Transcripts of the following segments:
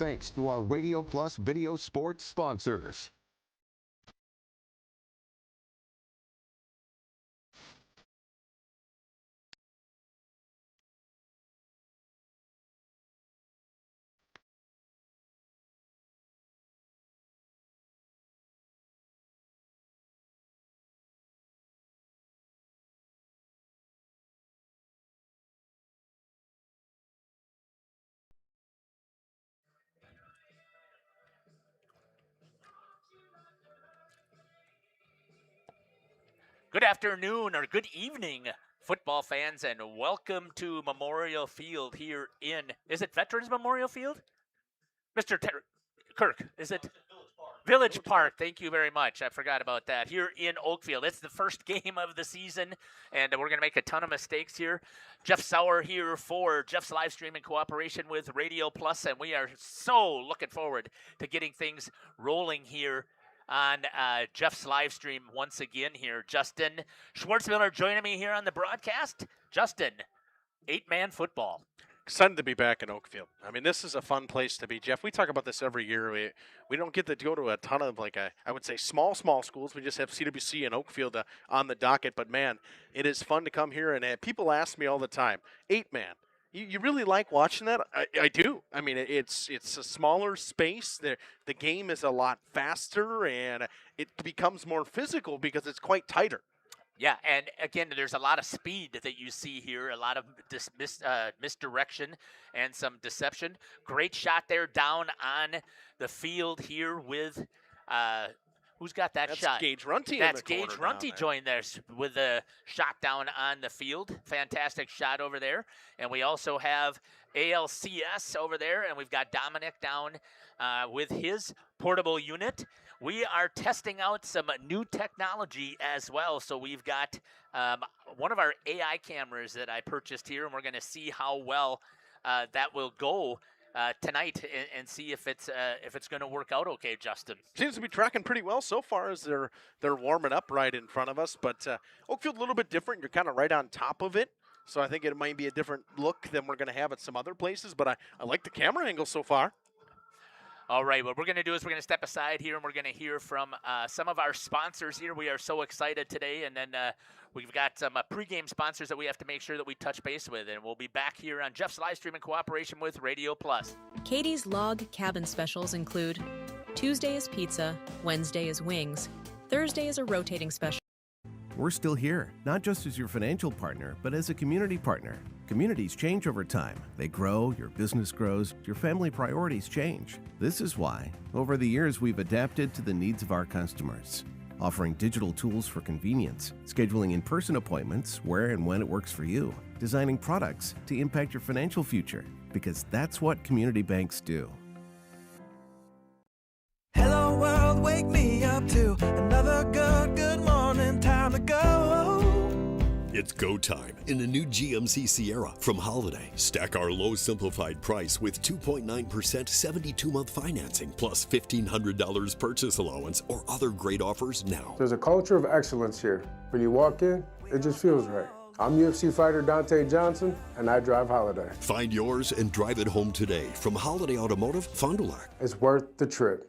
thanks to our Radio Plus Video Sports sponsors. Good afternoon or good evening, football fans, and welcome to Memorial Field here in, is it Veterans Memorial Field? Mr. Kirk, is it? Village Park, thank you very much. I forgot about that. Here in Oakfield. It's the first game of the season, and we're going to make a ton of mistakes here. Jeff Sauer here for Jeff's live stream in cooperation with Radio Plus, and we are so looking forward to getting things rolling here on Jeff's live stream once again here. Justin Schwartzmiller joining me here on the broadcast. Justin, 8-man football. Excited to be back in Oakfield. I mean, this is a fun place to be, Jeff. We talk about this every year. We don't get to go to a ton of, I would say, small schools. We just have CWC and Oakfield on the docket. But, man, it is fun to come here. And people ask me all the time, 8-man. You really like watching that? I do. I mean, it's a smaller space. The game is a lot faster, and it becomes more physical because it's quite tighter. Yeah, and again, there's a lot of speed that you see here, a lot of misdirection and some deception. Great shot there down on the field here with who's got that shot? Gage Runty. That's Gage Runty joined there with the shot down on the field. Fantastic shot over there. And we also have ALCS over there, and we've got Dominic down with his portable unit. We are testing out some new technology as well. So we've got one of our AI cameras that I purchased here, and we're going to see how well that will go tonight and see if it's going to work out okay, Justin. Seems to be tracking pretty well so far as they're warming up right in front of us. But Oakfield a little bit different. You're kind of right on top of it. So I think it might be a different look than we're going to have at some other places. But I like the camera angle so far. All right, what we're going to do is we're going to step aside here, and we're going to hear from some of our sponsors here. We are so excited today, and then we've got some pregame sponsors that we have to make sure that we touch base with, and we'll be back here on Jeff's live stream in cooperation with Radio Plus. Katie's Log Cabin specials include Tuesday is pizza, Wednesday is wings, Thursday is a rotating special. We're still here, not just as your financial partner, but as a community partner. Communities change over time. They grow, your business grows, your family priorities change. This is why, over the years, we've adapted to the needs of our customers, offering digital tools for convenience, scheduling in-person appointments where and when it works for you, designing products to impact your financial future, because that's what community banks do. Hello world, wake me up to another good morning, time to go. It's go time in the new GMC Sierra from Holiday. Stack our low simplified price with 2.9% 72-month financing plus $1,500 purchase allowance or other great offers now. There's a culture of excellence here. When you walk in, it just feels right. I'm UFC fighter Dante Johnson, and I drive Holiday. Find yours and drive it home today from Holiday Automotive, Fond du Lac. It's worth the trip.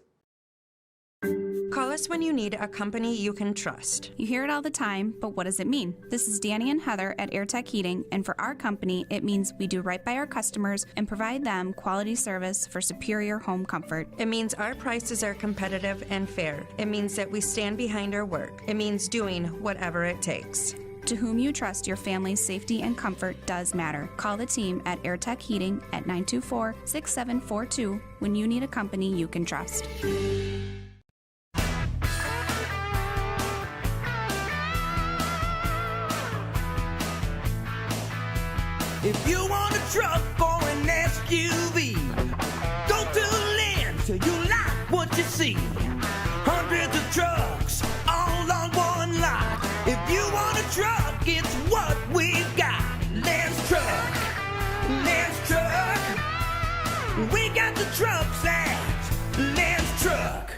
Call us when you need a company you can trust. You hear it all the time, but what does it mean? This is Danny and Heather at AirTech Heating, and for our company, it means we do right by our customers and provide them quality service for superior home comfort. It means our prices are competitive and fair. It means that we stand behind our work. It means doing whatever it takes. To whom you trust, your family's safety and comfort does matter. Call the team at AirTech Heating at 924-6742 when you need a company you can trust. If you want a truck or an SUV, go to Lynn till you like what you see. Hundreds of trucks all on one lot. If you want a truck, it's what we've got. Lynn's Truck, Lynn's Truck. We got the trucks at Lynn's Truck.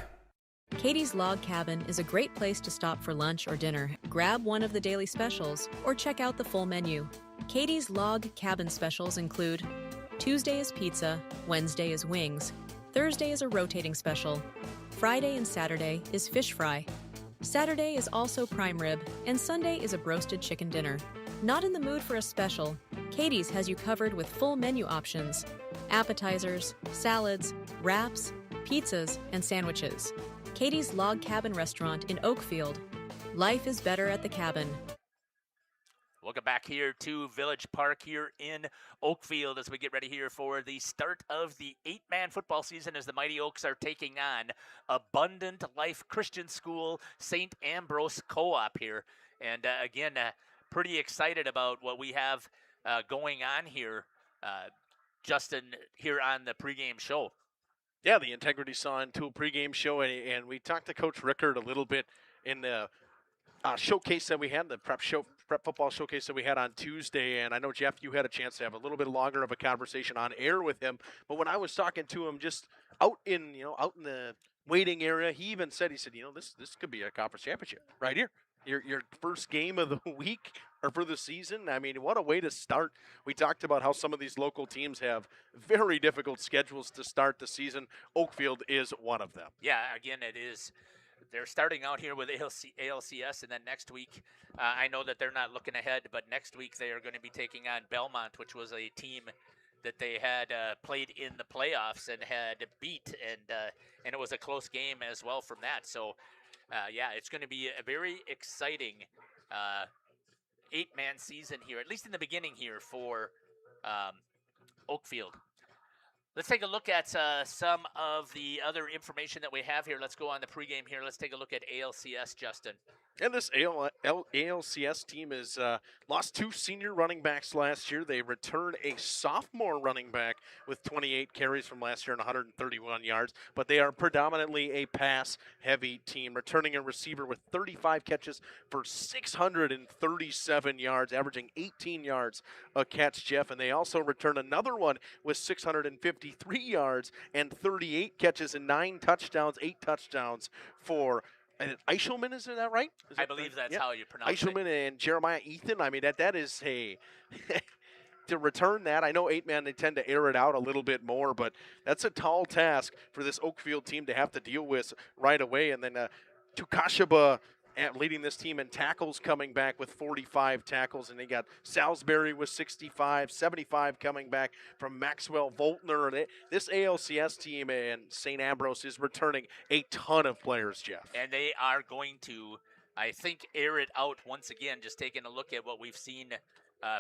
Katie's Log Cabin is a great place to stop for lunch or dinner. Grab one of the daily specials or check out the full menu. Katie's Log Cabin specials include Tuesday is pizza, Wednesday is wings, Thursday is a rotating special. Friday and Saturday is fish fry. Saturday is also prime rib, and Sunday is a broasted chicken dinner. Not in the mood for a special? Katie's has you covered with full menu options: appetizers, salads, wraps, pizzas, and sandwiches. Katie's Log Cabin Restaurant in Oakfield. Life is better at the cabin. Welcome back here to Village Park here in Oakfield as we get ready here for the start of the 8-man football season as the Mighty Oaks are taking on Abundant Life Christian School St. Ambrose Co-op here. And again, pretty excited about what we have going on here, Justin, here on the pregame show. Yeah, the Integrity Sun Tool pregame show, and we talked to Coach Rickard a little bit in the showcase that we had, the prep football showcase that we had on Tuesday. And I know, Jeff, you had a chance to have a little bit longer of a conversation on air with him. But when I was talking to him just out in the waiting area, he said, this could be a conference championship right here. Your first game of the week or for the season. I mean, what a way to start. We talked about how some of these local teams have very difficult schedules to start the season. Oakfield is one of them. Yeah, again, it is. They're starting out here with ALCS, and then next week, I know that they're not looking ahead, but next week they are going to be taking on Belmont, which was a team that they had played in the playoffs and had beat, and it was a close game as well from that. So, yeah, it's going to be a very exciting 8-man season here, at least in the beginning here for Oakfield. Let's take a look at some of the other information that we have here. Let's go on the pregame here. Let's take a look at ALCS, Justin. And this ALCS team has lost 2 senior running backs last year. They returned a sophomore running back with 28 carries from last year and 131 yards. But they are predominantly a pass-heavy team, returning a receiver with 35 catches for 637 yards, averaging 18 yards a catch, Jeff. And they also return another one with 653 yards and 38 catches and 8 touchdowns for Eichelman, is that right? I believe that's how you pronounce it. Eichelman and Jeremiah Ethan. I mean, that is a to return that. I know 8-man, they tend to air it out a little bit more, but that's a tall task for this Oakfield team to have to deal with right away. And then Tukashaba leading this team in tackles, coming back with 45 tackles, and they got Salisbury with 65, 75 coming back from Maxwell Voltner. And this ALCS team and St. Ambrose is returning a ton of players, Jeff. And they are going to, I think, air it out once again, just taking a look at what we've seen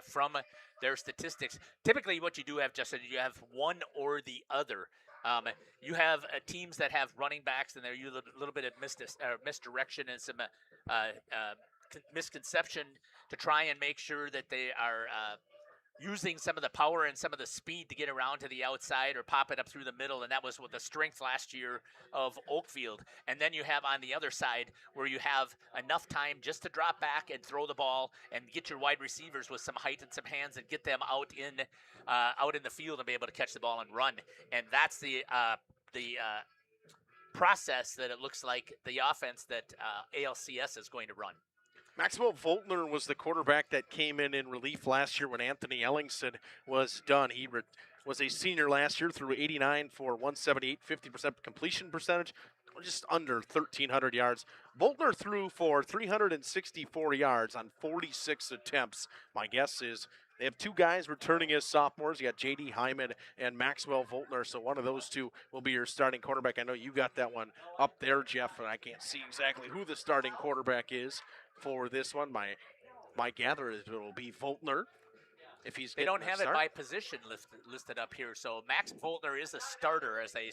from their statistics. Typically what you do have, Justin, you have one or the other. You have teams that have running backs, and they're a little bit of misdirection and some misconception to try and make sure that they are using some of the power and some of the speed to get around to the outside or pop it up through the middle, and that was with the strength last year of Oakfield. And then you have on the other side where you have enough time just to drop back and throw the ball and get your wide receivers with some height and some hands and get them out in the field and be able to catch the ball and run. And that's the process that it looks like the offense that ALCS is going to run. Maxwell Voltner was the quarterback that came in relief last year when Anthony Ellingson was done. He was a senior last year, threw 89 for 178, 50% completion percentage, just under 1,300 yards. Voltner threw for 364 yards on 46 attempts. My guess is they have 2 guys returning as sophomores. You got J.D. Hyman and Maxwell Voltner, so one of those 2 will be your starting quarterback. I know you got that one up there, Jeff, and I can't see exactly who the starting quarterback is for this one. My gather is it will be Voltner. If he's they don't have it by position listed up here, so Max Voltner is a starter as a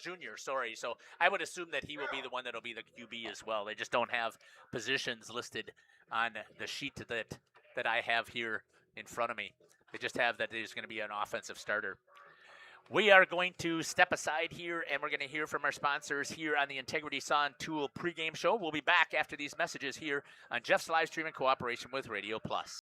junior. So I would assume that he will be the one that will be the QB as well. They just don't have positions listed on the sheet that I have here in front of me. They just have that he's going to be an offensive starter. We are going to step aside here, and we're going to hear from our sponsors here on the Integrity Sawn Tool pregame show. We'll be back after these messages here on Jeff's live stream in cooperation with Radio Plus.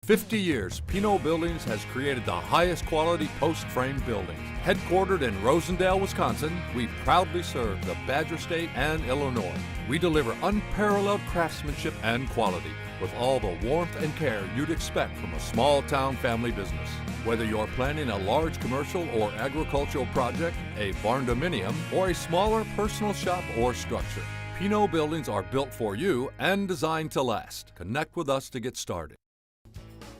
50 years, Pinot Buildings has created the highest quality post-frame buildings. Headquartered in Rosendale, Wisconsin, we proudly serve the Badger State and Illinois. We deliver unparalleled craftsmanship and quality with all the warmth and care you'd expect from a small-town family business. Whether you're planning a large commercial or agricultural project, a barn-dominium, or a smaller personal shop or structure, Pinot Buildings are built for you and designed to last. Connect with us to get started.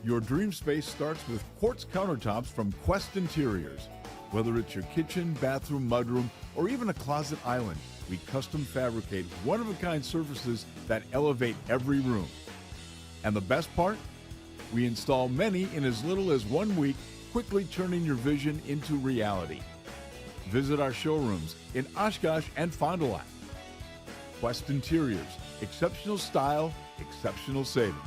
Your dream space starts with quartz countertops from Quest Interiors. Whether it's your kitchen, bathroom, mudroom, or even a closet island, we custom fabricate one-of-a-kind surfaces that elevate every room. And the best part? We install many in as little as 1 week, quickly turning your vision into reality. Visit our showrooms in Oshkosh and Fond du Lac. Quest Interiors, exceptional style, exceptional savings.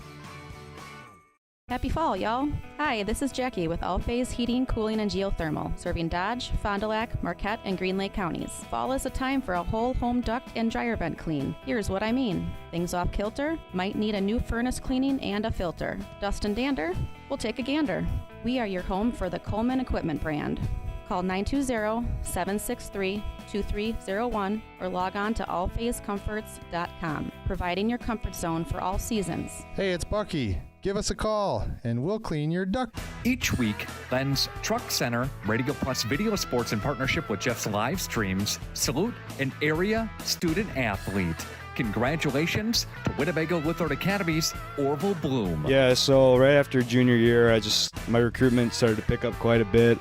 Happy fall, y'all. Hi, this is Jackie with All Phase Heating, Cooling, and Geothermal, serving Dodge, Fond du Lac, Marquette, and Green Lake counties. Fall is a time for a whole home duct and dryer vent clean. Here's what I mean. Things off kilter? Might need a new furnace cleaning and a filter. Dust and dander? We'll take a gander. We are your home for the Coleman Equipment brand. Call 920-763-2301 or log on to allphasecomforts.com, providing your comfort zone for all seasons. Hey, it's Bucky. Give us a call, and we'll clean your duct. Each week, Len's Truck Center, Radio Plus Video Sports in partnership with Jeff's live streams, salute an area student athlete. Congratulations to Winnebago Lithard Academy's Orville Bloom. Yeah, so right after junior year, my recruitment started to pick up quite a bit.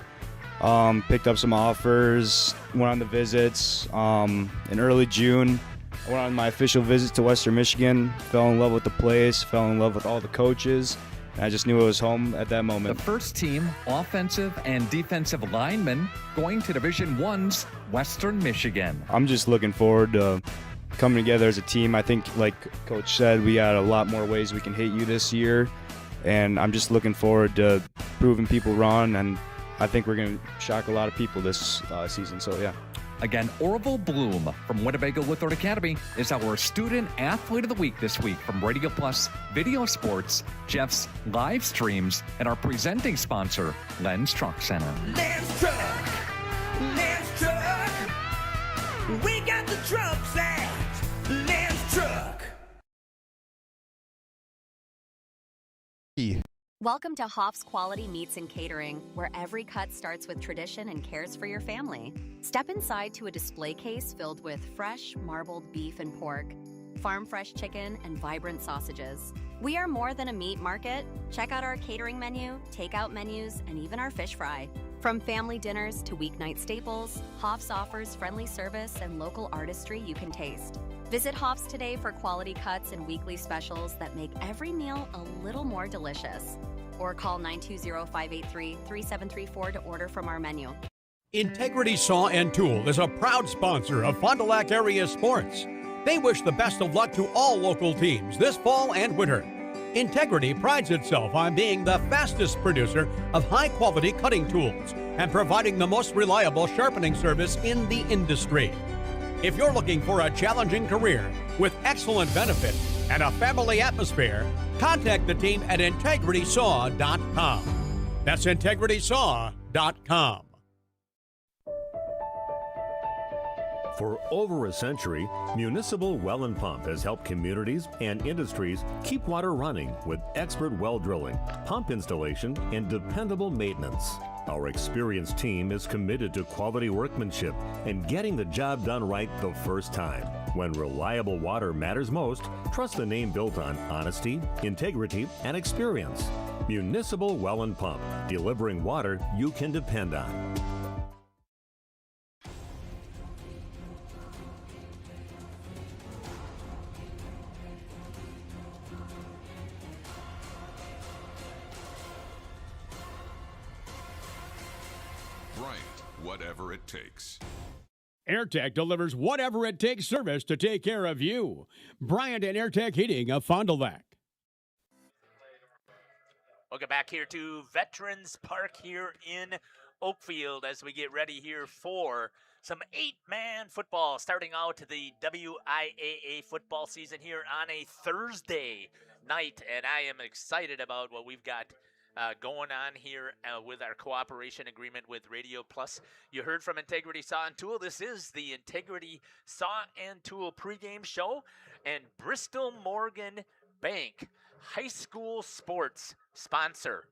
Picked up some offers, went on the visits. In early June, I went on my official visit to Western Michigan, fell in love with the place, fell in love with all the coaches, and I just knew it was home at that moment. The first team offensive and defensive linemen going to Division I's Western Michigan. I'm just looking forward to coming together as a team. I think, like Coach said, we got a lot more ways we can hit you this year, and I'm just looking forward to proving people wrong, and I think we're going to shock a lot of people this season, so yeah. Again, Orville Bloom from Winnebago Lithard Academy is our Student Athlete of the Week this week from Radio Plus Video Sports, Jeff's live streams, and our presenting sponsor, Len's Truck Center. Len's Truck, Len's Truck. We got the trucks at Len's Truck. Welcome to Hoff's Quality Meats and Catering, where every cut starts with tradition and cares for your family. Step inside to a display case filled with fresh, marbled beef and pork, farm-fresh chicken, and vibrant sausages. We are more than a meat market. Check out our catering menu, takeout menus, and even our fish fry. From family dinners to weeknight staples, Hoff's offers friendly service and local artistry you can taste. Visit Hoff's today for quality cuts and weekly specials that make every meal a little more delicious. Or call 920-583-3734 to order from our menu. Integrity Saw and Tool is a proud sponsor of Fond du Lac area sports. They wish the best of luck to all local teams this fall and winter. Integrity prides itself on being the fastest producer of high-quality cutting tools and providing the most reliable sharpening service in the industry. If you're looking for a challenging career with excellent benefits and a family atmosphere, contact the team at integritysaw.com. That's integritysaw.com. For over a century, Municipal Well and Pump has helped communities and industries keep water running with expert well drilling, pump installation, and dependable maintenance. Our experienced team is committed to quality workmanship and getting the job done right the first time. When reliable water matters most, trust the name built on honesty, integrity, and experience. Municipal Well and Pump, delivering water you can depend on. Whatever it takes. AirTech delivers whatever it takes service to take care of you. Bryant and AirTech Heating of Fond du Lac. Welcome back here to Veterans Park here in Oakfield as we get ready here for some 8-man football starting out the WIAA football season here on a Thursday night, and I am excited about what we've got going on here with our cooperation agreement with Radio Plus. You heard from Integrity Saw and Tool. This is the Integrity Saw and Tool pregame show, and Bristol Morgan Bank high school sports sponsor.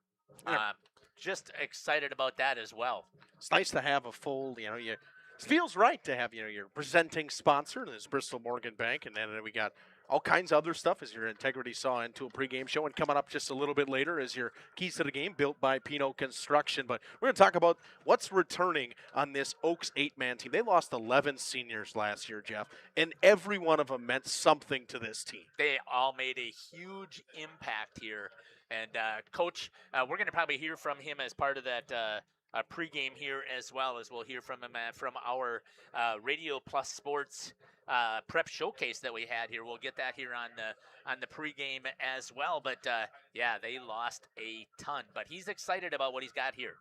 Just excited about that as well. It's nice to have a full, it feels right to have, your presenting sponsor, this Bristol Morgan Bank, and then we got all kinds of other stuff as your Integrity Saw and Tool pregame show, and coming up just a little bit later is your Keys to the Game built by Pino Construction. But we're going to talk about what's returning on this Oaks 8-man team. They lost 11 seniors last year, Jeff, and every one of them meant something to this team. They all made a huge impact here. And Coach, we're going to probably hear from him as part of that pregame here, as well as we'll hear from him from our Radio Plus Sports prep showcase that we had here. We'll get that here on the pregame as well. But yeah, they lost a ton. But he's excited about what he's got here.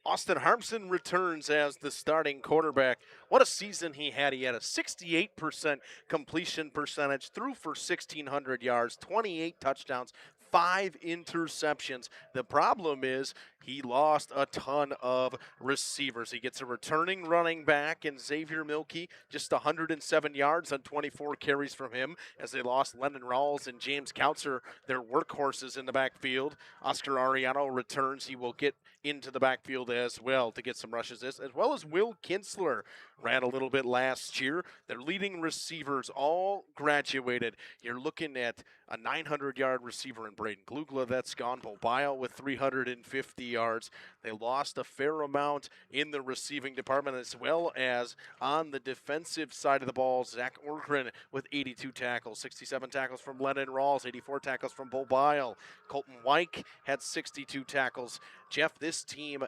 Austin Harmson returns as the starting quarterback. What a season he had. He had a 68% completion percentage, threw for 1,600 yards, 28 touchdowns, 5 interceptions. The problem is he lost a ton of receivers. He gets a returning running back in Xavier Milkey, just 107 yards on 24 carries from him, as they lost Lennon Rawls and James Kautzer, their workhorses in the backfield. Oscar Ariano returns. He will get into the backfield as well to get some rushes, as well as Will Kinsler ran a little bit last year. Their leading receivers all graduated. You're looking at a 900-yard receiver in Braden Glugla. That's gone. Bobile with 350 yards. They lost a fair amount in the receiving department, as well as on the defensive side of the ball. Zach Orgren with 82 tackles, 67 tackles from Lennon Rawls, 84 tackles from Bobile. Colton Wyke had 62 tackles. Jeff, this team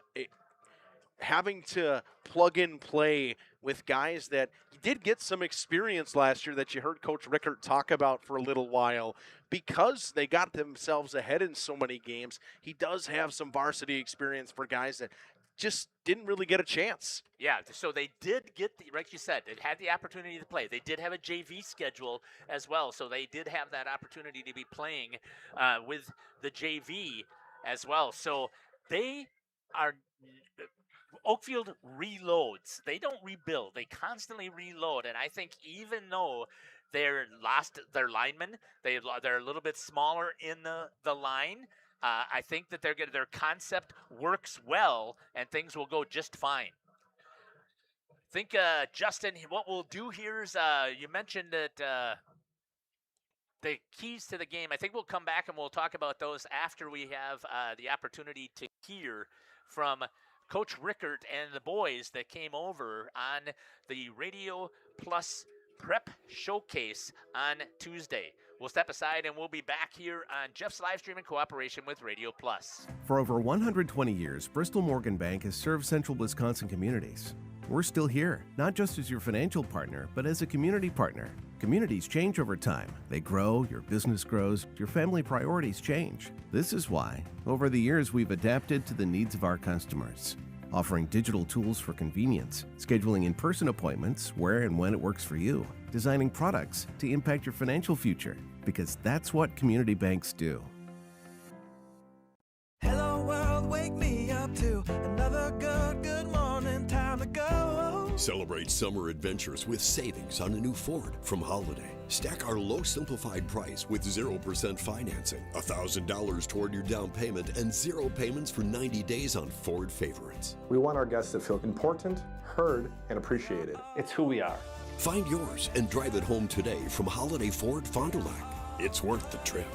having to plug and play with guys that did get some experience last year that you heard Coach Rickert talk about for a little while. Because they got themselves ahead in so many games, he does have some varsity experience for guys that just didn't really get a chance. Yeah, so they did get, like you said, they had the opportunity to play. They did have a JV schedule as well, so they did have that opportunity to be playing with the JV as well. So they are... Oakfield reloads. They don't rebuild. They constantly reload. And I think even though they're lost their linemen, they're a little bit smaller in the line, I think that their concept works well, and things will go just fine. I think, Justin, what we'll do here is you mentioned that the keys to the game. I think we'll come back and we'll talk about those after we have the opportunity to hear from Coach Rickert and the boys that came over on the Radio Plus Prep Showcase on Tuesday. We'll step aside and we'll be back here on Jeff's live stream in cooperation with Radio Plus. For over 120 years, Bristol Morgan Bank has served central Wisconsin communities. We're still here, not just as your financial partner, but as a community partner. Communities change over time. They grow, your business grows, your family priorities change. This is why, over the years, we've adapted to the needs of our customers, offering digital tools for convenience, scheduling in-person appointments where and when it works for you, designing products to impact your financial future, because that's what community banks do. Hello world, wake me up to another good morning, time to go. Celebrate summer adventures with savings on a new Ford from Holiday. Stack our low simplified price with 0% financing, $1,000 toward your down payment, and 0 payments for 90 days on Ford favorites. We want our guests to feel important, heard, and appreciated. It's who we are. Find yours and drive it home today from Holiday Ford Fond du Lac. It's worth the trip.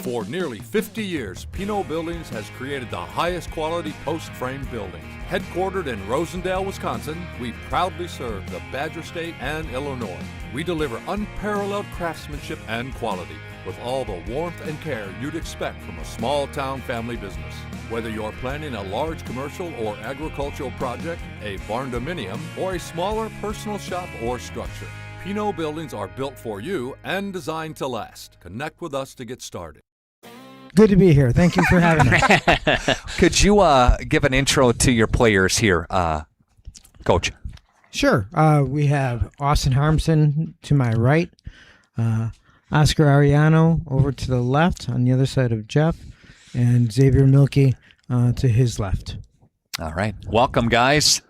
For nearly 50 years, Pinot Buildings has created the highest quality post-frame buildings. Headquartered in Rosendale, Wisconsin, we proudly serve the Badger State and Illinois. We deliver unparalleled craftsmanship and quality with all the warmth and care you'd expect from a small-town family business. Whether you're planning a large commercial or agricultural project, a barn-dominium, or a smaller personal shop or structure, Pinot Buildings are built for you and designed to last. Connect with us to get started. Good to be here. Thank you for having us. Could you give an intro to your players here, Coach? Sure. We have Austin Harmson to my right, Oscar Ariano over to the left on the other side of Jeff, and Xavier Milkey to his left. All right. Welcome, guys.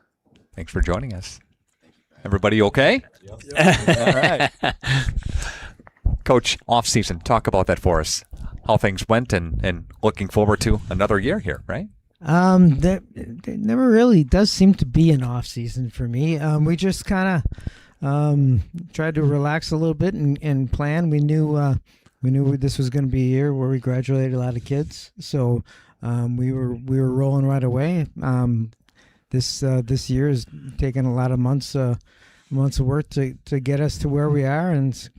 Thanks for joining us. Everybody okay? Yep. All right. Coach, off-season, talk about that for us. How things went and looking forward to another year here, right? There never really does seem to be an off season for me. We just kind of tried to relax a little bit and plan. We knew this was going to be a year where we graduated a lot of kids, so we were rolling right away. This year has taken a lot of months of work to get us to where we are, and it's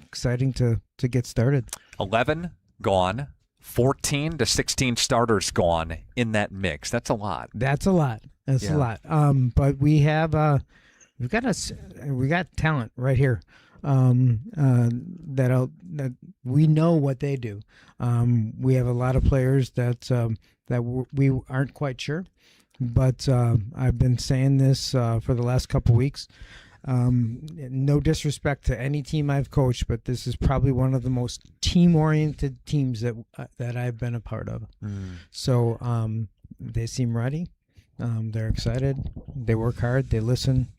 exciting to get started. 11 gone, 14 to 16 starters gone in that mix. That's a lot. That's a lot. A lot. But we have we got talent right here. That we know what they do. We have a lot of players that we aren't quite sure, but I've been saying this for the last couple weeks. No disrespect to any team I've coached, but this is probably one of the most team-oriented teams that I've been a part of. So they seem ready. They're excited. They work hard. They listen,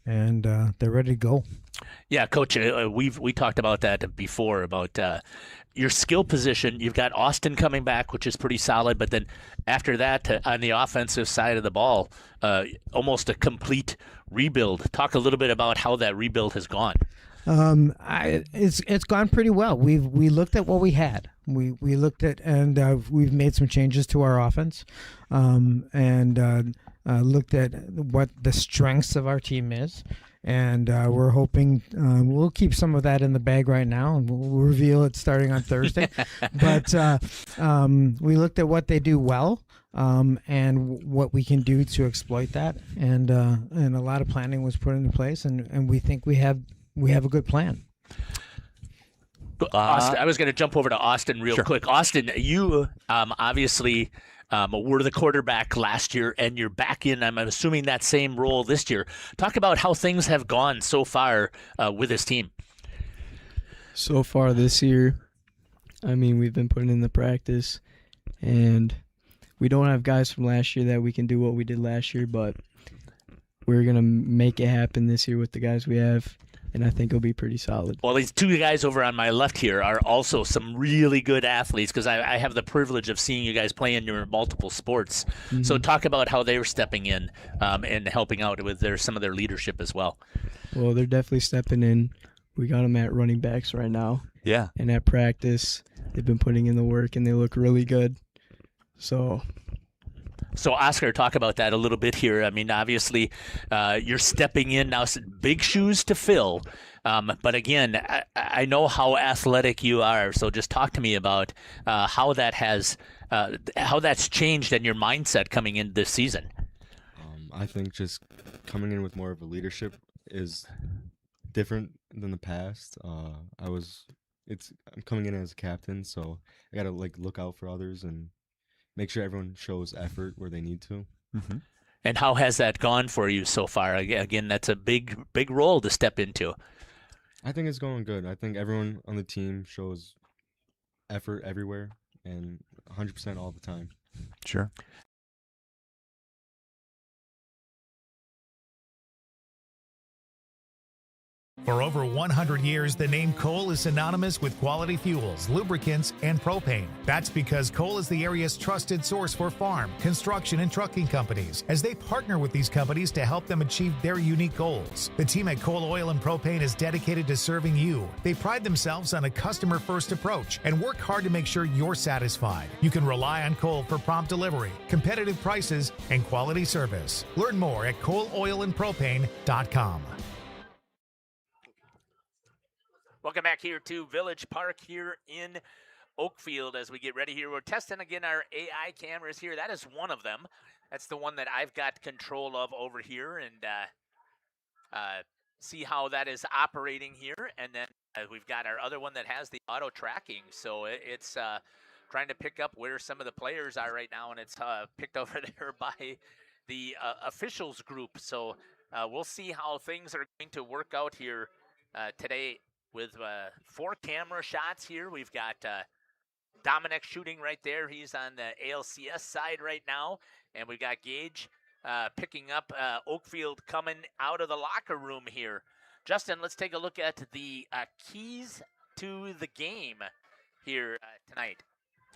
and they're ready to go. Yeah, Coach, we talked about that before, about your skill position. You've got Austin coming back, which is pretty solid, but then after that, on the offensive side of the ball, almost a complete rebuild. Talk a little bit about how that rebuild has gone. It's gone pretty well. We looked at what we had. We looked at, and we've made some changes to our offense, and looked at what the strengths of our team is. And we're hoping we'll keep some of that in the bag right now, and we'll reveal it starting on Thursday. But we looked at what they do well, and what we can do to exploit that, and a lot of planning was put into place, and we think we have a good plan. Austin, I was going to jump over to Austin real quick. Austin, you obviously were the quarterback last year, and you're back in, I'm assuming, that same role this year. Talk about how things have gone so far with this team. So far this year, I mean, we've been putting in the practice, and we don't have guys from last year that we can do what we did last year, but we're going to make it happen this year with the guys we have, and I think it'll be pretty solid. Well, these two guys over on my left here are also some really good athletes, because I have the privilege of seeing you guys play in your multiple sports. Mm-hmm. So talk about how they were stepping in and helping out with some of their leadership as well. Well, they're definitely stepping in. We got them at running backs right now. Yeah. And at practice, they've been putting in the work, and they look really good. So Oscar, talk about that a little bit here. I mean, obviously, you're stepping in now, big shoes to fill. But again, I know how athletic you are. So just talk to me about how that's changed and your mindset coming into this season. I think just coming in with more of a leadership is different than the past. I'm coming in as a captain, so I got to look out for others and make sure everyone shows effort where they need to. Mm-hmm. And how has that gone for you so far? Again, that's a big role to step into. I think it's going good. I think everyone on the team shows effort everywhere and 100% all the time. Sure. For over 100 years, the name Cole is synonymous with quality fuels, lubricants, and propane. That's because Cole is the area's trusted source for farm, construction, and trucking companies, as they partner with these companies to help them achieve their unique goals. The team at Cole Oil and Propane is dedicated to serving you. They pride themselves on a customer-first approach and work hard to make sure you're satisfied. You can rely on Cole for prompt delivery, competitive prices, and quality service. Learn more at ColeOilAndPropane.com. Welcome back here to Village Park here in Oakfield as we get ready here. We're testing again our AI cameras here. That is one of them. That's the one that I've got control of over here, and see how that is operating here. And then we've got our other one that has the auto tracking. So it's trying to pick up where some of the players are right now, and it's picked over there by the officials group. So we'll see how things are going to work out here today. With 4 camera shots here. We've got Dominic shooting right there. He's on the ALCS side right now. And we've got Gage picking up Oakfield coming out of the locker room here. Justin, let's take a look at the keys to the game here tonight.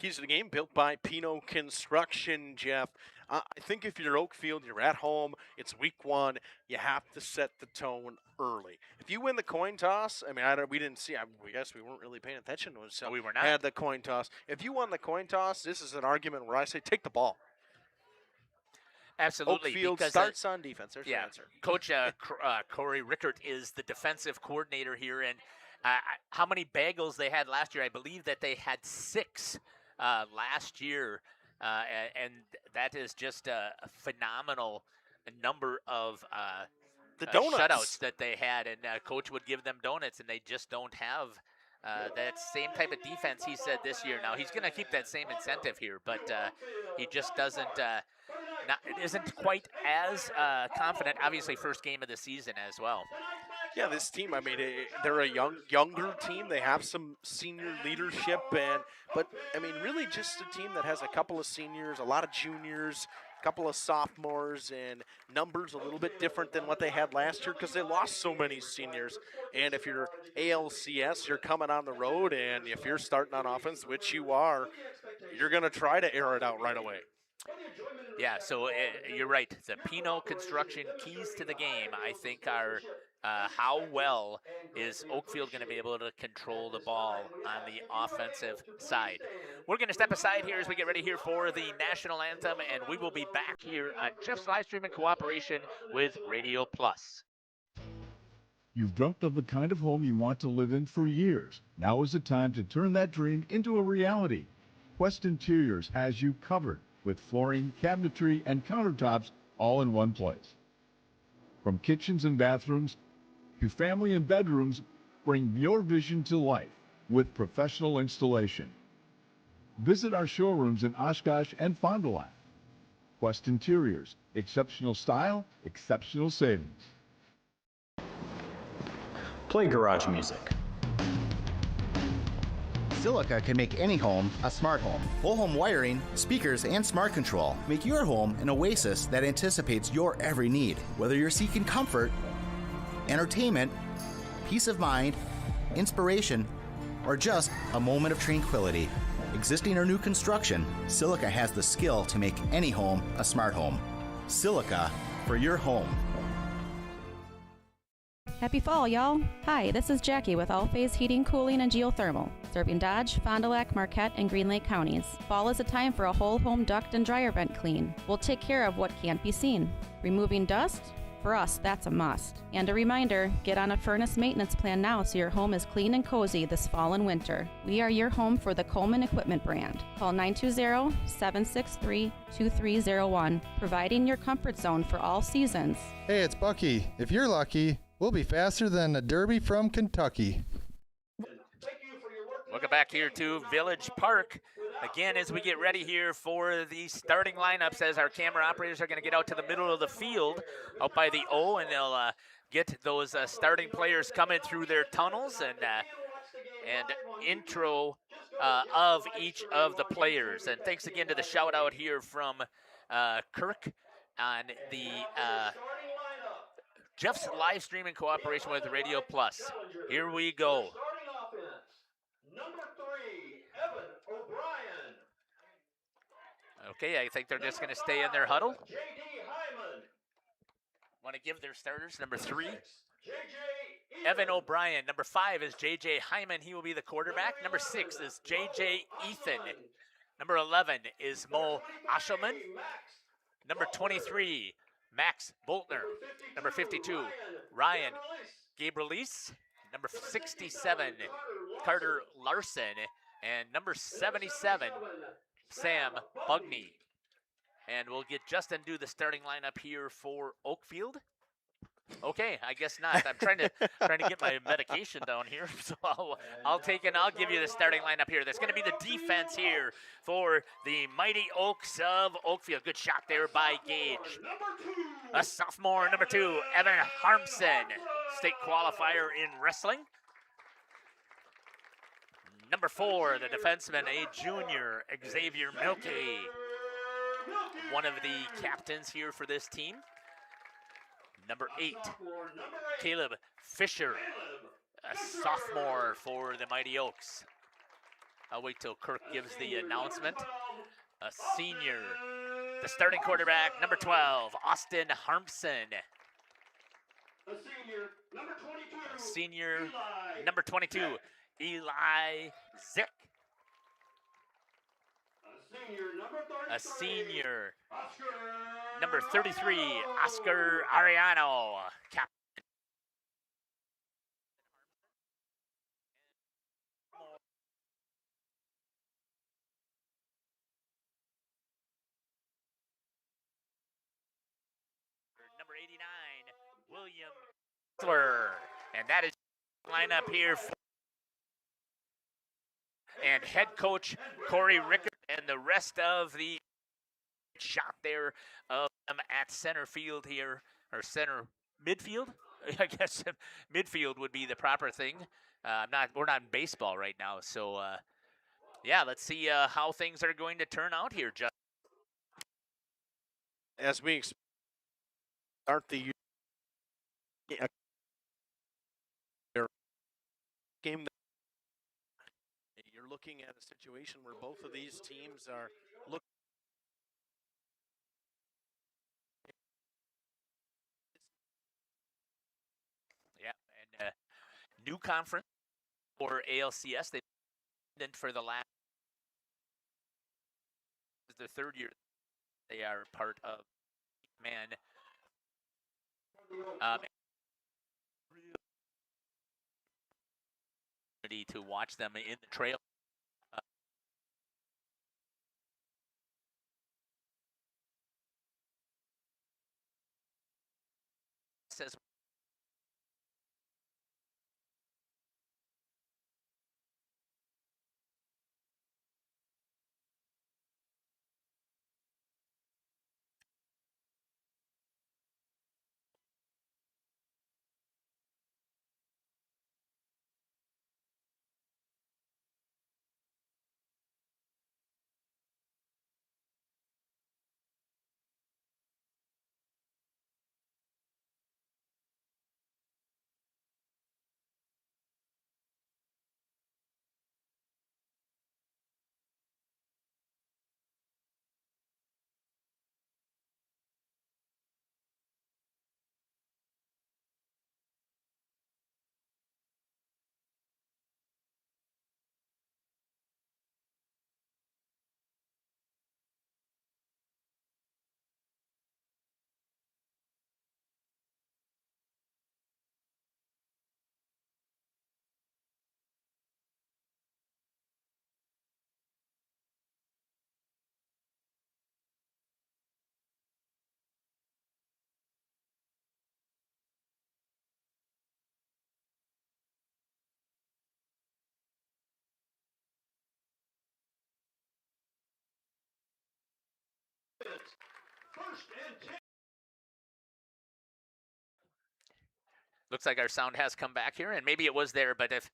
Keys to the game built by Pino Construction, Jeff. I think if you're Oakfield, you're at home, it's week 1, you have to set the tone early. If you win the coin toss, I mean, we didn't see, I guess we weren't really paying attention when we were not. Had the coin toss. If you won the coin toss, this is an argument where I say take the ball. Absolutely. Oakfield because, starts on defense. There's your answer. Coach Corey Rickert is the defensive coordinator here, and how many bagels they had last year? I believe that they had 6 last year. And that is just a phenomenal number of the donuts shutouts that they had, and Coach would give them donuts, and they just don't have that same type of defense he said this year. Now he's going to keep that same incentive here, but he just doesn't. Isn't quite as confident. Obviously, first game of the season as well. Yeah, this team, I mean, they're a younger team. They have some senior leadership, but I mean, really just a team that has a couple of seniors, a lot of juniors, a couple of sophomores, and numbers a little bit different than what they had last year because they lost so many seniors. And if you're ALCS, you're coming on the road, and if you're starting on offense, which you are, you're going to try to air it out right away. Yeah, so you're right. The Pino Construction keys to the game, I think, are how well is Oakfield going to be able to control the ball on the offensive side. We're going to step aside here as we get ready here for the national anthem, and we will be back here on Jeff's live stream in cooperation with Radio Plus. You've dreamt of the kind of home you want to live in for years. Now is the time to turn that dream into a reality. Quest Interiors has you covered with flooring, cabinetry, and countertops all in one place. From kitchens and bathrooms to family and bedrooms, bring your vision to life with professional installation. Visit our showrooms in Oshkosh and Fond du Lac. Quest Interiors, exceptional style, exceptional savings. Play garage music. Silica can make any home a smart home. Full home wiring, speakers, and smart control make your home an oasis that anticipates your every need. Whether you're seeking comfort, entertainment, peace of mind, inspiration, or just a moment of tranquility. Existing or new construction, Silica has the skill to make any home a smart home. Silica for your home. Happy fall, y'all. Hi, this is Jackie with All Phase Heating, Cooling, and Geothermal, serving Dodge, Fond du Lac, Marquette, and Green Lake counties. Fall is a time for a whole home duct and dryer vent clean. We'll take care of what can't be seen. Removing dust? For us, that's a must. And a reminder, get on a furnace maintenance plan now so your home is clean and cozy this fall and winter. We are your home for the Coleman Equipment brand. Call 920-763-2301, providing your comfort zone for all seasons. Hey, it's Bucky. If you're lucky, we'll be faster than a Derby from Kentucky. Welcome back here to Village Park. Again, as we get ready here for the starting lineups, as our camera operators are going to get out to the middle of the field, out by the O, and they'll get those starting players coming through their tunnels and intro of each of the players. And thanks again to the shout out here from Kirk on the Jeff's live stream in cooperation with Radio Plus. Here we go. Starting offense, number 3, Evan O'Brien. Okay, I think they're just going to stay in their huddle. J.D. Hyman. Want to give their starters. Number 3, J.J. Evan O'Brien. Number 5 is J.J. Hyman. He will be the quarterback. Number 6 is J.J. Ethan. Number 11 is Mo Ashelman. Number 23, Max Boltner. Number 52, Ryan Gabrielis. Number 67, Carter Larson. And number 77, Sam Bugney. And we'll get Justin do the starting lineup here for Oakfield. Okay, I guess not. I'm trying to get my medication down here, so I'll take it. I'll give you the starting lineup here. That's going to be the defense here for the Mighty Oaks of Oakfield. Good shot there by Gage. A sophomore, number 2, Evan Harmson, state qualifier in wrestling. Number 4, the defenseman, a junior, Xavier Milkey, one of the captains here for this team. Number 8, Caleb Fisher, a sophomore for the Mighty Oaks. I'll wait till Kirk gives the announcement. A senior, the starting quarterback, number 12, Austin Harmson. A senior, number 22, Eli Zick. A senior, number 33, Oscar Ariano. Captain. Number 89, William Kessler. And that is lineup here. And head coach Corey Rickard and the rest of the shot there of them at center field here, or center midfield. I guess midfield would be the proper thing. We're not in baseball right now, so yeah, let's see how things are going to turn out here, Justin. As we start the game, you're looking at a situation where both of these teams are looking. Yeah, and new conference for ALCS. They've been for the last, this is the third year they are part of man. To watch them in the trail. Says looks like our sound has come back here, and maybe it was there, but if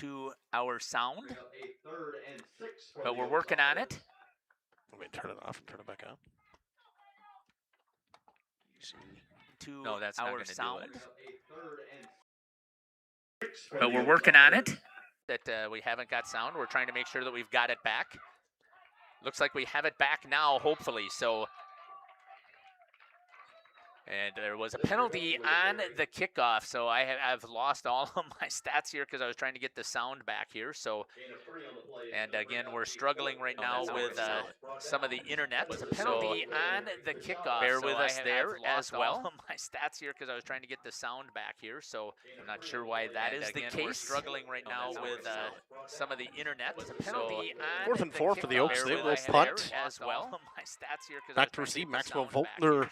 to our sound, but we're working on it. Let me turn it off and turn it back on. No, that's our sound. But we're working on it. That we haven't got sound. We're trying to make sure that we've got it back. Looks like we have it back now, hopefully. So, and there was a penalty on the kickoff. So I've lost all of my stats here because I was trying to get the sound back here. So, and again, we're struggling right now with some of the internet. There was a penalty on the kickoff. Bear with us there as well. All of my stats here because I was trying to get the sound back here. So I'm not sure why that is the case. We're struggling right now with some of the internet. There was a penalty on 4th and 4 for the Oaks. They will punt. As well. My stats here back to receive Maxwell Volkner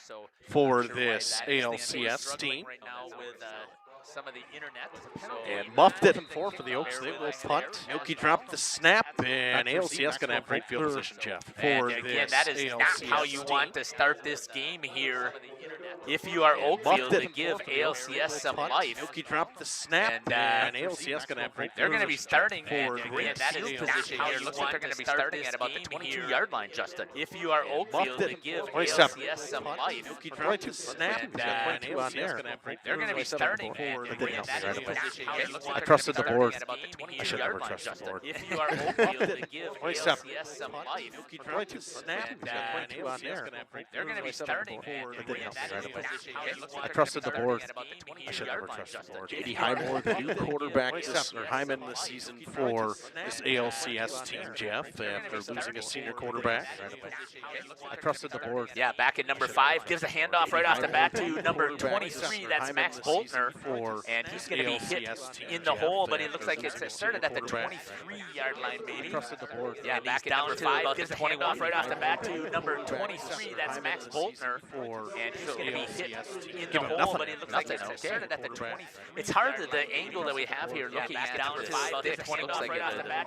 for this ALCS team. Right now with some of the internet. And muffed it 4 for the Oaks. They will punt. Yoki dropped the snap, and ALCS going to have great field position, Jeff. And again, that is not how you want to start this game here. If you are Oakfield, to give ALCS some life. Yoki dropped the snap, and ALCS going to have great field position. They're going to be starting for great field position here. Looks like they're going to be starting at about the 22-yard line, Justin. If you are Oakfield, to give ALCS some life. Yoki dropped the snap, and ALCS they're going to be starting for I trusted the board. I should never trust the board. If you are Oakfield, to give ALCS some life. They're going to be starting I trusted the board. I should never trust the board. J.D. Highmore, the new quarterback, or Hyman this season for this ALCS team, Jeff, after losing a senior quarterback. I trusted the board. Yeah, back at number 5, gives a handoff right off the bat to number 23. That's Max Boltner. And he's going to be hit in the hole, but it looks like it started at the 23-yard line, maybe. Yeah, back at number 5, gives a handoff right off the bat to number 23. That's Max Boltner. And he's going to be hit in the hole, but it looks like it started at the 23. It's hard that the angle that we have here looking at down to 5, looks like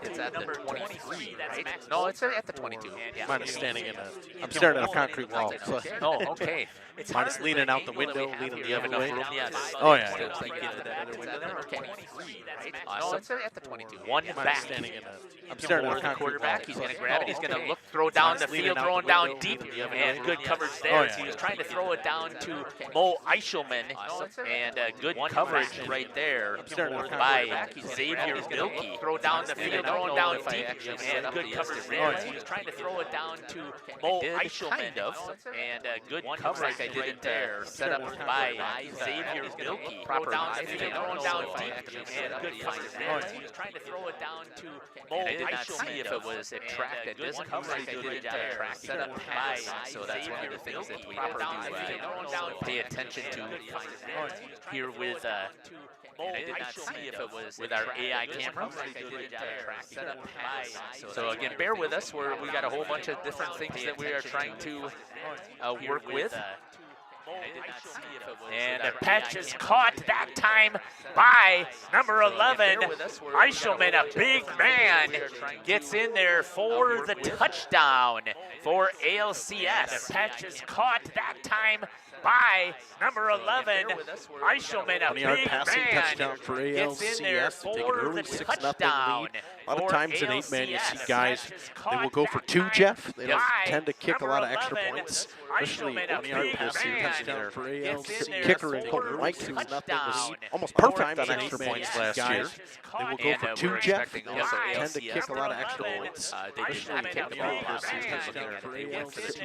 it's at the 23. That's no, it's at the 22. Mine is standing in I'm staring at a concrete wall. So. Oh, okay. Mine is leaning out the window, leaning the other way. Oh, yeah. Okay. No, it's at the 22. One back. I'm staring at the quarterback. He's going to grab it. He's going to look, throw down the field, throwing down deep, and good coverage there. He was trying to throw it down to Mo Eichelman, and good coverage right there by Xavier Milky. Throw down the field, throwing down deep, and good coverage there. He was trying to throw it down to Mo Eichelman, and good coverage right there. Set up by Xavier Milky. Throw down the field, throwing down deep, and good coverage there. He was trying to throw it down to Mo Eichelman. I did not see if it was a track that doesn't cover like I did there. Set up by, so that's one of the things that we have to pay attention to here with I did not see if it was with our AI camera. So again, bear with us. We got a whole bunch of different things that we are trying to work with. And the patch is caught that time by number 11, Eichelman, a big man, gets in there for the touchdown for ALCS. The patch is caught that time by number 11, Eichelman, a big man, gets in there for the touchdown. A lot of times in 8-man, you see guys, they will go for 2, Jeff. They don't tend to kick a lot of extra points, especially 1-yard touchdown for ALCS. Kicker and Colton White, who was almost perfect on extra points last year. They will go for 2, Jeff. They don't tend to kick a lot of extra points, especially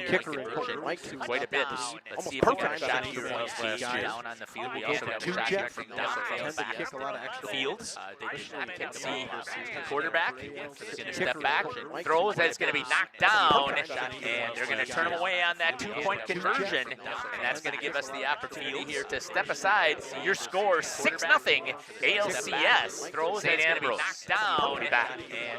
Kicker and Colton White, who quite a bit. almost perfect on extra points last year. Down on the field. We also got 2, Jeff. They down tend to kick a lot of extra fields. Can see quarterback is going to step back, throws, that's going to be knocked down, and they're going to turn him away on that 2-point conversion, and that's going to give us the opportunity here to step aside. Your score 6-0 ALCS. Throws, and Ambrose knocked down, and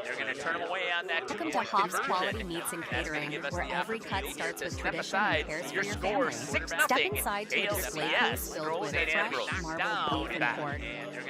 they're going to turn him away on that 2-point Welcome to Hobbs conversion. Quality Meats and Catering, where every cut starts with tradition and cares your for your score family. Step inside to a display case filled with fresh marbled beef and pork,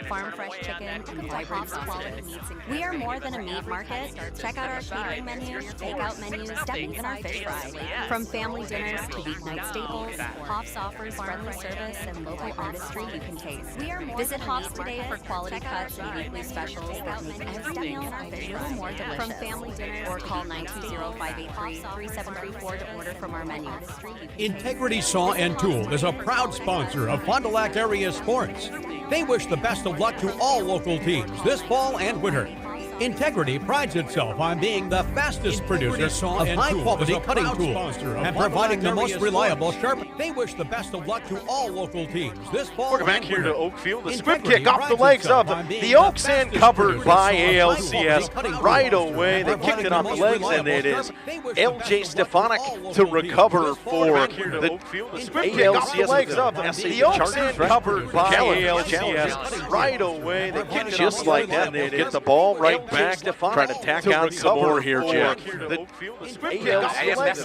farm fresh chicken, and Hobbs Quality Meats and Catering. We are more more than a meat market? Check out our catering menu, takeout menus, and even our fish fry. From family dinners to weeknight staples, Hoff's offers friendly service and local artistry you can taste. Visit Hoff's today for quality cuts and weekly specials that make every meal a little more delicious. From family dinners, or call 920-583-3734 to order from our menu. Integrity Saw and Tool is a proud sponsor of Fond du Lac area sports. They wish the best of luck to all local teams this fall and winter. Integrity prides itself on being the fastest producer of high-quality cutting tools and providing the most reliable sharp. They wish the best of luck to all local teams this fall. Welcome back and here winter. to Oakfield. The swim Integrity kick off the prides legs itself of on being the Oaks and fastest covered producer by of ALCS high-quality cutting right tools away. They and kicked it providing off the the most legs, and reliable it is sharp. They wish the LJ best of luck to Stefanik all to local teams recover this fall for and winter. the ALCS. legs up. The Oaks and covered by ALCS right away. They kicked it just like that. They get the ball right back. Trying to tack on some more here, Jack. The ALCS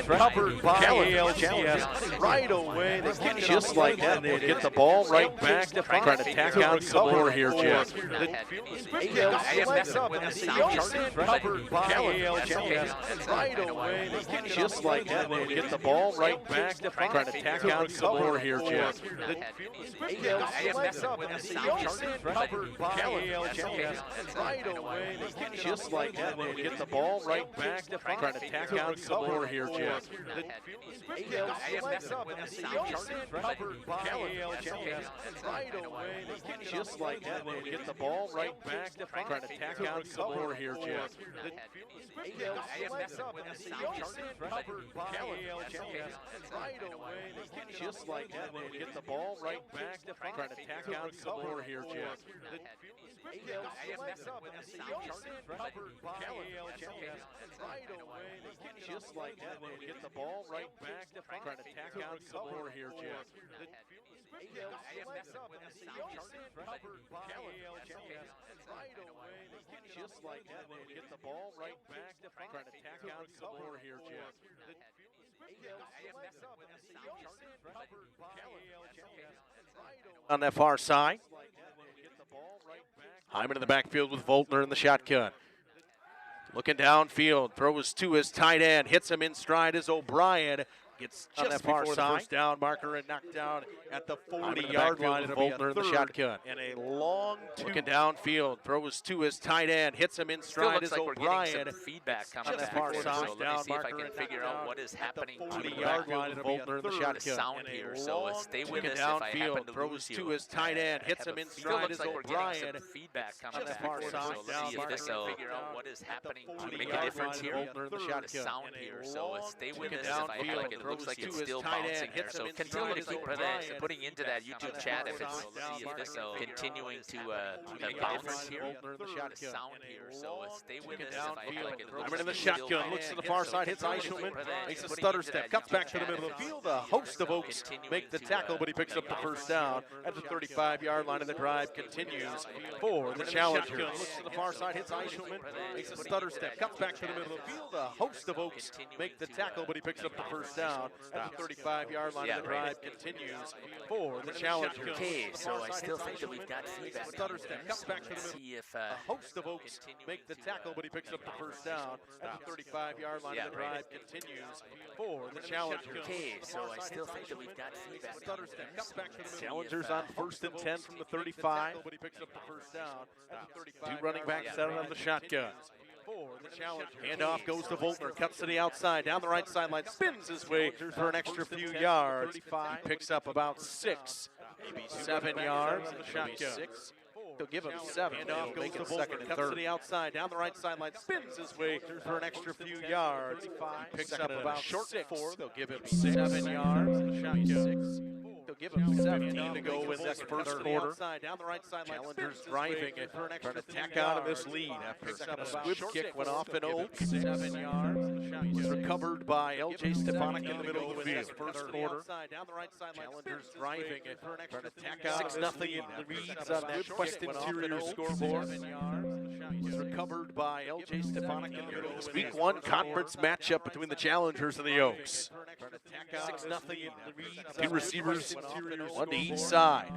covered by ALCS right away. They kicked it just like that. They get the ball right back. Trying to tack on some more here, Jack. The ALCS covered by ALCS right away. They kicked it just like that. They get the ball right back. Trying to tack on some more here, Jack. The ALCS covered by ALCS right away. They kicked it just like that. They get the ball right back. Trying to tack on some more here, Jeff. The ALCS covered by ALCS right away. They kicked it just like that. They get the ball right back. Trying to tack on some more here, Jeff. The ALCS covered by ALCS right away. They kicked it just like that. They get the ball right back. Trying to tack on some more here, Jeff. The ALCS covered by ALCS right away. They kicked it just like that. They get the ball right back. Trying to tack on some more here, Jeff. The ALCS covered by ALCS right away. They kicked it just like that. They get the ball right back. Trying to tack on some more here, Jeff. The on that far side. Hyman in the backfield with Voltner in the shotgun. Looking downfield, throws to his tight end, hits him in stride as O'Brien gets just on that far side. The first down marker and knocked down at the 40-yard line. Voltner in the shotgun. And a long looking downfield, throws to his tight end, hits him in stride as O'Brien. We're getting some feedback coming back. Far side. So let me see if I can figure out what is happening to the backfield. Voltner in the shotgun. Sound here, so stay with us if I happen to throws lose you. to his tight end, hits him in stride as O'Brien. Feedback coming back. So let's see if this will figure out what is happening to make a difference here. Sound here, so stay with us if I feel like it looks like it's still bouncing there. So continue to keep putting into that YouTube chat if it's continuing to bounce here. Sound here, so stay with us if I feel like it looks like in the shotgun, looks to the far side, hits Eichelman, makes a stutter step, cuts back to the middle of the field. A host of Oaks make the tackle, but he picks up the first down at the 35-yard line, and the drive continues for the Challengers. Looks to the far side, hits Eichelman, makes a stutter step, cuts back to the middle of the field. A host of Oaks make the tackle, but he picks up the first down at the 35-yard line, and the drive continues for the Challengers. Okay, so I still think that we've got feedback. Stutter step, cuts back to the middle. See if a host of Oaks make the tackle, but he picks up the first down at the 35-yard line, and the drive continues for the Challengers. Okay, so I still think that we've got feedback. Stutter step, cuts back to the middle. Challengers on 1st and 10 from the 35, but he picks up the first down at the 35. Two running backs out of the shotgun. Handoff goes to Voltner, cuts to the outside, down the right sideline, spins his way for an extra few yards. He picks up about 6, maybe 7 yards in the shotgun. They'll give him 7. Handoff goes to Voltner, cuts to the outside, down the right sideline, spins his way for an extra few yards. He picks up about short 6. They'll give him 7 yards in the shotgun. They'll give him 17 to go in this first quarter. Down the right sideline, Challengers driving and trying to tack out of this lead after a squib kick went off in Oaks. 7 yards. Was recovered by LJ Stefanik in the middle of the field. First quarter. Challengers driving and trying to tack out 6-0 in the reads on that Quest Interior scoreboard. Was recovered by LJ Stefanik in the middle of the Week 1 conference matchup between the Challengers and the Oaks. 6-0 in the reads. Two receivers, one to each side.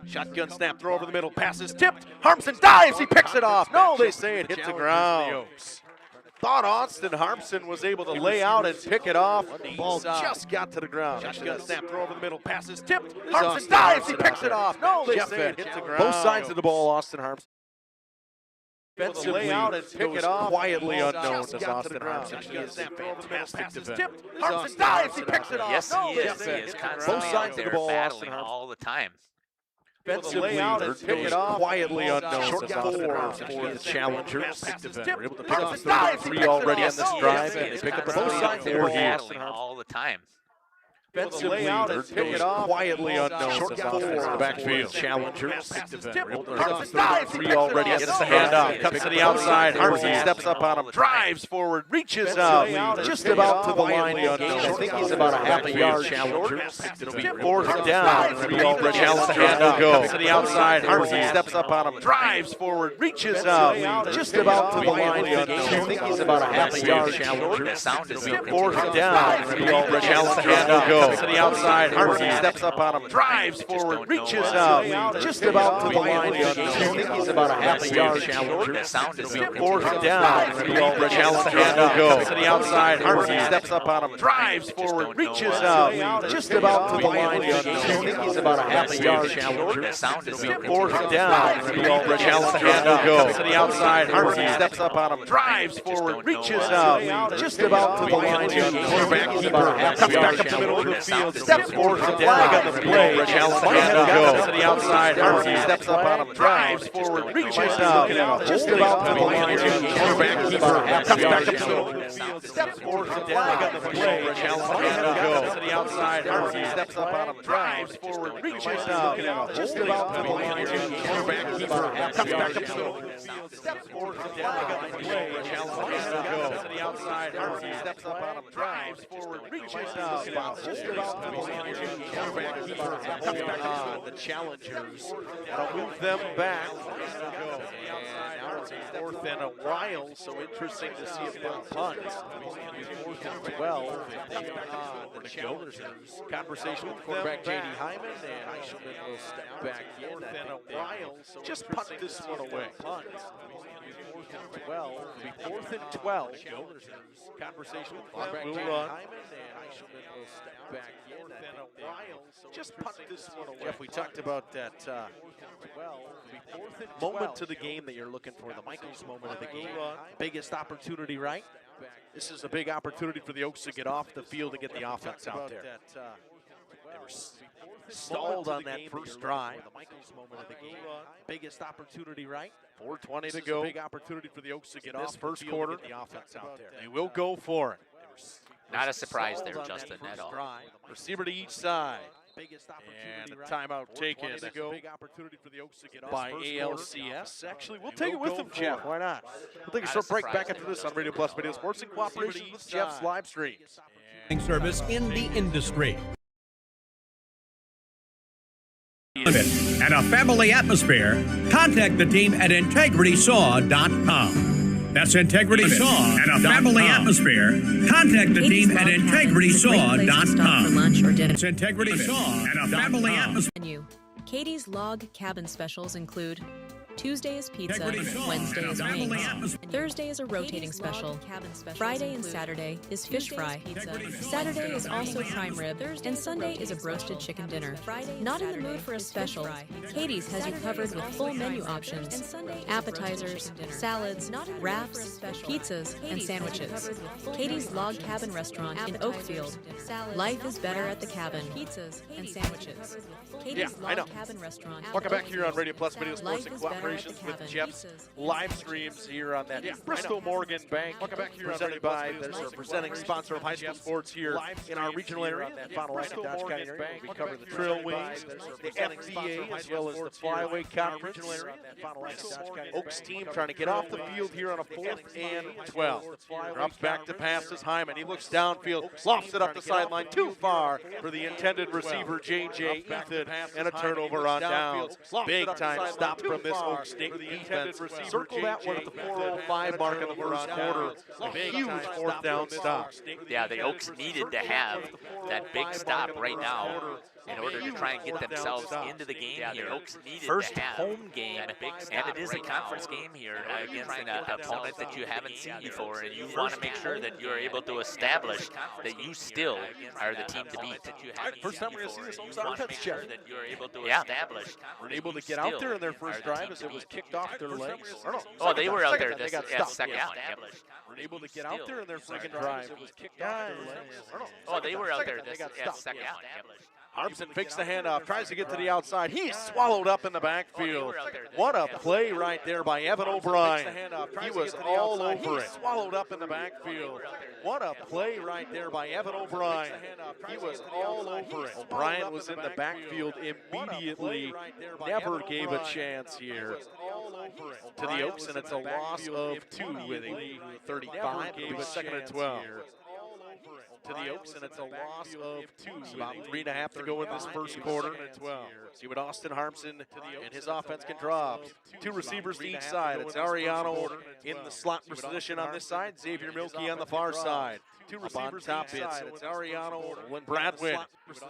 Shotgun snap, throw over the middle, pass is tipped. Harmson dives, he picks it off. No, they say it hit the ground. Thought Austin Harmson was able to lay out and pick it off. Ball just got to the ground. Shotgun snap, throw over the middle, pass is tipped. Harmson dives, he picks it off. No, they say it hit the ground. Both sides of the ball, Austin Harmson. Defensively, lay out and pick it off. Quietly unknown as Austin Harmson. He is a fantastic defender. Harmson dives, he picks it off. Yes, he is constantly both sides of the ball, battling all the time. Lay out and pick it off. Quietly unknown as Austin Harmson. He is a challenger. Able to pick off 33 already on this drive, and they pick up both sides of the ball battling all the time. Lay out and pick it off. Quietly unknown as Austin in the backfield. Challenger. Harmson dives. 3 already. Gets the handoff. Cuts to the outside. Harmson steps up on him. Drives forward. Reaches out. Just about to the line. I think he's about a half a yard. Challenger. It'll be 4th down. 3 already. Challenge the handoff. Cuts to the outside. Harmson steps up on him. Drives forward. Reaches out. Just about to the line. I think he's about a half a yard. Challenger. It'll be 4th down. 3 already. Challenge the handoff. To the outside, Harmson steps up on him, drives forward, reaches out, just about to the line. I think he's about a half a yard. Challenger. It'll be 4th down. Challenge the handoff. To the outside, Harmson steps up on him, drives forward, reaches out, just about to the line. I think he's about a half a yard. Challenger. It'll be 4th down. Challenge the handoff. To the outside, Harmson steps up on him, drives forward, reaches out, just about to the line. Quarterback keeper comes back up the middle of the field. Steps forward, the flag on the play. Challenge the handoff to the outside. Harmson steps up on him, drives forward, reaches out, just about to the line. Quarterback keeper comes back up the middle of the field. Steps forward, the flag on the play. Challenge the handoff to the outside. Harmson steps up on him, drives forward, reaches out, just about to the line. Quarterback keeper comes back up the middle of the field. Steps forward, the flag on the play. Challenge the handoff to the outside. Harmson steps up on him, drives forward, reaches out, just about to the line. Quarterback keeper comes back on the challengers. That'll move them back. And now it's 4th and a while, so interesting to see if they'll punt. 4th and 12. The challengers. Conversation with quarterback J.D. Hyman, and Eichelman will step back in. 4th and a while, so just punt this one away. 4th and 12. It'll be 4th and 12. Conversation with quarterback J.D. Hyman, and Eichelman will step back in. 4th and a while, so just punt this one away. Jeff, we talked about that moment to the game that you're looking for, the Michaels moment of the game. Biggest opportunity, right? This is a big opportunity for the Oaks to get off the field and get the offense out there. They were stalled on that first drive. The Michaels moment of the game. Biggest opportunity, right? 4:20 to go. Big opportunity for the Oaks to get off the first quarter. Get the offense out there. They will go for it. Not a surprise there, Justin, at all. Receiver to each side. And a timeout taken by ALCS. Actually, we'll take it with them, Jeff. Why not? We'll take a short break back after this on Radio Plus Video Sports in cooperation with Jeff's live streams. Service in the industry. And a family atmosphere, contact the team at integritysaw.com. That's Integrity Saw and a family atmosphere. Contact the team at integritysaw.com. It's Integrity Saw and a family atmosphere. Katie's Log Cabin specials include Tuesday is pizza, Wednesday is wings, Thursday is a rotating special, Friday and Saturday is fish fry, Saturday is also prime rib, and Sunday is a roasted chicken dinner. Not in the mood for a special? Katie's has you covered with full menu options, appetizers, salads, wraps, pizzas, and sandwiches. Katie's Log Cabin Restaurant in Oakfield. Life is better at the cabin. Pizzas and sandwiches. Katie's Log Cabin Restaurant. Welcome back here on Radio Plus Video Sports in cooperation with Jeff's live streams here on that Bristol Morgan Bank. Welcome back here presented by there's our presenting sponsor of high school sports here in our regional area, Fond du Lac and Dodge County area. We cover the Trail Wings, the FBA, as well as the Flyway Conference. Oaks team trying to get off the field here on a 4th and 12. Drops back to passes Hyman. He looks downfield, lofts it up the sideline too far for the intended receiver J.J. Ethan, and a turnover on downs. Big time stop from this Oaks State defense. Circle that one at the 4:05 mark in the first quarter. A huge 4th down stop. Yeah, the Oaks needed to have that big stop right now in order to try and get themselves into the game here. Oaks first home game, and it is a conference game here against an opponent that you haven't seen before, and you want to make sure that you're able to establish that you still are the team to beat. First time we're going to see this Oaks offense, Jeff. We're able to get out there in their first drive as it was kicked off their legs. Oh, they were out there this second one. We're able to get out there in their second drive. It was kicked off their legs. Oh, they were out there this second one. Harmson fakes the handoff, tries to get to the outside. He's swallowed up in the backfield. What a play right there by Evan O'Brien. He was all over it. Swallowed up in the backfield. What a play right there by Evan O'Brien. He was all over it. O'Brien was in the backfield immediately. Never gave a chance here to the Oaks, and it's a loss of 2 with a 35. Gave a second and 12. To the Oaks, and it's a loss of 2. About 3.5 to go in this first quarter. See what Austin Harmson and his offense can drop. 2 receivers to each side. It's Ariano in the slot position on this side. Xavier Milkey on the far side. 2 receivers on top. It's Ariano and Bradwin.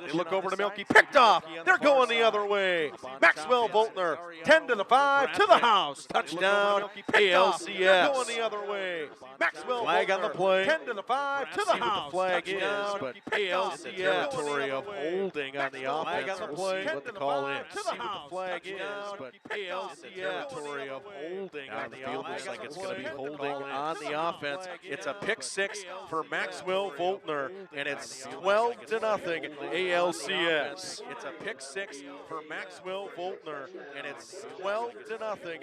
They look over to Milkey. Picked off. They're going the other way. Maxwell Voltner, 10 to the 5 to the house. Touchdown, ALCS. They're going the other way. Maxwell flag on the play. 10 to the 5 to the house. The flag is, but ALCS territory of holding on the offense. We'll see what the call is. See what the flag is, but ALCS territory of holding on the field. Looks like it's going to be holding on the offense. It's a pick 6 for Maxwell Voltner, and it's 12 to nothing ALCS. It's a pick 6 for Maxwell Voltner, and it's 12 to nothing.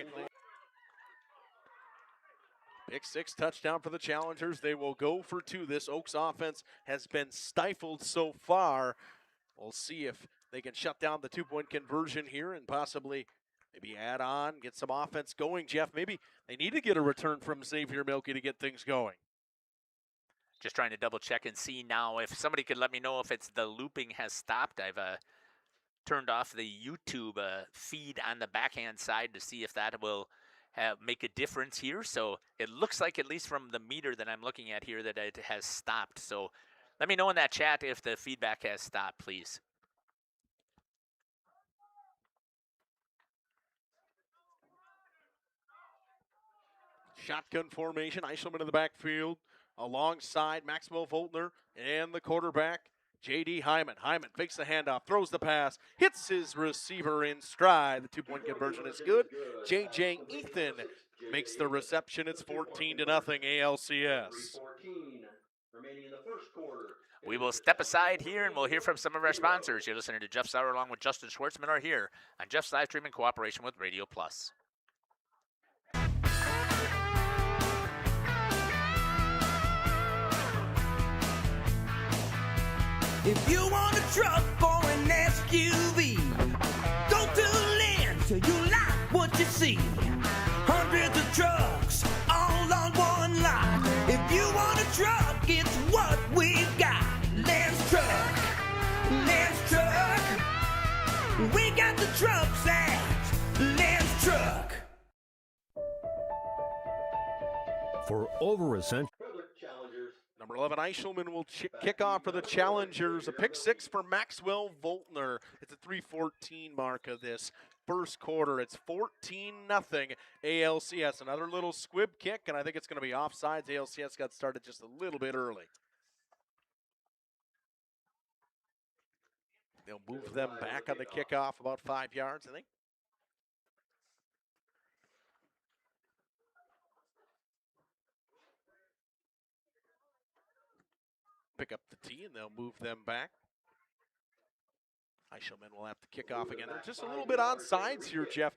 Pick 6 touchdown for the Challengers. They will go for 2. This Oaks offense has been stifled so far. We'll see if they can shut down the 2-point conversion here and possibly maybe add on, get some offense going. Jeff, maybe they need to get a return from Xavier Milkey to get things going. Just trying to double check and see now if somebody could let me know if it's the looping has stopped. I've turned off the YouTube feed on the backhand side to see if that will make a difference here. So it looks like, at least from the meter that I'm looking at here, that it has stopped. So let me know in that chat if the feedback has stopped, please. Shotgun formation, Eichelman in the backfield, alongside Maxwell Voltner and the quarterback, J.D. Hyman. Hyman fakes the handoff, throws the pass, hits his receiver in stride. The 2-point conversion is good. J.J. Ethan makes the reception. It's 14 to nothing ALCS. We will step aside here and we'll hear from some of our sponsors. You're listening to Jeff Sauer along with Justin Schwartzman are here on Jeff's live stream in cooperation with Radio Plus. If you want a truck or an SUV, go to Lynn till you like what you see. Hundreds of trucks all on one lot. If you want a truck, it's what we've got. Lynn's Truck. Lynn's Truck. We got the trucks at Lynn's Truck. For over a century. Number 11, Eichelman will kick off for the Challengers. A pick 6 for Maxwell Voltner. It's a 3:14 mark of this first quarter. It's 14-0 ALCS. Another little squib kick, and I think it's going to be offsides. ALCS got started just a little bit early. They'll move them back on the kickoff about 5 yards, I think. Pick up the tee, and they'll move them back. Eichelman will have to kick off again. They're just a little bit on sides here, Jeff.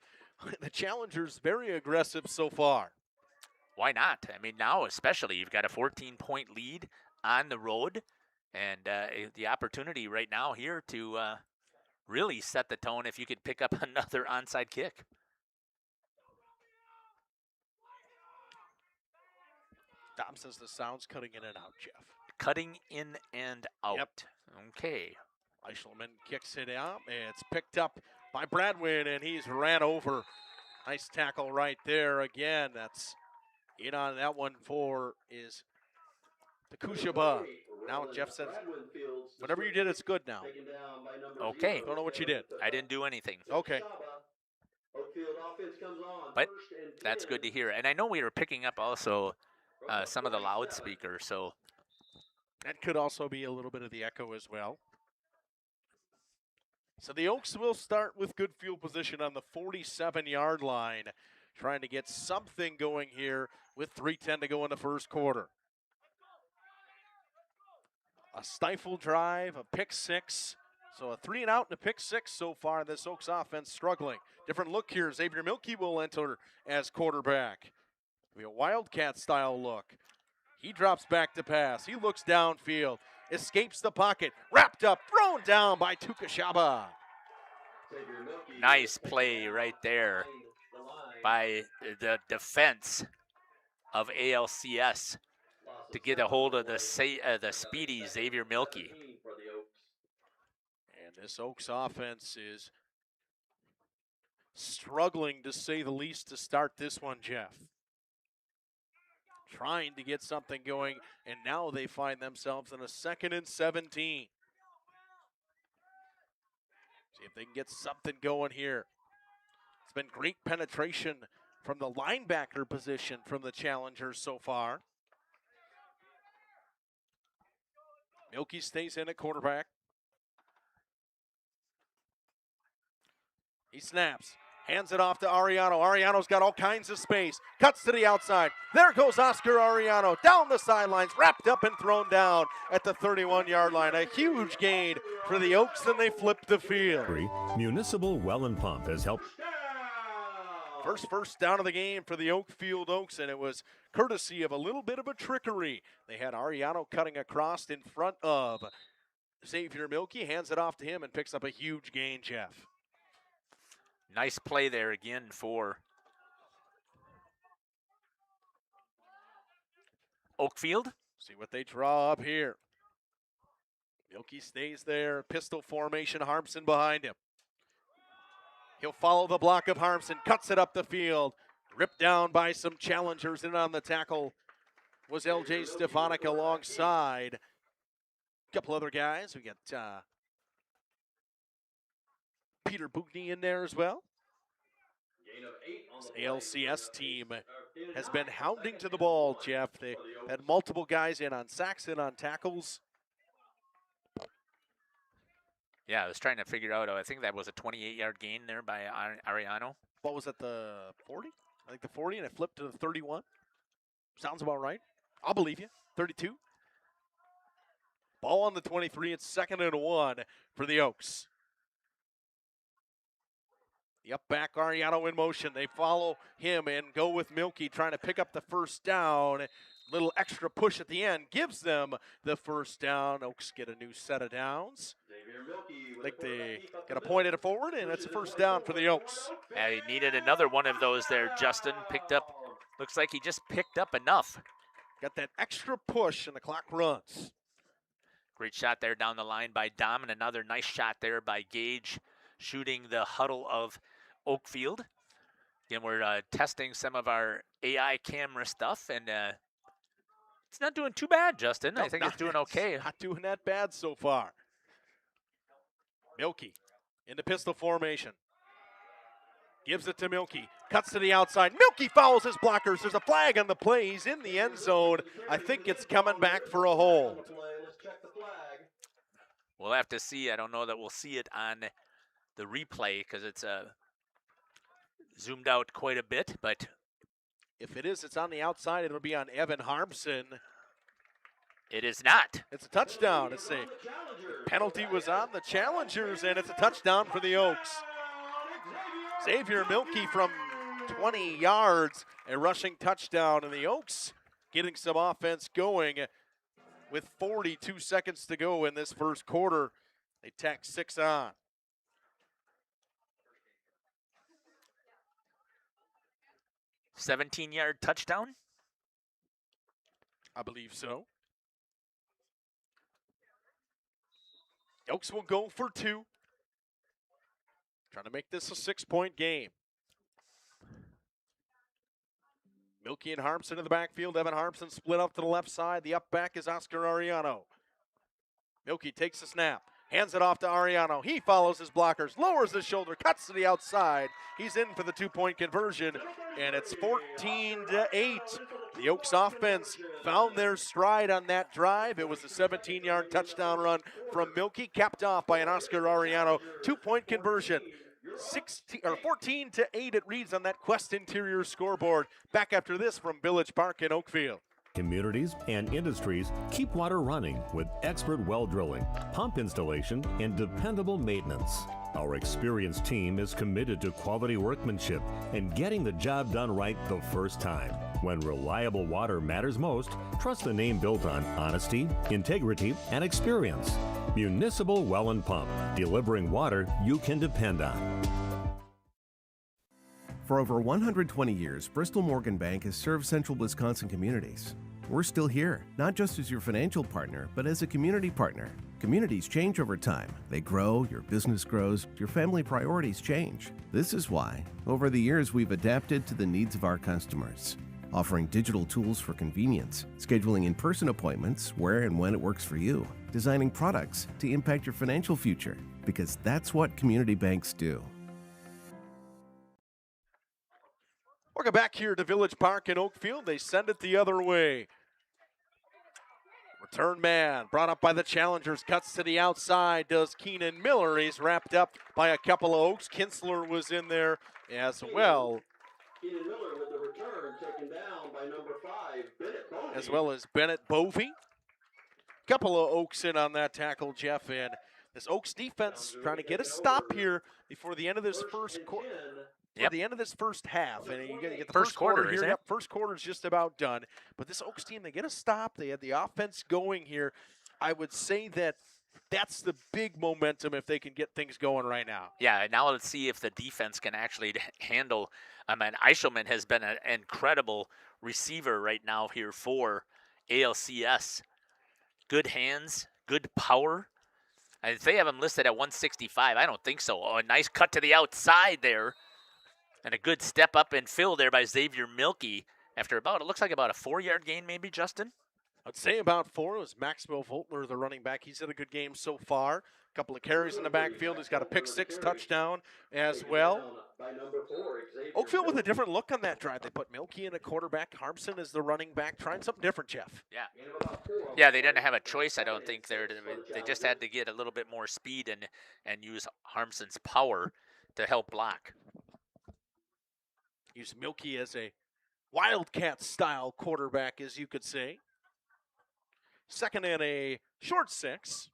The Challengers very aggressive so far. Why not? I mean, now especially, you've got a 14-point lead on the road, and the opportunity right now here to really set the tone if you could pick up another onside kick. Dom says the sound's cutting in and out, Jeff. Cutting in and out. Yep. Okay. Eichelman kicks it out. It's picked up by Bradwin, and he's ran over. Nice tackle right there again. That's in on that one for is Takushaba. Now Jeff says, whatever you did, it's good now. Okay. Don't know what you did. I didn't do anything. Okay. But that's good to hear. And I know we were picking up also some of the loudspeakers, so. That could also be a little bit of the echo as well. So the Oaks will start with good field position on the 47-yard line, trying to get something going here with 3:10 to go in the first quarter. A stifle drive, a pick six. So a 3 and out and a pick six so far. This Oaks offense struggling. Different look here. Xavier Milkey will enter as quarterback. It'll be a Wildcat style look. He drops back to pass. He looks downfield. Escapes the pocket. Wrapped up. Thrown down by Tukashaba. Nice play right there by the defense of ALCS to get a hold of the speedy Xavier Milkey. And this Oaks offense is struggling, to say the least, to start this one, Jeff. Trying to get something going, and now they find themselves in a 2nd and 17. See if they can get something going here. It's been great penetration from the linebacker position from the challengers so far. Milkey stays in at quarterback. He snaps, hands it off to Ariano. Ariano's got all kinds of space, cuts to the outside. There goes Oscar Ariano down the sidelines, wrapped up and thrown down at the 31-yard line. A huge gain for the Oaks, and they flip the field. Municipal Well and Pump has helped. First down of the game for the Oakfield Oaks, and it was courtesy of a little bit of a trickery. They had Ariano cutting across in front of Xavier Milkey, hands it off to him and picks up a huge gain, Jeff. Nice play there again for Oakfield. See what they draw up here. Milkey stays there, pistol formation, Harmson behind him. He'll follow the block of Harmson, cuts it up the field, ripped down by some challengers, and on the tackle was LJ Stefanik alongside a couple other guys. We got Peter Bugney in there as well. This ALCS team has been hounding to the ball, Jeff. They had multiple guys in on sacks and on tackles. Yeah, I was trying to figure out. I think that was a 28-yard gain there by Ariano. What was that, the 40? I think the 40, and it flipped to the 31. Sounds about right. I'll believe you. 32. Ball on the 23. It's 2nd and 1 for the Oaks. The up back, Ariano in motion. They follow him and go with Milkey, trying to pick up the first down. Little extra push at the end gives them the first down. Oaks get a new set of downs. I think they got a point at it forward, and it's a first down for the Oaks. Yeah, he needed another one of those there, Justin. Picked up, looks like he just picked up enough. Got that extra push, and the clock runs. Great shot there down the line by Dom, and another nice shot there by Gage, shooting the huddle of Oakfield. Again, we're testing some of our AI camera stuff, and it's not doing too bad, Justin. No, I think it's doing okay. Not doing that bad so far. Milkey in the pistol formation. Gives it to Milkey. Cuts to the outside. Milkey fouls his blockers. There's a flag on the play. He's in the end zone. I think it's coming back for a hold. We'll have to see. I don't know that we'll see it on the replay because it's zoomed out quite a bit, but if it is, it's on the outside. It'll be on Evan Harmson. It is not. It's a touchdown. It's a penalty was on the challengers, and it's a touchdown for the Oaks. Xavier Milkey from 20 yards, a rushing touchdown, and the Oaks getting some offense going with 42 seconds to go in this first quarter. They tack 6 on. $17-yard touchdown? I believe so. Oaks will go for 2. Trying to make this a 6-point game. Milkey and Harmson in the backfield. Evan Harmson split up to the left side. The up back is Oscar Ariano. Milky takes the snap, hands it off to Ariano. He follows his blockers, lowers his shoulder, cuts to the outside. He's in for the 2-point conversion, and it's 14-8. The Oaks offense found their stride on that drive. It was a 17-yard touchdown run from Milky, capped off by an Oscar Ariano 2-point conversion. 14-8 it reads on that Quest Interior scoreboard. Back after this from Village Park in Oakfield. Communities and industries keep water running with expert well drilling, pump installation, and dependable maintenance. Our experienced team is committed to quality workmanship and getting the job done right the first time. When reliable water matters most, trust the name built on honesty, integrity, and experience. Municipal Well and Pump, delivering water you can depend on. For over 120 years, Bristol Morgan Bank has served central Wisconsin communities. We're still here, not just as your financial partner, but as a community partner. Communities change over time. They grow, your business grows, your family priorities change. This is why, over the years, we've adapted to the needs of our customers, offering digital tools for convenience, scheduling in-person appointments where and when it works for you, designing products to impact your financial future, because that's what community banks do. Welcome back here to Village Park in Oakfield. They send it the other way. Return man brought up by the challengers, cuts to the outside, does Keenan Miller. He's wrapped up by a couple of Oaks. Kinsler was in there as well. Keenan Miller with the return, taken down by number 5, Bennett Bovey. As well as Bennett Bovey. Couple of Oaks in on that tackle, Jeff, and this Oaks defense trying to get a stop here before the end of this first quarter. At the end of this first half, and you get the first quarter here. Yep, first quarter is just about done. But this Oaks team, they get a stop. They had the offense going here. I would say that's the big momentum if they can get things going right now. Yeah, now let's see if the defense can actually handle. Eichelman has been an incredible receiver right now here for ALCS. Good hands, good power. And if they have him listed at 165, I don't think so. Oh, a nice cut to the outside there. And a good step up and fill there by Xavier Milky after it looks like about a 4-yard gain maybe, Justin? I'd say about 4. It was Maxwell Voltler, the running back. He's had a good game so far. A couple of carries in the backfield. He's got a pick-6 touchdown as well. Oakfield with a different look on that drive. They put Milky in a quarterback. Harbson is the running back. Trying something different, Jeff. Yeah, they didn't have a choice, I don't think. They just had to get a little bit more speed and use Harbson's power to help block. Use Milky as a Wildcat-style quarterback, as you could say. Second and a short 6.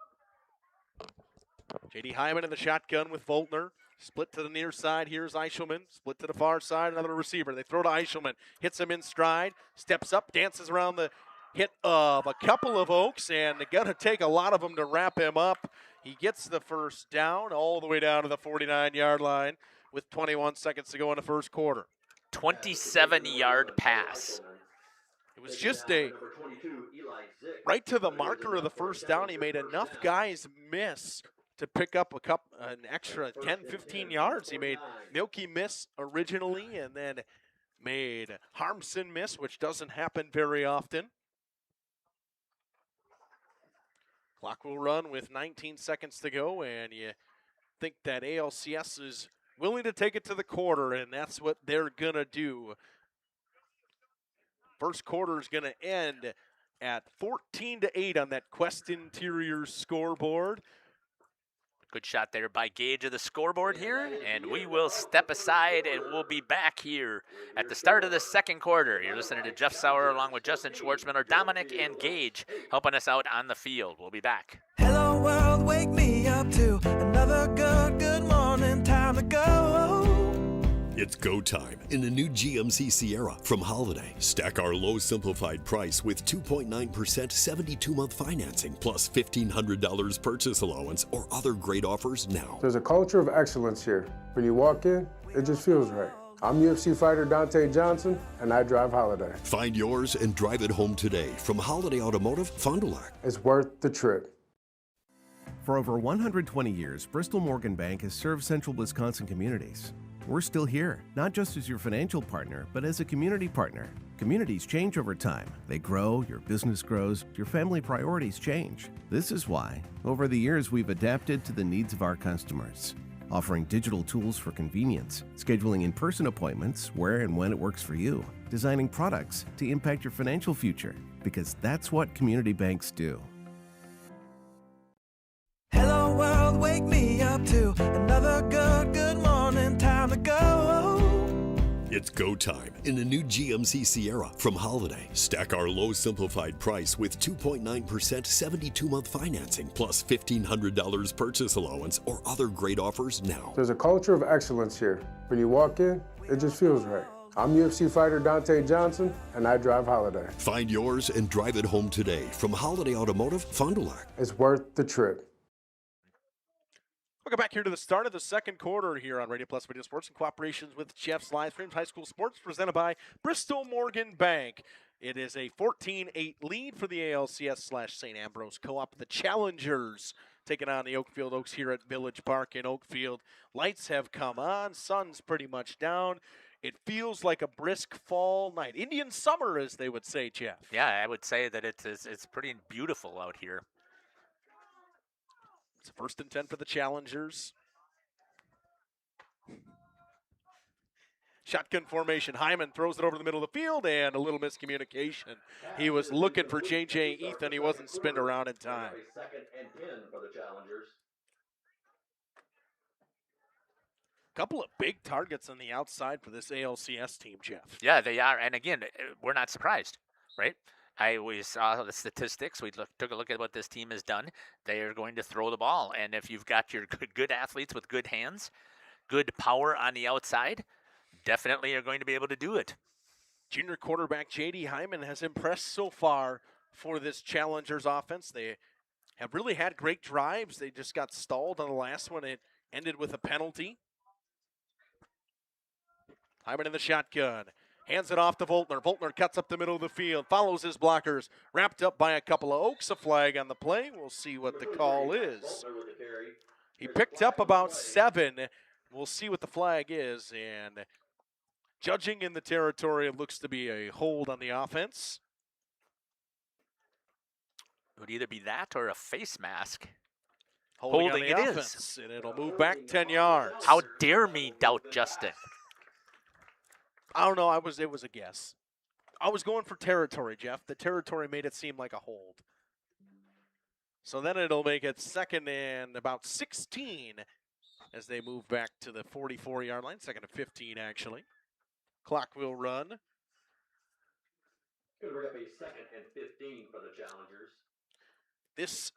J.D. Hyman in the shotgun with Voltner. Split to the near side. Here's Eichelman. Split to the far side. Another receiver. They throw to Eichelman. Hits him in stride. Steps up. Dances around the hit of a couple of Oaks. And they're going to take a lot of them to wrap him up. He gets the first down all the way down to the 49-yard line with 21 seconds to go in the first quarter. 27-yard pass. It was just right to the marker of the first down. He made enough guys miss to pick up an extra 10, 15 yards. He made Milky miss originally and then made Harmson miss, which doesn't happen very often. Clock will run with 19 seconds to go, and you think that ALCS is willing to take it to the quarter, and that's what they're going to do. First quarter is going to end at 14-8 on that Quest Interior scoreboard. Good shot there by Gage of the scoreboard here, and we will step aside, and we'll be back here at the start of the second quarter. You're listening to Jeff Sauer along with Justin Schwartzman, Dominic and Gage helping us out on the field. We'll be back. Hello world, wake me up to another good morning, time to go. It's go time in the new GMC Sierra from Holiday. Stack our low simplified price with 2.9% 72-month financing plus $1,500 purchase allowance or other great offers now. There's a culture of excellence here. When you walk in, it just feels right. I'm UFC fighter Dante Johnson, and I drive Holiday. Find yours and drive it home today from Holiday Automotive, Fond du Lac. It's worth the trip. For over 120 years, Bristol Morgan Bank has served central Wisconsin communities. We're still here, not just as your financial partner, but as a community partner. Communities change over time. They grow, your business grows, your family priorities change. This is why, over the years, we've adapted to the needs of our customers, offering digital tools for convenience, scheduling in-person appointments where and when it works for you, designing products to impact your financial future, because that's what community banks do. Hello world, wake me up to another good morning, time to go. It's go time in the new GMC Sierra from Holiday. Stack our low simplified price with 2.9% 72-month financing plus $1,500 purchase allowance or other great offers now. There's a culture of excellence here. When you walk in, it just feels right. I'm UFC fighter Dante Johnson, and I drive Holiday. Find yours and drive it home today from Holiday Automotive, Fond du Lac. It's worth the trip. Welcome back here to the start of the second quarter here on Radio Plus Video Sports in cooperation with Jeff's Live Streams High School Sports presented by Bristol Morgan Bank. It is a 14-8 lead for the ALCS/St. Ambrose Co-op. The Challengers taking on the Oakfield Oaks here at Village Park in Oakfield. Lights have come on. Sun's pretty much down. It feels like a brisk fall night. Indian summer, as they would say, Jeff. Yeah, I would say that it's pretty beautiful out here. It's first and 10 for the Challengers. Shotgun formation. Hyman throws it over the middle of the field, and a little miscommunication. He was looking for J.J. Ethan. He wasn't spinned around in time. Second and 10 for the Challengers. Couple of big targets on the outside for this ALCS team, Jeff. Yeah, they are. And again, we're not surprised, right? We saw the statistics. We took a look at what this team has done. They are going to throw the ball. And if you've got your good athletes with good hands, good power on the outside, definitely are going to be able to do it. Junior quarterback J.D. Hyman has impressed so far for this Challengers offense. They have really had great drives. They just got stalled on the last one. It ended with a penalty. Hyman in the shotgun. Hands it off to Voltner. Voltner cuts up the middle of the field, follows his blockers, wrapped up by a couple of Oaks. A flag on the play. We'll see what the call is. He picked up about 7. We'll see what the flag is. And judging in the territory, it looks to be a hold on the offense. It would either be that or a face mask. Holding it offense, is. And it'll move back 10 yards. How dare me doubt Justin? I don't know. It was a guess. I was going for territory, Jeff. The territory made it seem like a hold. So then it'll make it second and about 16 as they move back to the 44-yard line. Second and 15, actually. Clock will run. Going to bring up a second and 15 for the Challengers. This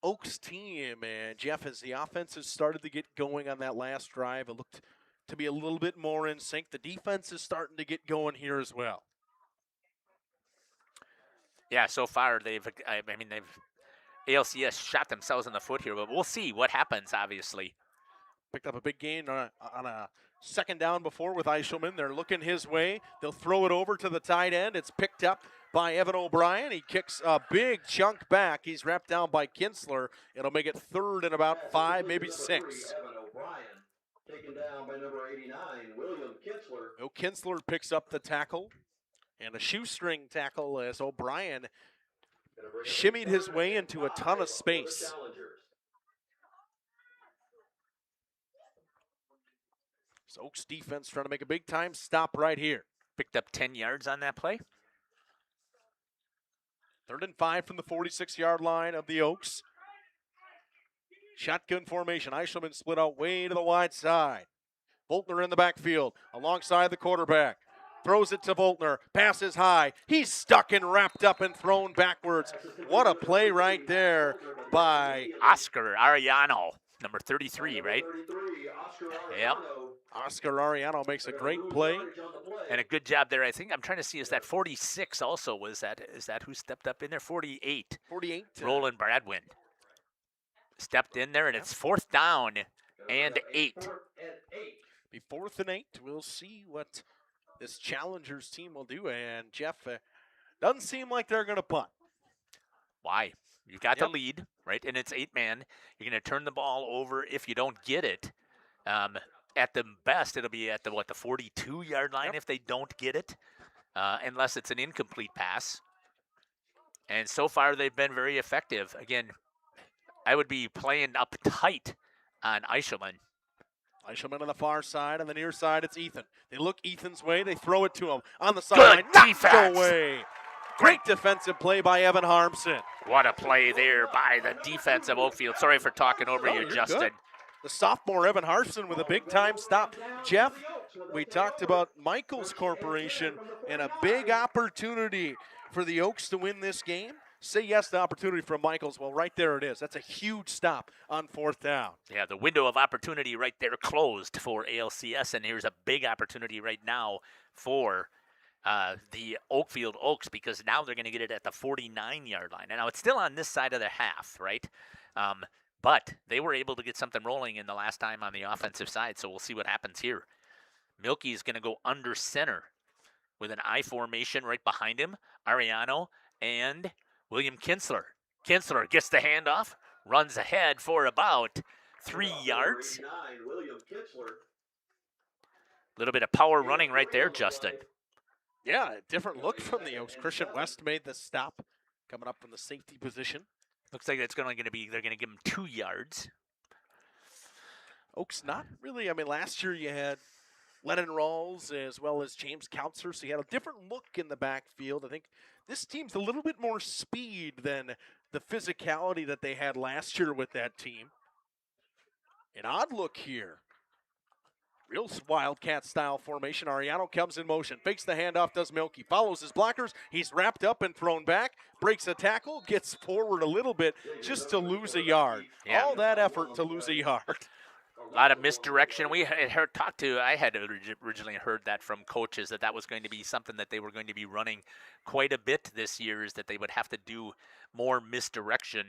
Oaks team, and Jeff, as the offense has started to get going on that last drive, it looked to be a little bit more in sync. The defense is starting to get going here as well. Yeah, so far they've ALCS shot themselves in the foot here, but we'll see what happens, obviously. Picked up a big gain on a second down before with Eichelman. They're looking his way. They'll throw it over to the tight end. It's picked up by Evan O'Brien. He kicks a big chunk back. He's wrapped down by Kinsler. It'll make it third and about 5, maybe 6. Evan O'Brien taken down by number 89, William Kinsler. Kinsler picks up the tackle, and a shoestring tackle as O'Brien shimmied his way into a ton of space. So Oaks defense trying to make a big-time stop right here. Picked up 10 yards on that play. 3rd and 5 from the 46-yard line of the Oaks. Shotgun formation. Eichelman split out way to the wide side. Voltner in the backfield alongside the quarterback. Throws it to Voltner. Passes high. He's stuck and wrapped up and thrown backwards. What a play right there by Oscar Arellano, number 33, right? Yep. Oscar Arellano makes a great play. And a good job there, I think. I'm trying to see, is that 46 also? Is that who stepped up in there? 48. 48. Roland Bradwin stepped in there, and it's 4th down and 8. Be 4th and 8. We'll see what this Challengers team will do. And Jeff, doesn't seem like they're going to punt. Why? You've got the lead, right? And it's 8-man. You're going to turn the ball over if you don't get it. at the best, it'll be at the 42-yard line if they don't get it, unless it's an incomplete pass. And so far, they've been very effective. Again, I would be playing up tight on Eichelman. Eichelman on the far side. On the near side, it's Ethan. They look Ethan's way. They throw it to him. On the sideline, knocked away. Great defensive play by Evan Harmson. What a play there by the defense of Oakfield. Sorry for talking over you, you're Justin. good. The sophomore Evan Harmson with a big-time stop. Jeff, we talked about Michaels Corporation and a big opportunity for the Oaks to win this game. Say yes to opportunity from Michaels. Well, right there it is. That's a huge stop on 4th down. Yeah, the window of opportunity right there closed for ALCS, and here's a big opportunity right now for the Oakfield Oaks, because now they're going to get it at the 49-yard line. And now it's still on this side of the half, right? But they were able to get something rolling in the last time on the offensive side, so we'll see what happens here. Milky is going to go under center with an I formation right behind him. Ariano and William Kinsler. Kinsler gets the handoff, runs ahead for about 3 yards. A little bit of power running right there, Justin. Yeah, a different look from the Oaks. Christian West made the stop, coming up from the safety position. Looks like it's going to be, they're going to give him 2 yards. Oaks not really, I mean, last year you had Lennon Rawls as well as James Counselor, so you had a different look in the backfield. I think this team's a little bit more speed than the physicality that they had last year with that team. An odd look here. Real Wildcat-style formation. Ariano comes in motion, fakes the handoff, does Milky, follows his blockers. He's wrapped up and thrown back, breaks a tackle, gets forward a little bit just to lose a yard. Yeah. All that effort to lose a yard. A lot of misdirection. I had originally heard that from coaches that was going to be something that they were going to be running quite a bit this year, is that they would have to do more misdirection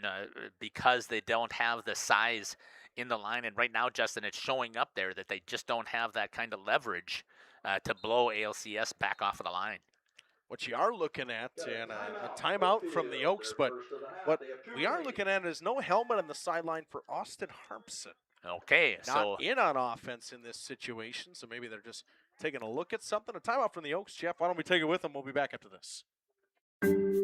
because they don't have the size in the line. And right now, Justin, it's showing up there that they just don't have that kind of leverage to blow ALCS back off of the line. What you are looking at, and a timeout from the Oaks, but what we are looking at is no helmet on the sideline for Austin Harmson. Okay, Not in on offense in this situation, so maybe they're just taking a look at something. A timeout from the Oaks. Jeff, why don't we take it with them? We'll be back after this.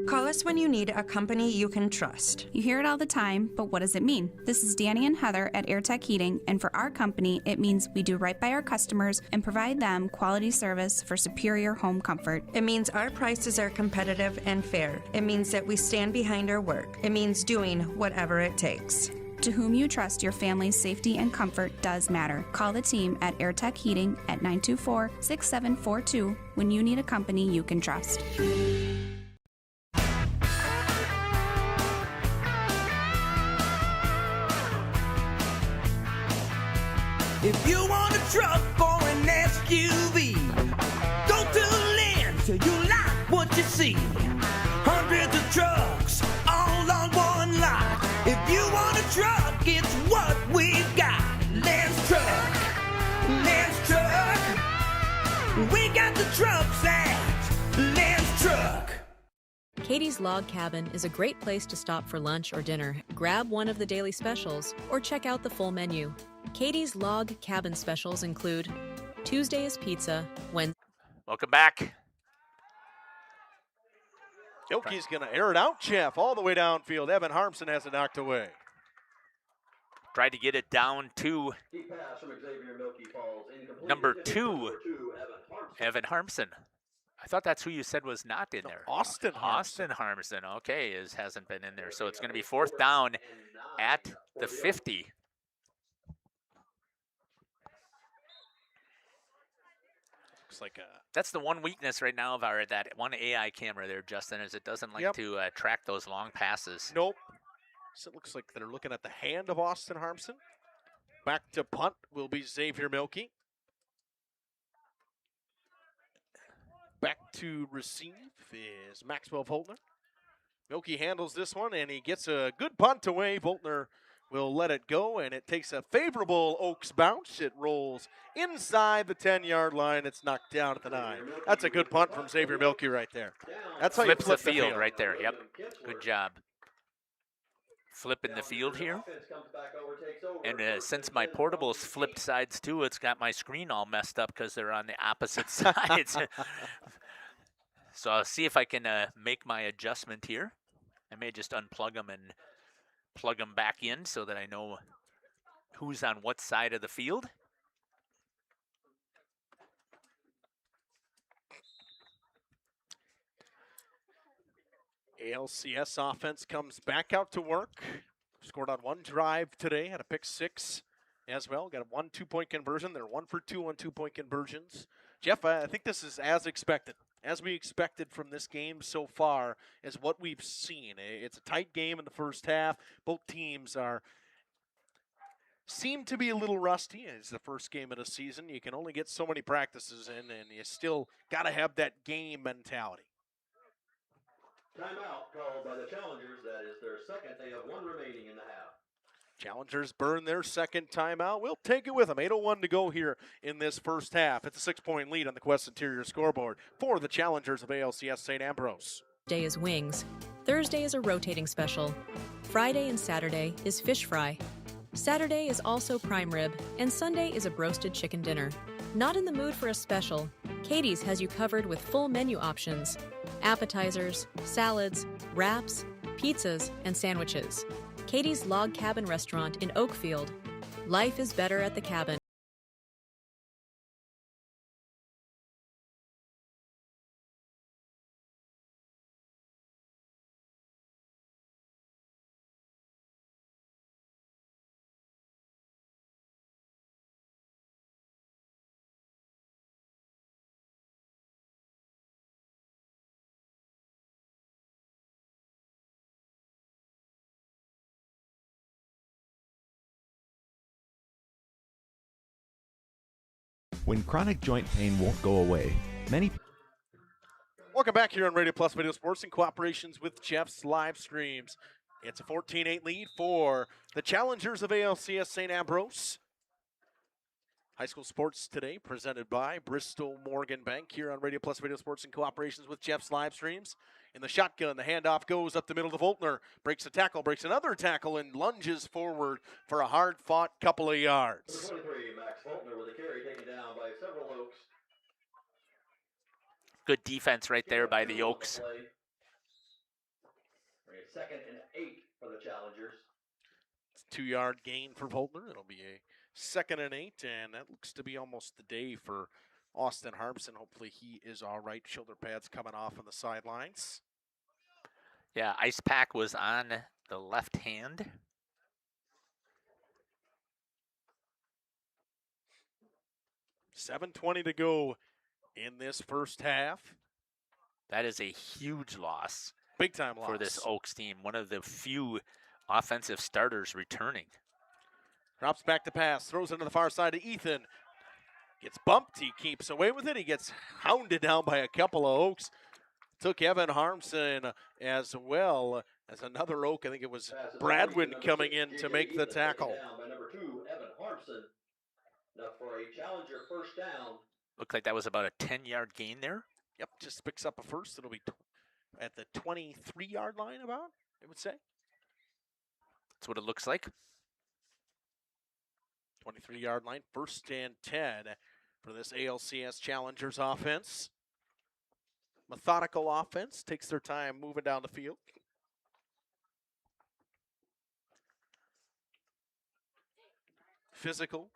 Call us when you need a company you can trust. You hear it all the time, but what does it mean? This is Danny and Heather at AirTech Heating, and for our company, it means we do right by our customers and provide them quality service for superior home comfort. It means our prices are competitive and fair. It means that we stand behind our work. It means doing whatever it takes. To whom you trust your family's safety and comfort does matter. Call the team at AirTech Heating at 924-6742 when you need a company you can trust. If you want a truck or an SUV, go to Lynn till you like what you see. Hundreds of trucks all on one lot. If you want a truck, it's what we've got. Lynn's Truck, Lynn's Truck. We got the trucks at Lynn's Truck. Katie's Log Cabin is a great place to stop for lunch or dinner. Grab one of the daily specials or check out the full menu. Katie's Log Cabin specials include Tuesday is pizza, Wednesday. Welcome back. Yoki's going to air it out, Jeff, all the way downfield. Evan Harmson has it knocked away. Tried to get it down to number 2, Evan Harmson. I thought that's who you said was not in there. Austin Austin Harmson. Okay, hasn't been in there. So it's going to be 4th down at the 50. Looks like that's the one weakness right now of that one AI camera there, Justin, is it doesn't like to track those long passes. Nope. So it looks like they're looking at the hand of Austin Harmson. Back to punt will be Xavier Milky. Back to receive is Maxwell Voltner. Milky handles this one, and he gets a good punt away. Voltner will let it go, and it takes a favorable Oaks bounce. It rolls inside the 10-yard line. It's knocked down at the 9. That's a good punt from Xavier Milky right there. That's how Flips you flip the field right there. Yep, good job. flipping the field here. And since my portable's flipped sides too, it's got my screen all messed up because they're on the opposite sides. So I'll see if I can make my adjustment here. I may just unplug them and plug them back in so that I know who's on what side of the field. ALCS offense comes back out to work. Scored on one drive today, had a pick 6 as well. Got a 1 2-point conversion. They're 1 for 2 on 2-point conversions. Jeff, I think this is as expected. As we expected from this game so far is what we've seen. It's a tight game in the first half. Both teams seem to be a little rusty. It's the first game of the season. You can only get so many practices in, and you still got to have that game mentality. Timeout called by the Challengers. That is their second. They have 1 remaining in the half. Challengers burn their second timeout. We'll take it with them. 8:01 to go here in this first half. It's a 6-point lead on the Quest Interior scoreboard for the Challengers of ALCS St. Ambrose. Day is wings. Thursday is a rotating special. Friday and Saturday is fish fry. Saturday is also prime rib, and Sunday is a broasted chicken dinner. Not in the mood for a special? Katie's has you covered with full menu options. Appetizers, salads, wraps, pizzas, and sandwiches. Katie's Log Cabin Restaurant in Oakfield. Life is better at the cabin. When chronic joint pain won't go away, many... Welcome back here on Radio Plus Video Sports in cooperations with Jeff's live streams. It's a 14-8 lead for the Challengers of ALCS St. Ambrose. High school sports today presented by Bristol Morgan Bank here on Radio Plus Video Sports in cooperations with Jeff's live streams. In the shotgun, the handoff goes up the middle to Voltner. Breaks a tackle, breaks another tackle, and lunges forward for a hard-fought couple of yards. Number 23, Max Faulkner with a carry taken down by several Oaks. Good defense right there by the Oaks. Second and 8 for the Challengers. It's a 2-yard gain for Voltner. It'll be a 2nd and 8, and that looks to be almost the day for Austin Harmson. Hopefully he is all right. Shoulder pads coming off on the sidelines. Yeah, ice pack was on the left hand. $7:20 to go in this first half. That is a huge loss. Big time loss. For this Oaks team. One of the few offensive starters returning. Drops back to pass. Throws it to the far side to Ethan. Gets bumped. He keeps away with it. He gets hounded down by a couple of Oaks. Took Evan Harmson as well as another Oak. I think it was Bradwin coming in to make the tackle. Down by number 2, Evan Harmson. Enough for a Challenger first down. Looked like that was about a 10-yard gain there. Yep, just picks up a first. It'll be at the 23-yard line about, I would say. That's what it looks like. 23-yard line, 1st and 10 for this ALCS Challengers offense. Methodical offense, takes their time moving down the field. Physical.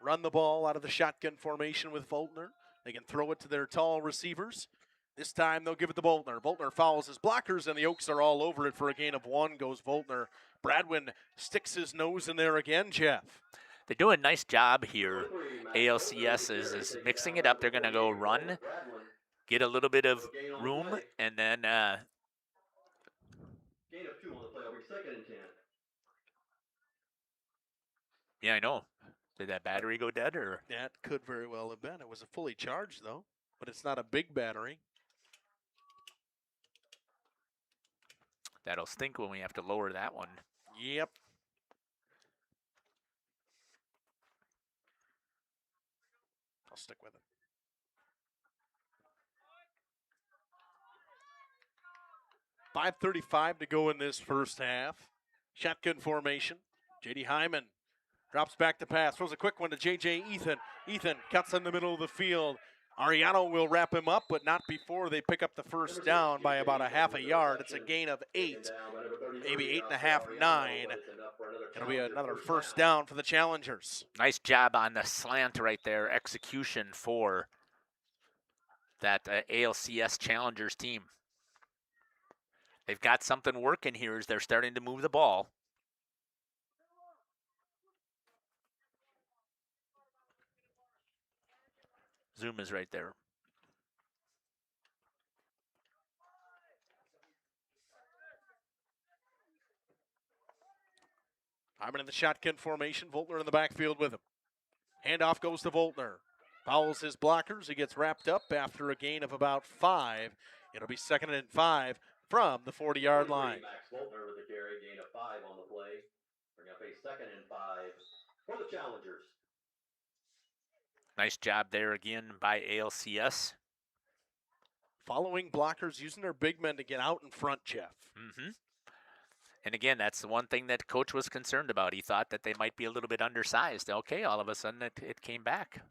Run the ball out of the shotgun formation with Voltner. They can throw it to their tall receivers. This time they'll give it to Voltner. Voltner fouls his blockers, and the Oaks are all over it for a gain of 1. Goes Voltner. Bradwin sticks his nose in there again, Jeff. They do a nice job here. ALCS is mixing it up. They're going to go run, get a little bit of room, and then Gain of 2 on the play. Will be 2nd and 10. yeah, I know. Did that battery go dead, or? That could very well have been. It was a fully charged, though, but it's not a big battery. That'll stink when we have to lower that one. Yep. I'll stick with it. 5:35 to go in this first half. Shotgun formation. J.D. Hyman drops back to pass. Throws a quick one to J.J. Ethan. Ethan cuts in the middle of the field. Ariano will wrap him up, but not before they pick up the first down by about a half a yard. It's a gain of 8, maybe 8.5, 9. It'll be another first down for the Challengers. Nice job on the slant right there. Execution for that ALCS Challengers team. They've got something working here as they're starting to move the ball. Zoom is right there. Hyman in the shotgun formation. Voltner in the backfield with him. Handoff goes to Voltner. Fouls his blockers. He gets wrapped up after a gain of about 5. It'll be 2nd and 5 from the 40-yard line. Max Voltner with the carry, gain of 5 on the play. Bring up a 2nd and 5 for the Challengers. Nice job there again by ALCS. Following blockers, using their big men to get out in front, Jeff. Mm-hmm. And again, that's the one thing that coach was concerned about. He thought that they might be a little bit undersized. Okay, all of a sudden it came back.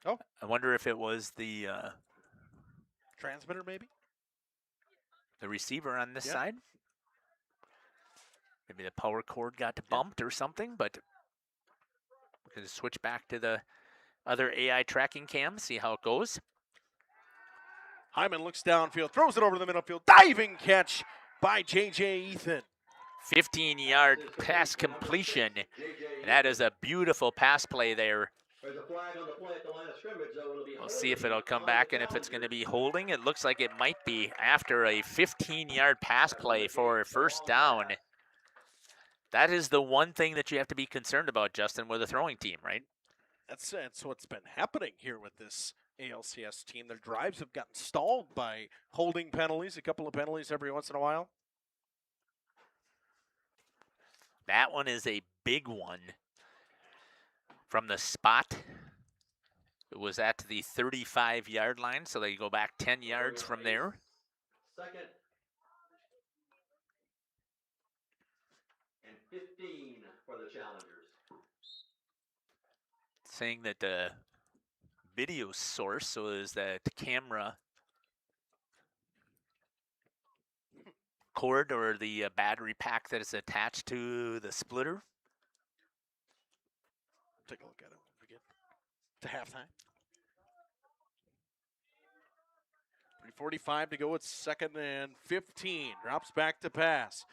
Oh. I wonder if it was the transmitter, maybe? The receiver on this side? Maybe the power cord got bumped or something, but we're going to switch back to the other AI tracking cam, see how it goes. Hyman looks downfield, throws it over the middle field. Diving catch by J.J. Ethan. 15-yard pass completion. And that is a beautiful pass play there. There's a flag on the play at the line of scrimmage, so it'll be. We'll see if it'll come back and if it's going to be holding. It looks like it might be after a 15-yard pass play for a first down. That is the one thing that you have to be concerned about, Justin, with a throwing team, right? That's what's been happening here with this ALCS team. Their drives have gotten stalled by holding penalties, a couple of penalties every once in a while. That one is a big one. From the spot, it was at the 35-yard line, so they go back 10 yards from there. 2nd and 15 for the Challengers. Saying that the video source, so is that camera cord or the battery pack that is attached to the splitter. Take a look at it again. To halftime. 3:45 to go. It's 2nd and 15. Drops back to pass.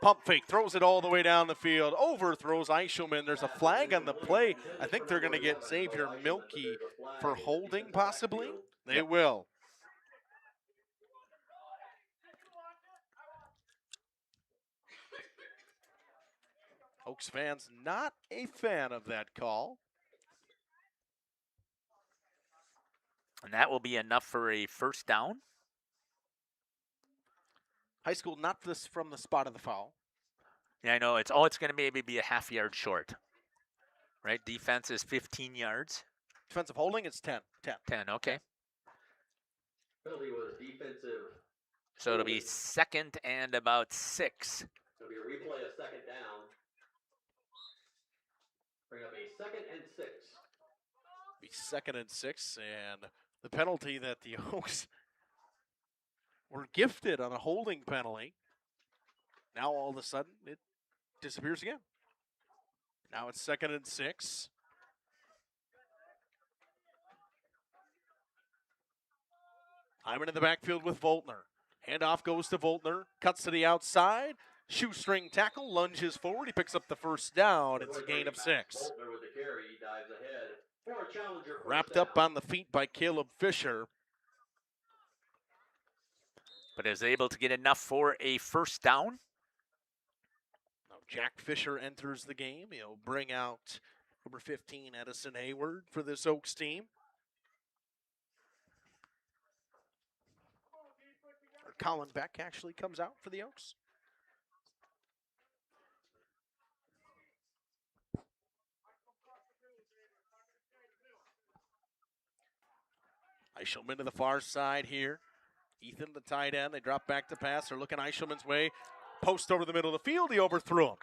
Pump fake. Throws it all the way down the field. Overthrows Eichelman. There's a flag on the play. I think they're going to get Xavier Milkey for holding, possibly. They will. Oaks fans not a fan of that call. And that will be enough for a first down. High school not this from the spot of the foul. Yeah, I know. It's going to maybe be a half yard short. Right? Defense is 15 yards. Defensive holding, it's 10. 10, okay. Penalty was defensive. So it'll be 2nd and about 6. It'll be a replay of 2nd down. Bring up a 2nd and 6. Be 2nd and 6, and the penalty that the Oaks were gifted on a holding penalty. Now all of a sudden it disappears again. Now it's 2nd and 6. Hyman in the backfield with Voltner. Handoff goes to Voltner, cuts to the outside. Shoestring tackle, lunges forward. He picks up the first down. It's a gain of 6. Voltner with the carry, he dives ahead for a Challenger first Wrapped down. up on the feet by Caleb Fisher. But is able to get enough for a first down. Now Jack Fisher enters the game. He'll bring out number 15, Edison Hayward, for this Oaks team. Or Colin Beck actually comes out for the Oaks. Eichelman to the far side here. Ethan, the tight end. They drop back to pass. They're looking Eichelman's way. Post over the middle of the field. He overthrew him.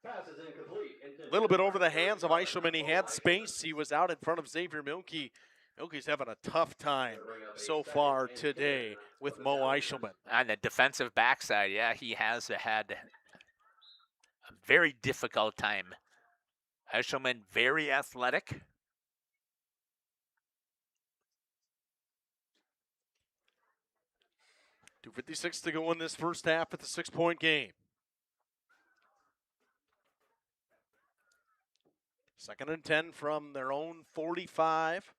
Pass is incomplete. A little bit over the hands of Eichelman. He had space. He was out in front of Xavier Milkey. Milkey's having a tough time so far today with Mo Eichelman. On the defensive backside, yeah, he has had a very difficult time. Eichelman, very athletic. .256 to go in this first half. It's a 6-point game. Second and 10 from their own 45.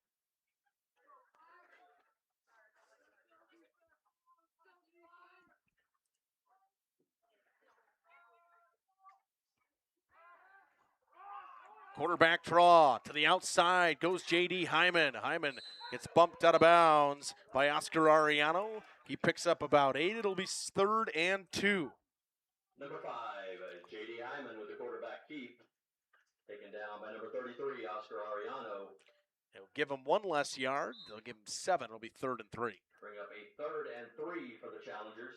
Quarterback draw to the outside goes J.D. Hyman. Hyman gets bumped out of bounds by Oscar Ariano. He picks up about 8. It'll be 3rd and 2. Number 5, J.D. Hyman with the quarterback keep. Taken down by number 33, Oscar Ariano. They'll give him 1 less yard. They'll give him 7. It'll be 3rd and 3. Bring up a 3rd and 3 for the challengers.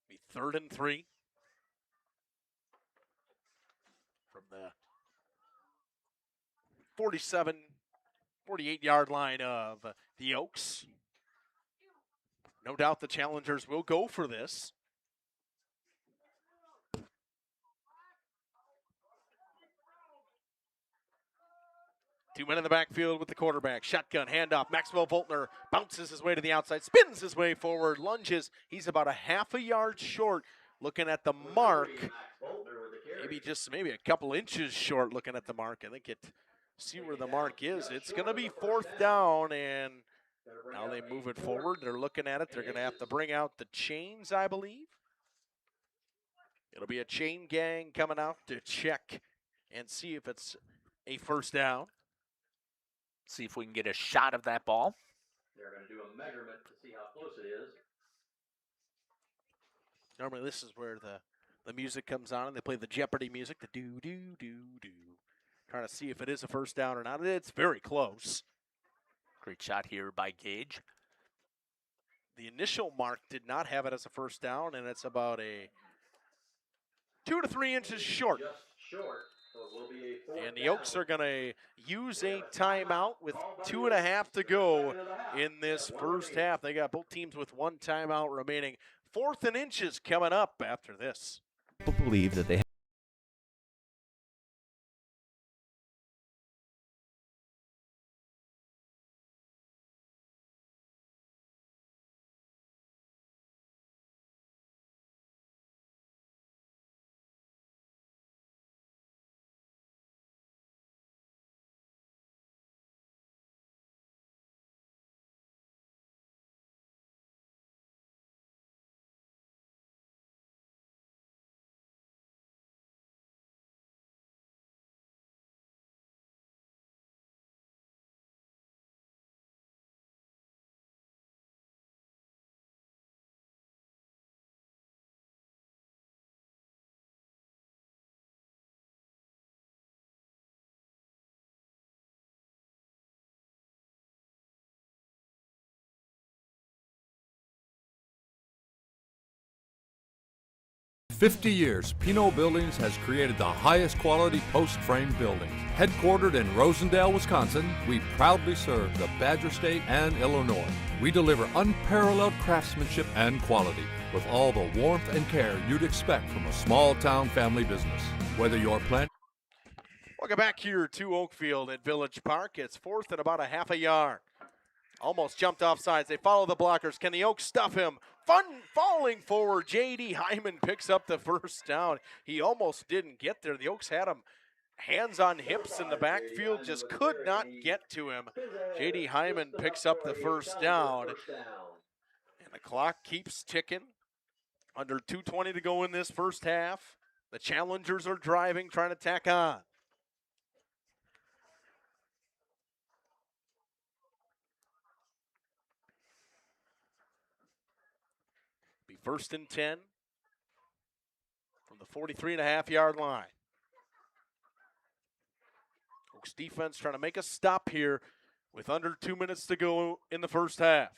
Be 3rd and 3. From the 48-yard line of the Oaks. No doubt the challengers will go for this. 2 men in the backfield with the quarterback. Shotgun, handoff. Maxwell Voltner bounces his way to the outside, spins his way forward, lunges. He's about a half a yard short looking at the mark. Maybe a couple inches short looking at the mark. I think see where the mark is. It's going to be 4th down, and now they move it forward. They're looking at it. They're going to have to bring out the chains, I believe. It'll be a chain gang coming out to check and see if it's a 1st down. See if we can get a shot of that ball. They're going to do a measurement to see how close it is. Normally this is where the music comes on and they play the Jeopardy music, the do-do-do-do. Trying to see if it is a 1st down or not. It's very close. Great shot here by Gage. The initial mark did not have it as a 1st down, and it's about a 2 to 3 inches short. Just short. So it will be a 4th And the Oaks are going to use a timeout with 2.5 to go in this first half. They got both teams with 1 timeout remaining. 4th and inches coming up after this. People believe that they "50 years, Pinot Buildings has created the highest quality post-frame buildings. Headquartered in Rosendale, Wisconsin, we proudly serve the Badger State and Illinois. We deliver unparalleled craftsmanship and quality with all the warmth and care you'd expect from a small-town family business. Whether you're planning..." Welcome back here to Oakfield at Village Park. It's 4th and about a half a yard. Almost jumped off sides. They follow the blockers. Can the Oaks stuff him? Falling forward, J.D. Hyman picks up the 1st down. He almost didn't get there. The Oaks had him hands on hips in the backfield, just could not get to him. J.D. Hyman picks up the 1st down. And the clock keeps ticking. Under 2:20 to go in this first half. The challengers are driving, trying to tack on. Be 1st and 10 from the 43.5-yard line. Oaks defense trying to make a stop here with under 2 minutes to go in the first half.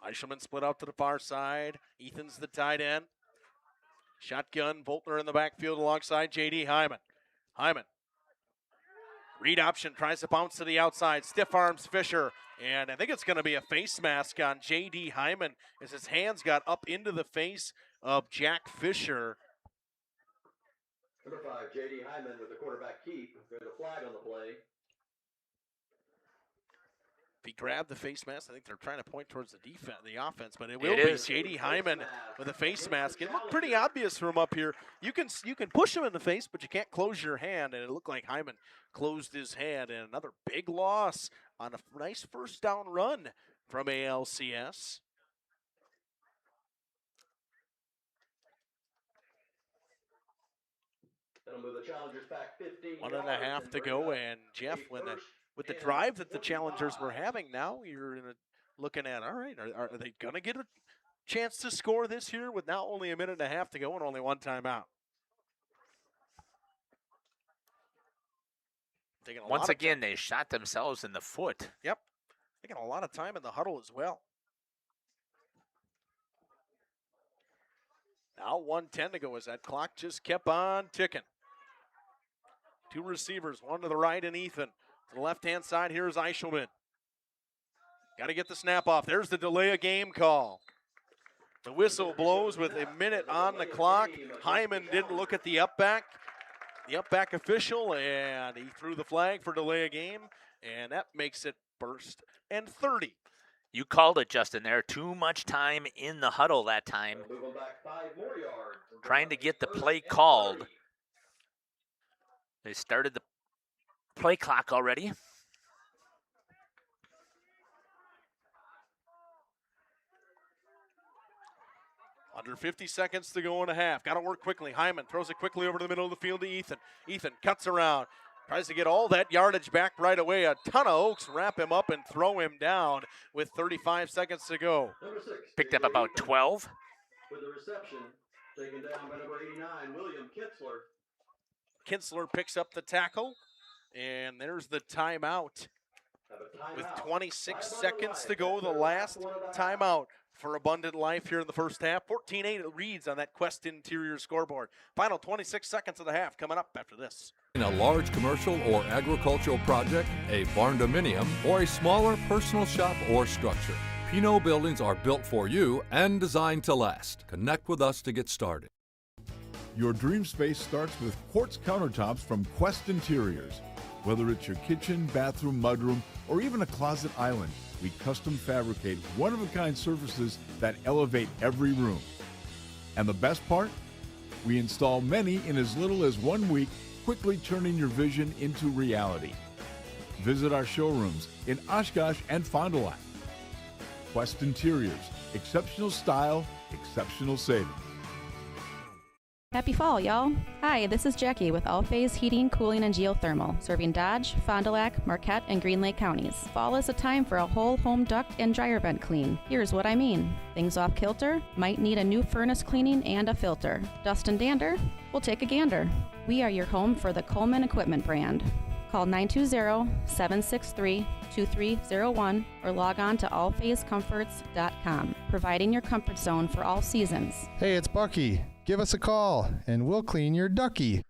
Eichelman split out to the far side. Ethan's the tight end. Shotgun, Voltner in the backfield alongside J.D. Hyman. Hyman. Read option, tries to bounce to the outside. Stiff arms Fisher. And I think it's going to be a face mask on J.D. Hyman as his hands got up into the face of Jack Fisher. Number 5, J.D. Hyman with the quarterback keep. There's a flag on the play. If he grabbed the face mask, I think they're trying to point towards the defense, the offense, but it will be J.D. Hyman with a face mask. It looked pretty obvious from up here. You can push him in the face, but you can't close your hand, and it looked like Hyman closed his hand. And another big loss on a nice first down run from ALCS. That'll move the Challengers back 15 1 and a half to go, and Jeff, with the drive that the Challengers were having, now you're looking at, all right, are they going to get a chance to score this here with now only a minute and a half to go and only one timeout? Once again, they shot themselves in the foot. Yep. Taking a lot of time in the huddle as well. Now 1:10 to go as that clock just kept on ticking. 2 receivers, one to the right and Ethan. To the left-hand side, here's Eichelman. Got to get the snap off. There's the delay of game call. The whistle blows with a minute on the clock. Hyman didn't look at the up-back official, and he threw the flag for delay of game, and that makes it 1st and 30. You called it, Justin, there. Too much time in the huddle that time. Trying to get the play called. They started the play clock already. Under 50 seconds to go in a half. Got to work quickly. Hyman throws it quickly over to the middle of the field to Ethan. Ethan cuts around. Tries to get all that yardage back right away. A ton of Oaks wrap him up and throw him down with 35 seconds to go. Picked up about 12. With the reception, taken down by number 89, William Kitzler. Kitzler picks up the tackle, and there's the timeout. With 26 seconds to go, the last timeout for Abundant Life here in the first half. 14-8 reads on that Quest Interior scoreboard. Final 26 seconds of the half coming up after this. In a large commercial or agricultural project, a barn dominium, or a smaller personal shop or structure, Pinot buildings are built for you and designed to last. Connect with us to get started. Your dream space starts with quartz countertops from Quest Interiors. Whether it's your kitchen, bathroom, mudroom, or even a closet island, we custom fabricate one-of-a-kind surfaces that elevate every room. And the best part? We install many in as little as 1 week, quickly turning your vision into reality. Visit our showrooms in Oshkosh and Fond du Lac. Quest Interiors, exceptional style, exceptional savings. Happy fall, y'all. Hi, this is Jackie with All Phase Heating, Cooling, and Geothermal, serving Dodge, Fond du Lac, Marquette, and Green Lake counties. Fall is a time for a whole home duct and dryer vent clean. Here's what I mean. Things off kilter? Might need a new furnace cleaning and a filter. Dust and dander? We'll take a gander. We are your home for the Coleman Equipment brand. Call 920-763-2301 or log on to allphasecomforts.com, providing your comfort zone for all seasons. Hey, it's Bucky. Give us a call, and we'll clean your ducky.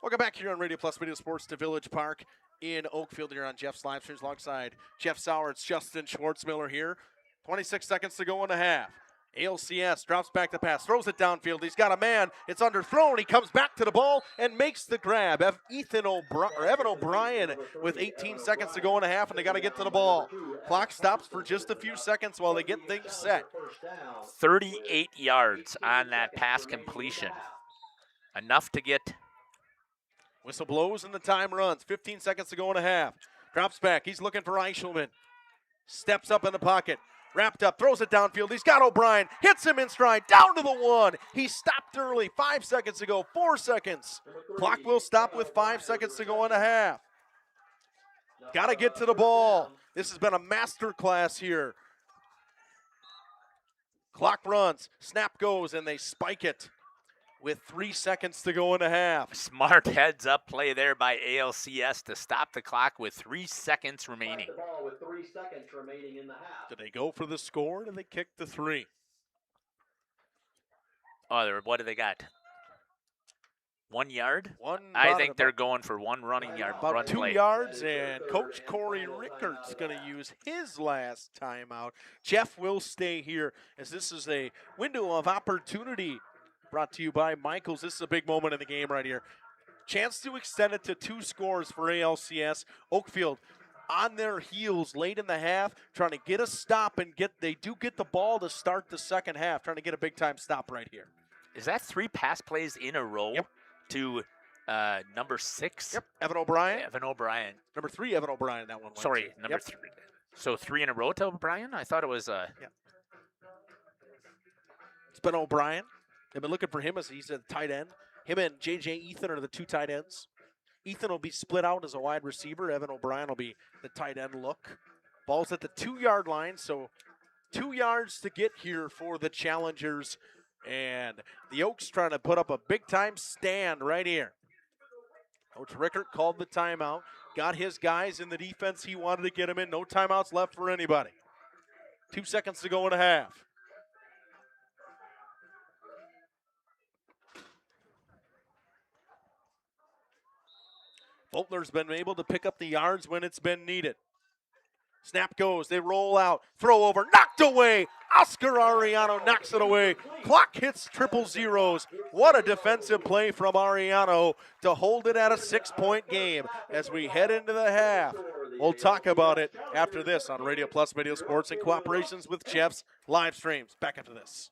Welcome back here on Radio Plus Video Sports to Village Park in Oakfield here on Jeff's live streams alongside Jeff Sauer. It's Justin Schwartzmiller here. 26 seconds to go in the half. ALCS drops back the pass, throws it downfield. He's got a man. It's underthrown. He comes back to the ball and makes the grab. Evan O'Brien with 18 seconds to go in a half, and they got to get to the ball. Clock stops for just a few seconds while they get things set. 38 yards on that pass completion. Enough to get. Whistle blows and the time runs. 15 seconds to go in a half. Drops back. He's looking for Eichelman. Steps up in the pocket. Wrapped up, throws it downfield. He's got O'Brien, hits him in stride, down to the 1. He stopped early, 5 seconds to go, 4 seconds. Clock will stop with 5 seconds to go in a half. Got to get to the ball. This has been a master class here. Clock runs, snap goes, and they spike it. with 3 seconds to go in the half. Smart heads-up play there by ALCS to stop the clock with 3 seconds remaining. The ball with 3 seconds remaining in the half. Do they go for the score or do they kick the 3? Oh, what do they got? 1 yard? I think they're going for 1 running yard. About 2 play. yards, and Coach Corey Rickart's going to use his last timeout. Jeff will stay here as this is a window of opportunity brought to you by Michaels. This is a big moment in the game right here. Chance to extend it to 2 scores for ALCS. Oakfield on their heels late in the half, trying to get a stop and they do get the ball to start the second half, trying to get a big-time stop right here. Is that 3 pass plays in a row? Yep. To number 6. Yep, Evan O'Brien. Evan O'Brien. Number 3, Evan O'Brien, that one went Sorry, to. number 3. So 3 in a row to O'Brien? I thought it was... It's been O'Brien. They've been looking for him as he's a tight end. Him and J.J. Ethan are the 2 tight ends. Ethan will be split out as a wide receiver. Evan O'Brien will be the tight end look. Ball's at the 2-yard line, so 2 yards to get here for the challengers. And the Oaks trying to put up a big-time stand right here. Coach Rickert called the timeout, got his guys in the defense he wanted to get them in. No timeouts left for anybody. 2 seconds to go in a half. Boltner's been able to pick up the yards when it's been needed. Snap goes, they roll out, throw over, knocked away. Oscar Ariano knocks it away. Clock hits triple zeros. What a defensive play from Ariano to hold it at a 6-point game as we head into the half. We'll talk about it after this on Radio Plus Video Sports in cooperations with Jeff's live streams. Back after this.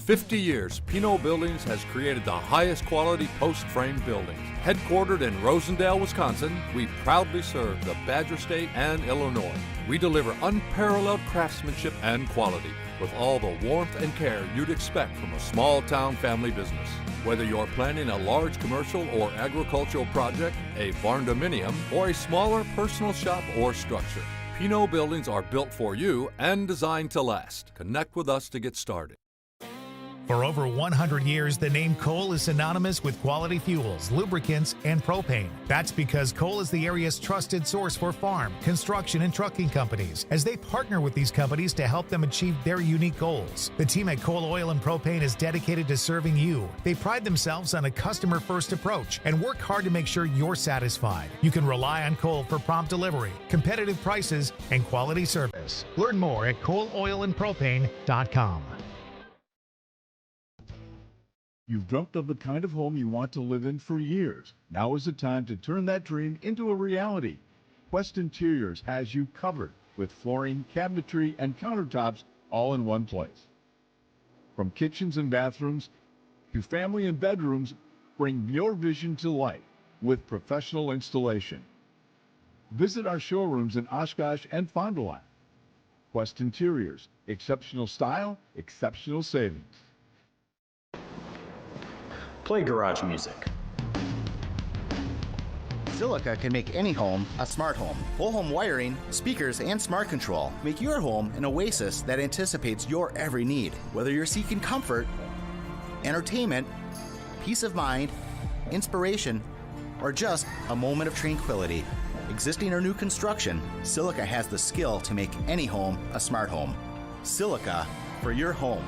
"50 years, Pinot Buildings has created the highest quality post-frame buildings. Headquartered in Rosendale, Wisconsin, we proudly serve the Badger State and Illinois. We deliver unparalleled craftsmanship and quality with all the warmth and care you'd expect from a small-town family business. Whether you're planning a large commercial or agricultural project, a barn-dominium, or a smaller personal shop or structure, Pinot Buildings are built for you and designed to last. Connect with us to get started. For over 100 years, the name Cole is synonymous with quality fuels, lubricants, and propane. That's because Cole is the area's trusted source for farm, construction, and trucking companies, as they partner with these companies to help them achieve their unique goals. The team at Cole Oil and Propane is dedicated to serving you. They pride themselves on a customer-first approach and work hard to make sure you're satisfied. You can rely on Cole for prompt delivery, competitive prices, and quality service. Learn more at ColeOilAndPropane.com. You've dreamt of the kind of home you want to live in for years. Now is the time to turn that dream into a reality. Quest Interiors has you covered with flooring, cabinetry, and countertops all in one place. From kitchens and bathrooms to family and bedrooms, bring your vision to life with professional installation. Visit our showrooms in Oshkosh and Fond du Lac. Quest Interiors, exceptional style, exceptional savings. Play garage music. Silica can make any home a smart home. Whole home wiring, speakers, and smart control make your home an oasis that anticipates your every need. Whether you're seeking comfort, entertainment, peace of mind, inspiration, or just a moment of tranquility. Existing or new construction, Silica has the skill to make any home a smart home. Silica for your home.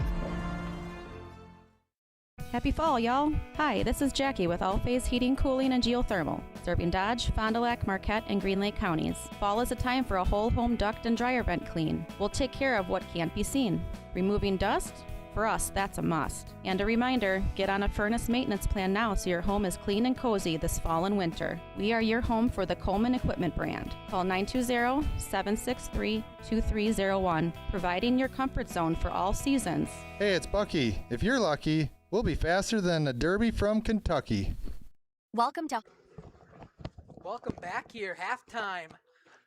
Happy fall, y'all. Hi, this is Jackie with All Phase Heating, Cooling, and Geothermal, serving Dodge, Fond du Lac, Marquette, and Green Lake counties. Fall is a time for a whole home duct and dryer vent clean. We'll take care of what can't be seen. Removing dust? For us, that's a must. And a reminder, get on a furnace maintenance plan now so your home is clean and cozy this fall and winter. We are your home for the Coleman Equipment brand. Call 920-763-2301, providing your comfort zone for all seasons. Hey, it's Bucky. If you're lucky, we'll be faster than a Derby from Kentucky. Welcome back here, halftime.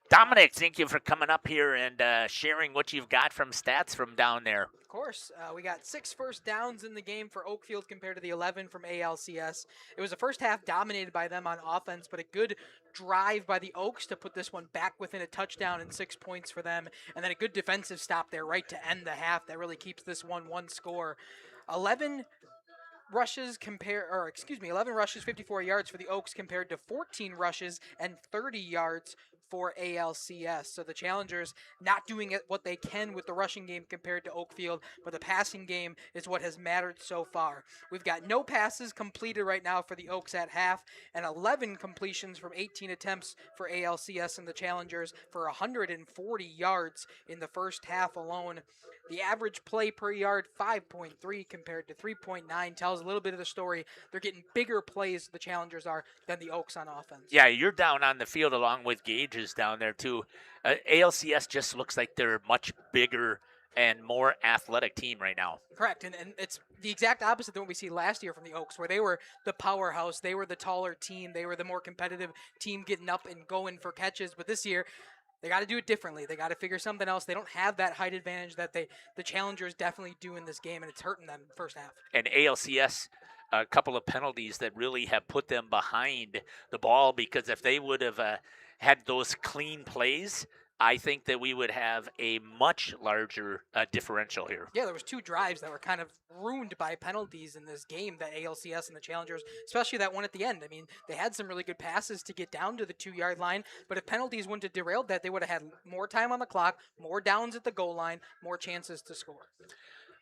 Dominic, thank you for coming up here and sharing what you've got from stats from down there. Of course, we got 6 first downs in the game for Oakfield compared to the 11 from ALCS. It was the first half dominated by them on offense, but a good drive by the Oaks to put this one back within a touchdown and 6 points for them, and then a good defensive stop there right to end the half that really keeps this 1-1 score. 11 rushes, 54 yards for the Oaks compared to 14 rushes and 30 yards for ALCS. So the Challengers not doing what they can with the rushing game compared to Oakfield, but the passing game is what has mattered so far. We've got no passes completed right now for the Oaks at half, and 11 completions from 18 attempts for ALCS and the Challengers for 140 yards in the first half alone. The average play per yard, 5.3 compared to 3.9, tells a little bit of the story. They're getting bigger plays, the Challengers are, than the Oaks on offense. Yeah, you're down on the field along with Gage's down there too. ALCS just looks like they're a much bigger and more athletic team right now. Correct, and it's the exact opposite than what we see last year from the Oaks, where they were the powerhouse, they were the taller team, they were the more competitive team getting up and going for catches, but this year, they got to do it differently. They got to figure something else. They don't have that height advantage that the Challengers definitely do in this game, and it's hurting them first half. And ALCS, a couple of penalties that really have put them behind the ball, because if they would have had those clean plays, I think that we would have a much larger differential here. Yeah, there was 2 drives that were kind of ruined by penalties in this game, that ALCS and the Challengers, especially that one at the end. I mean, they had some really good passes to get down to the 2-yard line, but if penalties wouldn't have derailed that, they would have had more time on the clock, more downs at the goal line, more chances to score.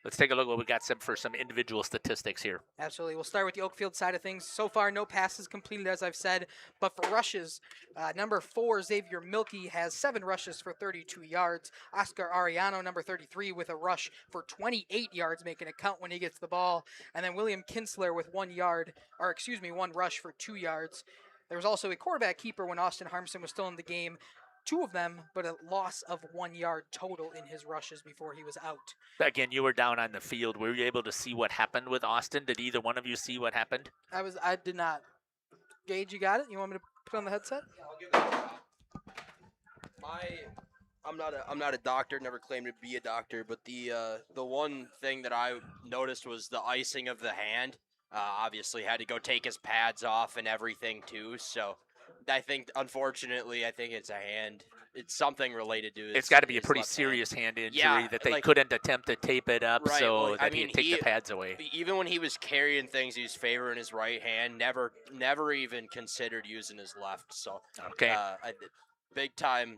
Let's take a look at what we got for some individual statistics here. Absolutely. We'll start with the Oakfield side of things. So far, no passes completed, as I've said. But for rushes, number 4, Xavier Milkey, has 7 rushes for 32 yards. Oscar Ariano, number 33, with a rush for 28 yards, making it count when he gets the ball. And then William Kinsler with 1 rush for 2 yards. There was also a quarterback keeper when Austin Harmson was still in the game. 2 of them, but a loss of 1 yard total in his rushes before he was out. Again, you were down on the field. Were you able to see what happened with Austin? Did either one of you see what happened? I did not. Gage, you got it? You want me to put on the headset? Yeah, I'll give that a shot. I'm not a doctor, never claimed to be a doctor, but the one thing that I noticed was the icing of the hand. Obviously had to go take his pads off and everything too, so I think, unfortunately, it's a hand. It's something related to his. It's got to be a pretty serious hand injury that they couldn't attempt to tape it up, so that he'd take the pads away. Even when he was carrying things, he was favoring his right hand. Never even considered using his left. So okay, big time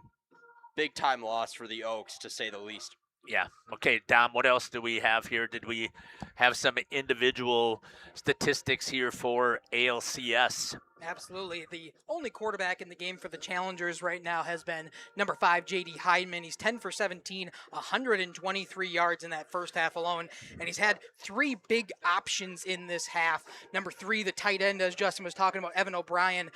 loss for the Oaks, to say the least. Yeah. Okay, Dom, what else do we have here? Did we have some individual statistics here for ALCS? Absolutely. The only quarterback in the game for the Challengers right now has been number 5, J.D. Heidman. He's 10 for 17, 123 yards in that first half alone, and he's had 3 big options in this half. Number 3, the tight end, as Justin was talking about, Evan O'Brien,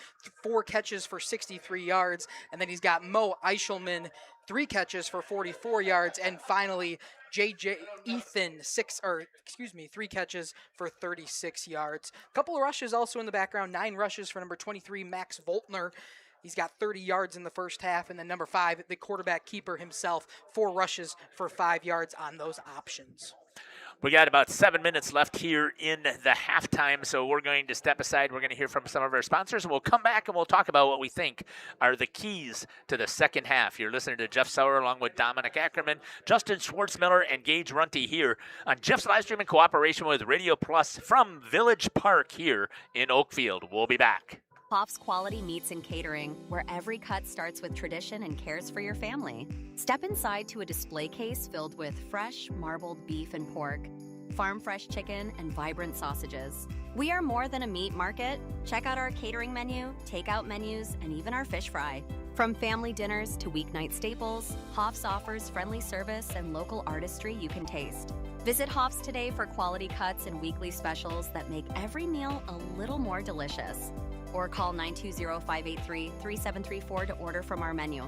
4 catches for 63 yards, and then he's got Mo Eichelman, 3 catches for 44 yards, and finally J.J. Ethan, 3 catches for 36 yards. A couple of rushes also in the background, 9 rushes for number 23, Max Voltner. He's got 30 yards in the first half. And then number 5, the quarterback keeper himself, 4 rushes for 5 yards on those options. We got about 7 minutes left here in the halftime, so we're going to step aside. We're going to hear from some of our sponsors, and we'll come back and we'll talk about what we think are the keys to the second half. You're listening to Jeff Sauer along with Dominic Ackerman, Justin Schwartzmiller, and Gage Runty here on Jeff's live stream in cooperation with Radio Plus from Village Park here in Oakfield. We'll be back. Hoff's Quality Meats and Catering, where every cut starts with tradition and cares for your family. Step inside to a display case filled with fresh, marbled beef and pork, farm fresh chicken, and vibrant sausages. We are more than a meat market. Check out our catering menu, takeout menus, and even our fish fry. From family dinners to weeknight staples, Hoff's offers friendly service and local artistry you can taste. Visit Hoff's today for quality cuts and weekly specials that make every meal a little more delicious. Or call 920-583-3734 to order from our menu.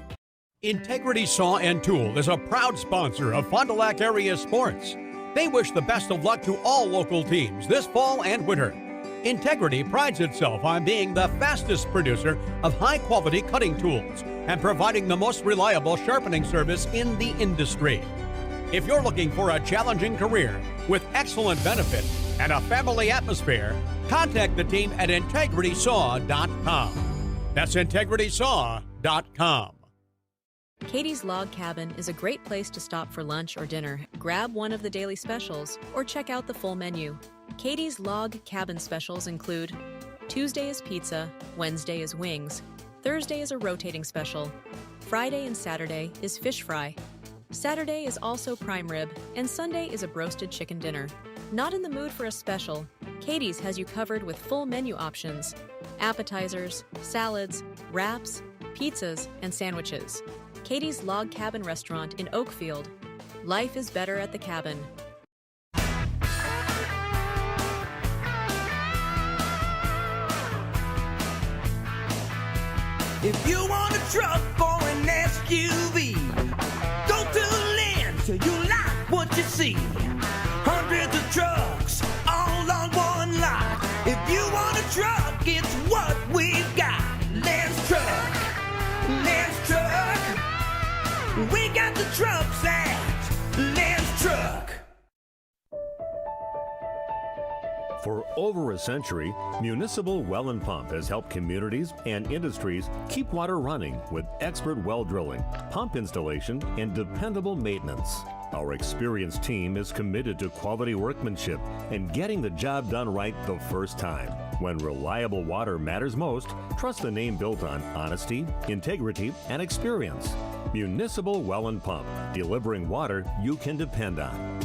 Integrity Saw and Tool is a proud sponsor of Fond du Lac area sports. They wish the best of luck to all local teams this fall and winter. Integrity prides itself on being the fastest producer of high-quality cutting tools and providing the most reliable sharpening service in the industry. If you're looking for a challenging career with excellent benefits and a family atmosphere, contact the team at integritysaw.com. That's integritysaw.com. Katie's Log Cabin is a great place to stop for lunch or dinner, grab one of the daily specials, or check out the full menu. Katie's Log Cabin specials include Tuesday is pizza, Wednesday is wings, Thursday is a rotating special, Friday and Saturday is fish fry, Saturday is also prime rib, and Sunday is a broasted chicken dinner. Not in the mood for a special? Katie's has you covered with full menu options, appetizers, salads, wraps, pizzas, and sandwiches. Katie's Log Cabin Restaurant in Oakfield. Life is better at the cabin. If you want a truck or an SUV, go to Lynn till you like what you see. Hundreds of trucks all on one lot. If you want a truck, it's what we've got. Lynn's Truck, Lynn's Truck. We got the trucks at Lynn's Truck. For over a century, Municipal Well and Pump has helped communities and industries keep water running with expert well drilling, pump installation, and dependable maintenance. Our experienced team is committed to quality workmanship and getting the job done right the first time. When reliable water matters most, trust the name built on honesty, integrity, and experience. Municipal Well and Pump, delivering water you can depend on.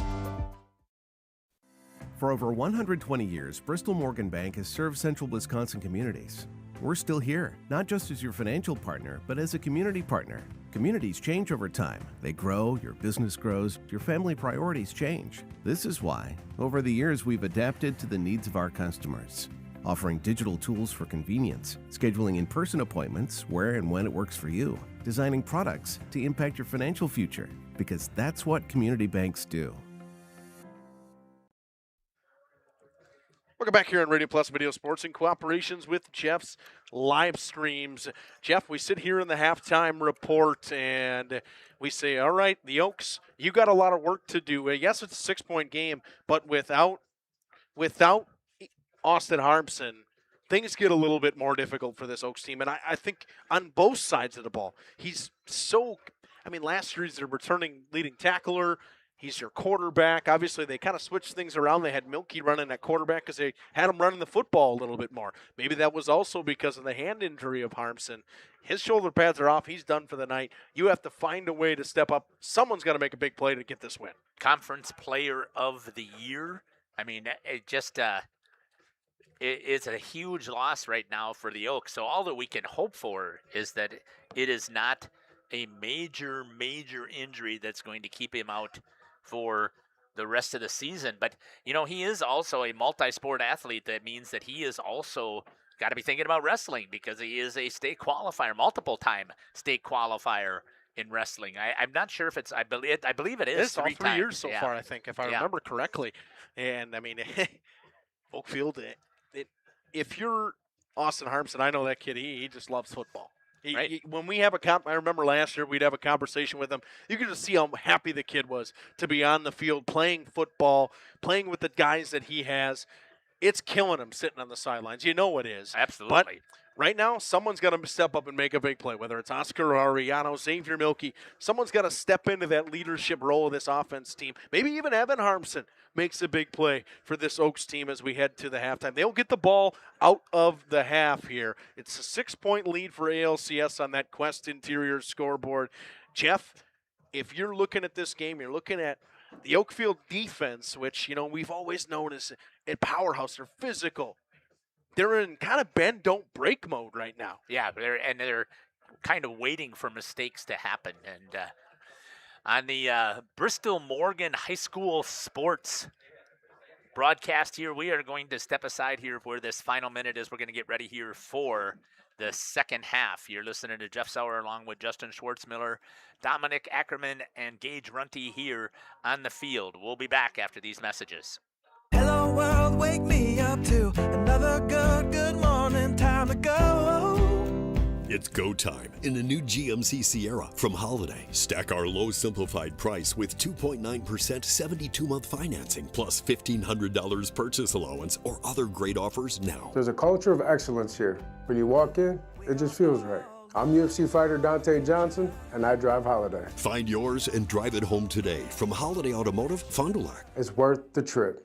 For over 120 years, Bristol Morgan Bank has served central Wisconsin communities. We're still here, not just as your financial partner, but as a community partner. Communities change over time. They grow, your business grows, your family priorities change. This is why, over the years, we've adapted to the needs of our customers, offering digital tools for convenience, scheduling in-person appointments where and when it works for you, designing products to impact your financial future, because that's what community banks do. Welcome back here on Radio Plus Video Sports in cooperations with Jeff's live streams. Jeff, we sit here in the halftime report and we say, all right, the Oaks, you got a lot of work to do. Yes, it's a 6-point game, but without Austin Harmson, things get a little bit more difficult for this Oaks team. And I think on both sides of the ball, he's last year he's their returning leading tackler. He's your quarterback. Obviously, they kind of switched things around. They had Milky running at quarterback because they had him running the football a little bit more. Maybe that was also because of the hand injury of Harmson. His shoulder pads are off. He's done for the night. You have to find a way to step up. Someone's got to make a big play to get this win. Conference Player of the Year. I mean, it just it's a huge loss right now for the Oaks. So all that we can hope for is that it is not a major injury that's going to keep him out for the rest of the season. But, he is also a multi-sport athlete. That means that he is also got to be thinking about wrestling because he is a state qualifier, multiple-time state qualifier in wrestling. I'm not sure if it's, I believe it is. It's all 3 years so far, I think, if I remember correctly. And, Oakfield, if you're Austin Harmson, I know that kid, he just loves football. Right. When we have I remember last year we'd have a conversation with him. You could just see how happy the kid was to be on the field, playing football, playing with the guys that he has. It's killing him sitting on the sidelines. You know it is. Absolutely. But right now, someone's got to step up and make a big play, whether it's Oscar Ariano, Xavier Milkey. Someone's got to step into that leadership role of this offense team. Maybe even Evan Harmson makes a big play for this Oaks team as we head to the halftime. They'll get the ball out of the half here. It's a 6-point lead for ALCS on that Quest Interior scoreboard. Jeff, if you're looking at this game, you're looking at the Oakfield defense, which, we've always known as a powerhouse. They're physical. They're in kind of bend, don't break mode right now. Yeah, they're kind of waiting for mistakes to happen. And on the Bristol Morgan High School sports broadcast here, we are going to step aside here for this final minute as we're going to get ready here for the second half. You're listening to Jeff Sauer along with Justin Schwartzmiller, Dominic Ackerman, and Gage Runty here on the field. We'll be back after these messages. Hello world, wake me up to another good morning, time to go. It's go time in the new GMC Sierra from Holiday. Stack our low simplified price with 2.9% 72-month financing plus $1,500 purchase allowance or other great offers now. There's a culture of excellence here. When you walk in, it just feels right. I'm UFC fighter Dante Johnson, and I drive Holiday. Find yours and drive it home today from Holiday Automotive, Fond du Lac. It's worth the trip.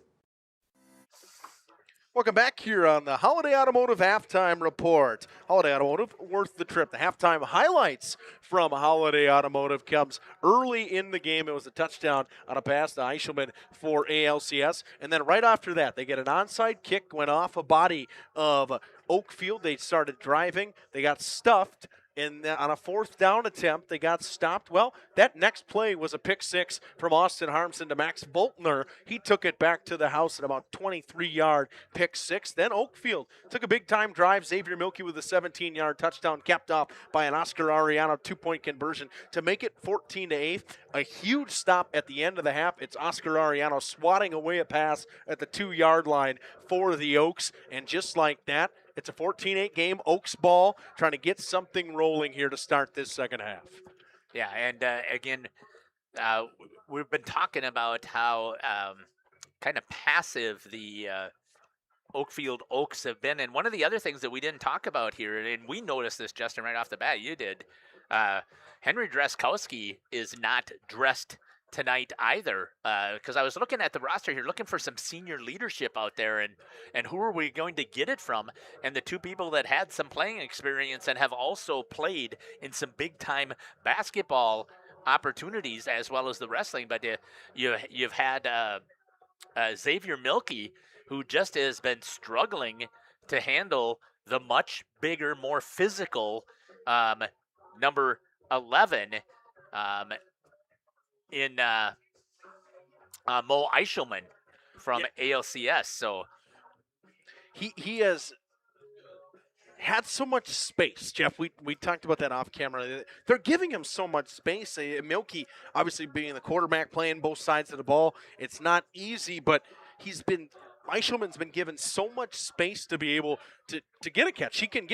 Welcome back here on the Holiday Automotive Halftime Report. Holiday Automotive, worth the trip. The halftime highlights from Holiday Automotive comes early in the game. It was a touchdown on a pass to Eichelman for ALCS. And then right after that, they get an onside kick, went off a body of Oakfield. They started driving. They got stuffed. And on a 4th down attempt, they got stopped. Well, that next play was a pick 6 from Austin Harmson to Max Boltner. He took it back to the house at about 23-yard pick 6. Then Oakfield took a big-time drive. Xavier Milkey with a 17-yard touchdown, capped off by an Oscar Ariano 2-point conversion to make it 14-8. A huge stop at the end of the half. It's Oscar Ariano swatting away a pass at the 2-yard line for the Oaks. And just like that, it's a 14-8 game, Oaks ball, trying to get something rolling here to start this second half. Yeah, and again, we've been talking about how kind of passive the Oakfield Oaks have been. And one of the other things that we didn't talk about here, and we noticed this, Justin, right off the bat, you did, Henry Dreskowski is not dressed tonight either, because I was looking at the roster here, looking for some senior leadership out there, and who are we going to get it from? And the two people that had some playing experience and have also played in some big-time basketball opportunities as well as the wrestling, but you've had Xavier Milkey, who just has been struggling to handle the much bigger, more physical number 11 in Mo Eichelman from ALCS. So he has had so much space, Jeff. We talked about that off camera. They're giving him so much space. Milkey, obviously being the quarterback, playing both sides of the ball, it's not easy, but Eichelman's been given so much space to be able to get a catch. He can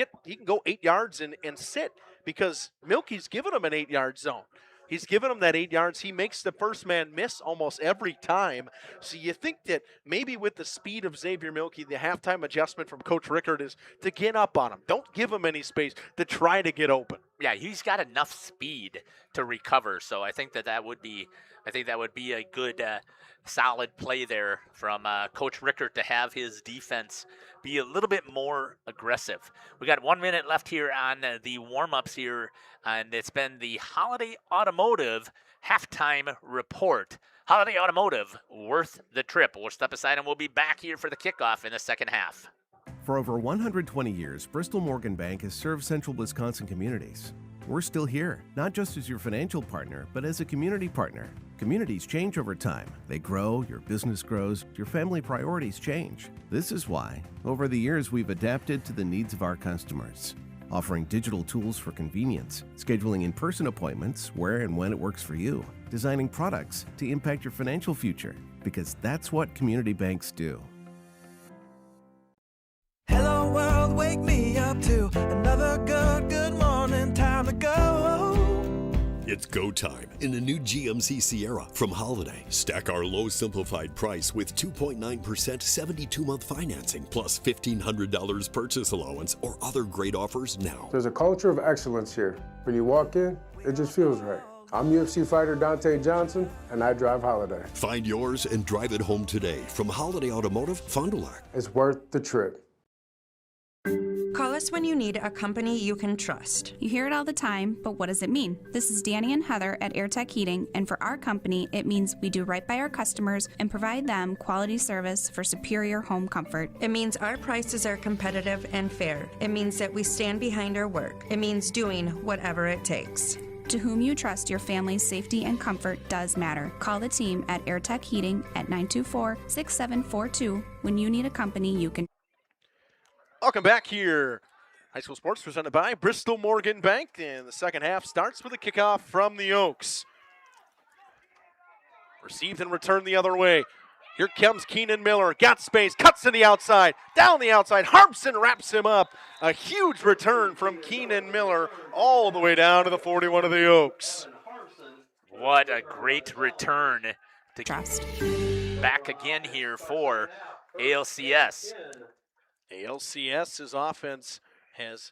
go 8 yards and sit because Milkey's given him an 8-yard zone. He's given him that 8 yards. He makes the first man miss almost every time. So you think that maybe with the speed of Xavier Milkey, the halftime adjustment from Coach Rickard is to get up on him. Don't give him any space to try to get open. Yeah, he's got enough speed to recover. So I think that would be a good solid play there from Coach Rickard to have his defense be a little bit more aggressive. We got 1 minute left here on the warm-ups here, and it's been the Holiday Automotive halftime report. Holiday Automotive, worth the trip. We'll step aside and we'll be back here for the kickoff in the second half. For over 120 years, Bristol Morgan Bank has served central Wisconsin communities. We're still here, not just as your financial partner, but as a community partner. Communities change over time. They grow, your business grows, your family priorities change. This is why, over the years, we've adapted to the needs of our customers, offering digital tools for convenience, scheduling in-person appointments where and when it works for you, designing products to impact your financial future, because that's what community banks do. Hello world, wake me up to another good morning. It's go time in the new GMC Sierra from Holiday. Stack our low simplified price with 2.9% 72-month financing plus $1,500 purchase allowance or other great offers now. There's a culture of excellence here. When you walk in, it just feels right. I'm UFC fighter Dante Johnson, and I drive Holiday. Find yours and drive it home today from Holiday Automotive, Fond du Lac. It's worth the trip. Call us when you need a company you can trust. You hear it all the time, but what does it mean? This is Danny and Heather at AirTech Heating, and for our company, it means we do right by our customers and provide them quality service for superior home comfort. It means our prices are competitive and fair. It means that we stand behind our work. It means doing whatever it takes. To whom you trust, your family's safety and comfort does matter. Call the team at AirTech Heating at 924-6742 when you need a company you can. Welcome back here. High school sports presented by Bristol Morgan Bank. And the second half starts with a kickoff from the Oaks. Received and returned the other way. Here comes Keenan Miller. Got space. Cuts to the outside. Down the outside. Harps and wraps him up. A huge return from Keenan Miller all the way down to the 41 of the Oaks. What a great return to trust. Back again here for ALCS. ALCS's offense has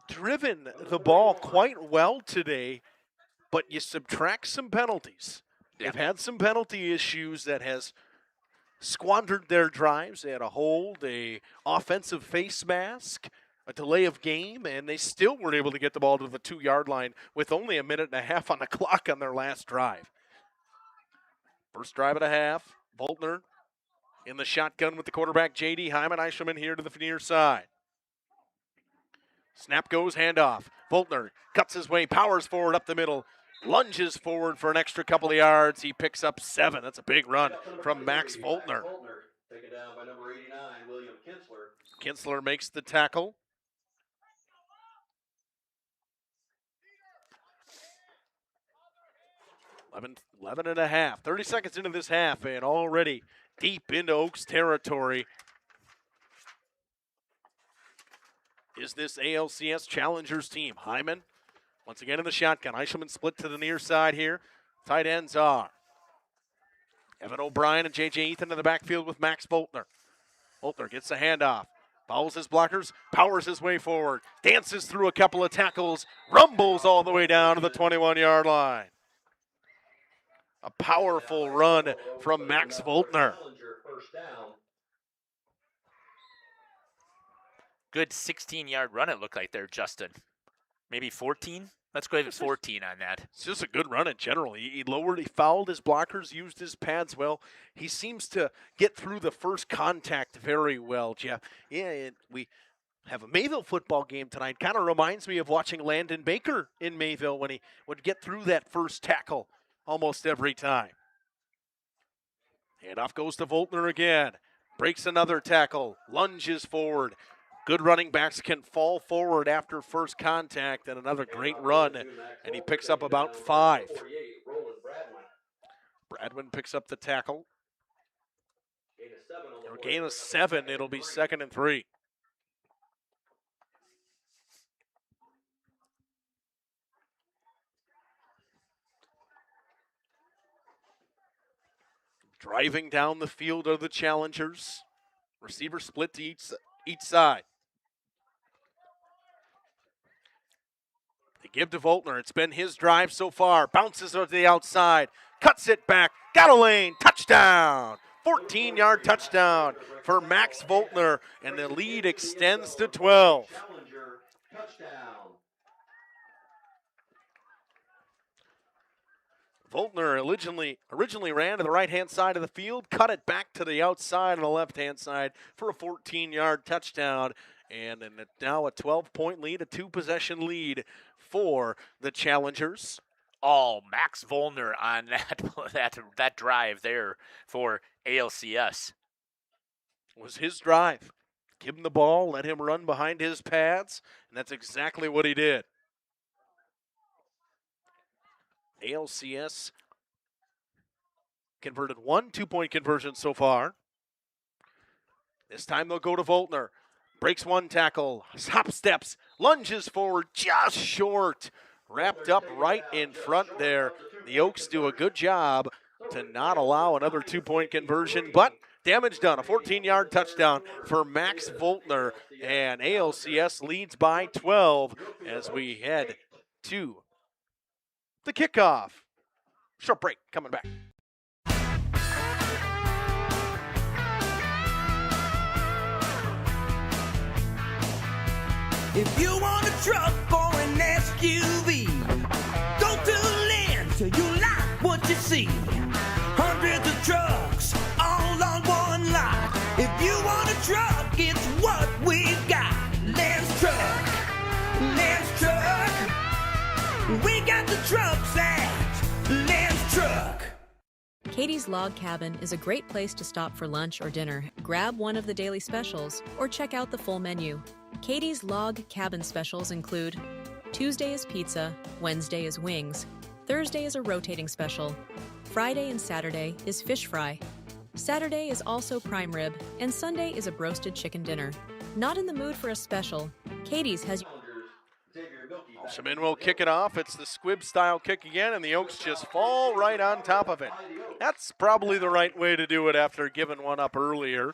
driven the ball quite well today, but you subtract some penalties. They've had some penalty issues that has squandered their drives. They had a hold, a offensive face mask, a delay of game, and they still weren't able to get the ball to the 2-yard line with only a minute and a half on the clock on their last drive. First drive and a half, Voltner in the shotgun with the quarterback, J.D. Hyman. Eishelman here to the near side. Snap goes, handoff. Voltner cuts his way, powers forward up the middle, lunges forward for an extra couple of yards. He picks up 7. That's a big run from Max Voltner. Taken down by number 89, William Kinsler. Kinsler makes the tackle. Eleven and a half. 30 seconds into this half, and already deep into Oaks territory is this ALCS Challengers team. Hyman once again in the shotgun. Eishelman split to the near side here. Tight ends are Evan O'Brien and J.J. Ethan in the backfield with Max Voltner. Voltner gets the handoff. Fouls his blockers, powers his way forward, dances through a couple of tackles, rumbles all the way down to the 21-yard line. A powerful run from Max Voltner. Good 16-yard run it looked like there, Justin. Maybe 14? Let's go with 14 on that. It's just a good run in general. He fouled his blockers, used his pads well. He seems to get through the first contact very well, Jeff. Yeah, we have a Mayville football game tonight. Kind of reminds me of watching Landon Baker in Mayville when he would get through that first tackle almost every time. Handoff goes to Voltner again. Breaks another tackle. Lunges forward. Good running backs can fall forward after first contact, and another great run, and he picks up about 5. Bradwin picks up the tackle. Gain of 7. It'll be 2nd and 3. Driving down the field are the Challengers. Receiver split to each side. They give to Voltner. It's been his drive so far. Bounces to the outside. Cuts it back. Got a lane. Touchdown. 14-yard touchdown for Max Voltner. And the lead extends to 12. Voltner originally ran to the right-hand side of the field, cut it back to the outside on the left-hand side for a 14-yard touchdown. And now a 12-point lead, a 2-possession lead for the Challengers. Oh, Max Voltner on that drive there for ALCS. It was his drive. Give him the ball, let him run behind his pads, and that's exactly what he did. ALCS converted 1 2-point conversion so far. This time they'll go to Voltner. Breaks one tackle, hop steps, lunges forward just short. wrapped up right in front there. The Oaks do a good job to not allow another 2-point conversion, but damage done. A 14-yard touchdown for Max Voltner, and ALCS leads by 12 as we head to the kickoff. Short break, coming back. If you want a truck or an SUV, go to Lynn till you like what you see. Hundreds of trucks all on one lot. If you want a truck, it's what we got. Lynn's Truck, Lynn's Truck. We got the trucks at Lynn's Truck. Katie's Log Cabin is a great place to stop for lunch or dinner, grab one of the daily specials, or check out the full menu. Katie's Log Cabin specials include Tuesday is pizza, Wednesday is wings, Thursday is a rotating special, Friday and Saturday is fish fry, Saturday is also prime rib, and Sunday is a broasted chicken dinner. Not in the mood for a special? Katie's has... Shamin will kick it off. It's the squib-style kick again, and the Oaks just fall right on top of it. That's probably the right way to do it after giving one up earlier.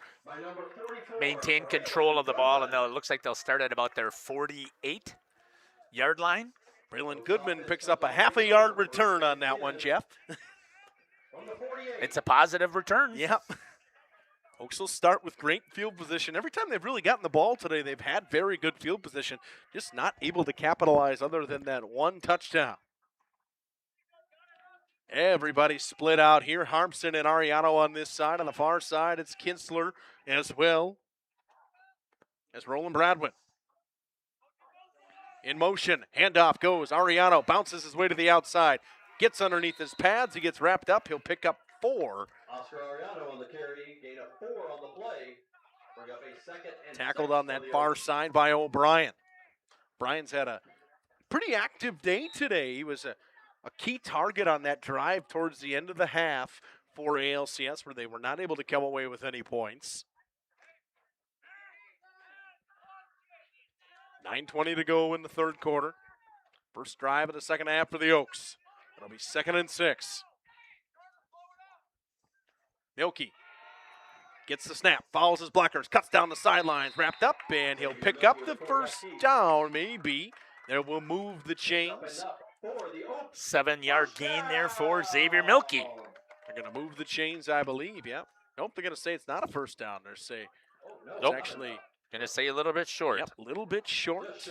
Maintain control of the ball, and it looks like they'll start at about their 48-yard line. Braylon Goodman picks up a half-a-yard return on that one, Jeff. It's a positive return. Yep. Oaks will start with great field position. Every time they've really gotten the ball today, they've had very good field position, just not able to capitalize other than that one touchdown. Everybody split out here. Harmson and Ariano on this side. On the far side, it's Kinsler as well as Roland Bradwin. In motion, handoff goes. Ariano bounces his way to the outside, gets underneath his pads. He gets wrapped up. He'll pick up 4. Oscar Ariano on the carry, gain of 4 on the play. Bring up a second and Tackled 6 on that far side by O'Brien. Brian's had a pretty active day today. He was a key target on that drive towards the end of the half for ALCS, where they were not able to come away with any points. 9:20 to go in the third quarter. First drive of the second half for the Oaks. It'll be 2nd and 6. Milky gets the snap, follows his blockers, cuts down the sidelines, wrapped up, and he'll pick up the first down, maybe. There will move the chains. 7-yard gain there for Xavier Milky. They're going to move the chains, I believe, yeah. Nope, they're going to say it's not a first down. They're say it's actually going to say a little bit short. Yep, a little bit short.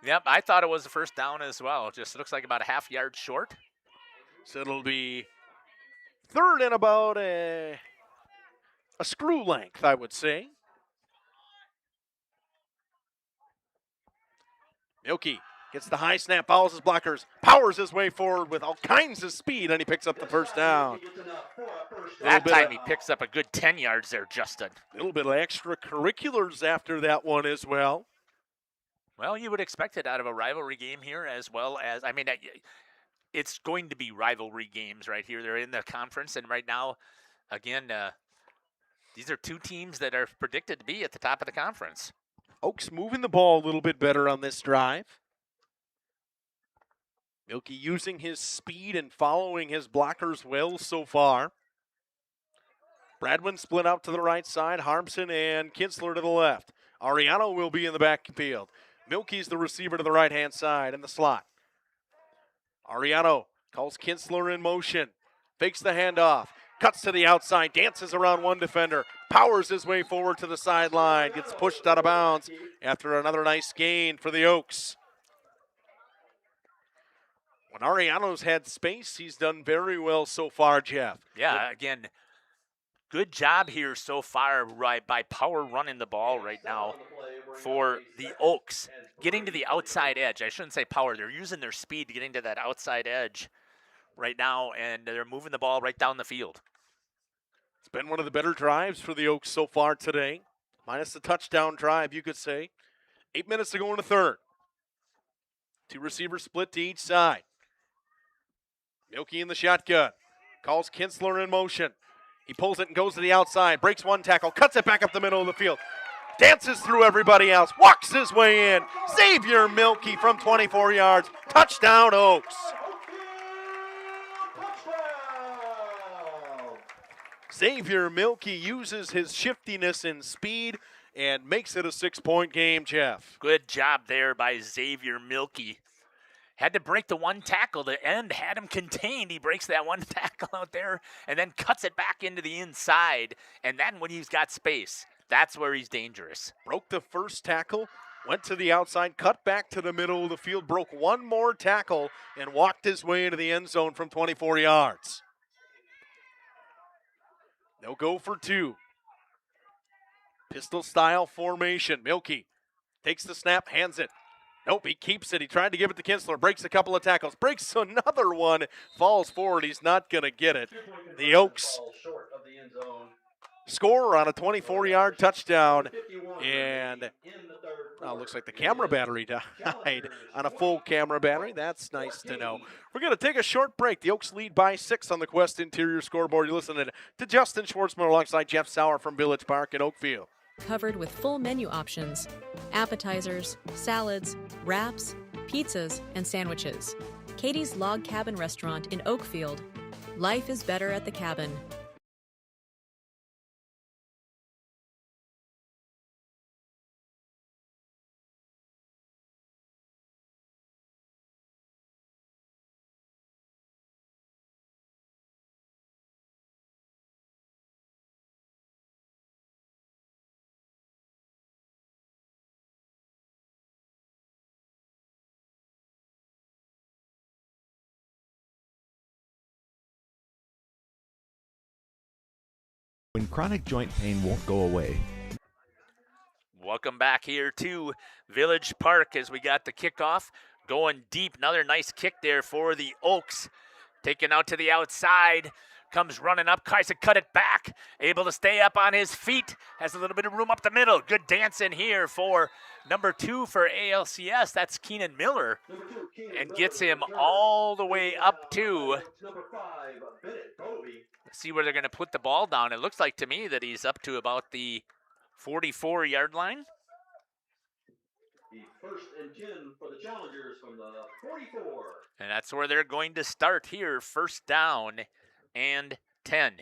Yep, I thought it was a first down as well. Just looks like about a half-yard short. So it'll be 3rd and about a screw length, I would say. Milky gets the high snap, follows his blockers, powers his way forward with all kinds of speed, and he picks up the first down. That time he picks up a good 10 yards there, Justin. A little bit of extracurriculars after that one as well. Well, you would expect it out of a rivalry game here, as well as, I mean, it's going to be rivalry games right here. They're in the conference, and right now, again, these are two teams that are predicted to be at the top of the conference. Oaks moving the ball a little bit better on this drive. Milky using his speed and following his blockers well so far. Bradwin split out to the right side. Harmson and Kinsler to the left. Ariano will be in the backfield. Milky's the receiver to the right-hand side in the slot. Ariano calls Kinsler in motion. Fakes the handoff. Cuts to the outside. Dances around one defender. Powers his way forward to the sideline. Gets pushed out of bounds after another nice gain for the Oaks. When Ariano's had space, he's done very well so far, Jeff. Yeah, again, good job here so far by Power running the ball right now for the Oaks. Getting to the outside edge. I shouldn't say Power. They're using their speed getting to that outside edge right now, and they're moving the ball right down the field. It's been one of the better drives for the Oaks so far today. Minus the touchdown drive, you could say. 8 minutes to go in the third. 2 receivers split to each side. Milky in the shotgun. Calls Kinsler in motion. He pulls it and goes to the outside. Breaks one tackle. Cuts it back up the middle of the field. dances through everybody else, walks his way in. Xavier Milkey from 24 yards. Touchdown, Oaks. Xavier Milkey uses his shiftiness and speed and makes it a 6-point game, Jeff. Good job there by Xavier Milkey. Had to break the one tackle. The end had him contained. He breaks that one tackle out there and then cuts it back into the inside. And then when he's got space, that's where he's dangerous. Broke the first tackle, went to the outside, cut back to the middle of the field, broke one more tackle, and walked his way into the end zone from 24 yards. They'll go for 2. Pistol-style formation. Milkey takes the snap, hands it. Nope, he keeps it. He tried to give it to Kinsler. Breaks a couple of tackles. Breaks another one. Falls forward. He's not going to get it. The Oaks score on a 24-yard touchdown. And looks like the camera battery died on a full camera battery. That's nice to know. We're going to take a short break. The Oaks lead by 6 on the Quest Interior scoreboard. You're listening to Justin Schwartzman alongside Jeff Sauer from Village Park in Oakfield. Covered with full menu options, appetizers, salads, wraps, pizzas, and sandwiches. Katie's Log Cabin Restaurant in Oakfield. Life is better at the cabin. When chronic joint pain won't go away. Welcome back here to Village Park as we got the kickoff going deep. Another nice kick there for the Oaks. Taken out to the outside. Comes running up, tries to cut it back. Able to stay up on his feet. Has a little bit of room up the middle. Good dance in here for number 2 for ALCS. That's Keenan Miller. And gets him all the way up to... see where they're going to put the ball down. It looks like to me that he's up to about the 44-yard line. The 1st and 10 for the Challengers from the 44. And that's where they're going to start here. 1st down and 10.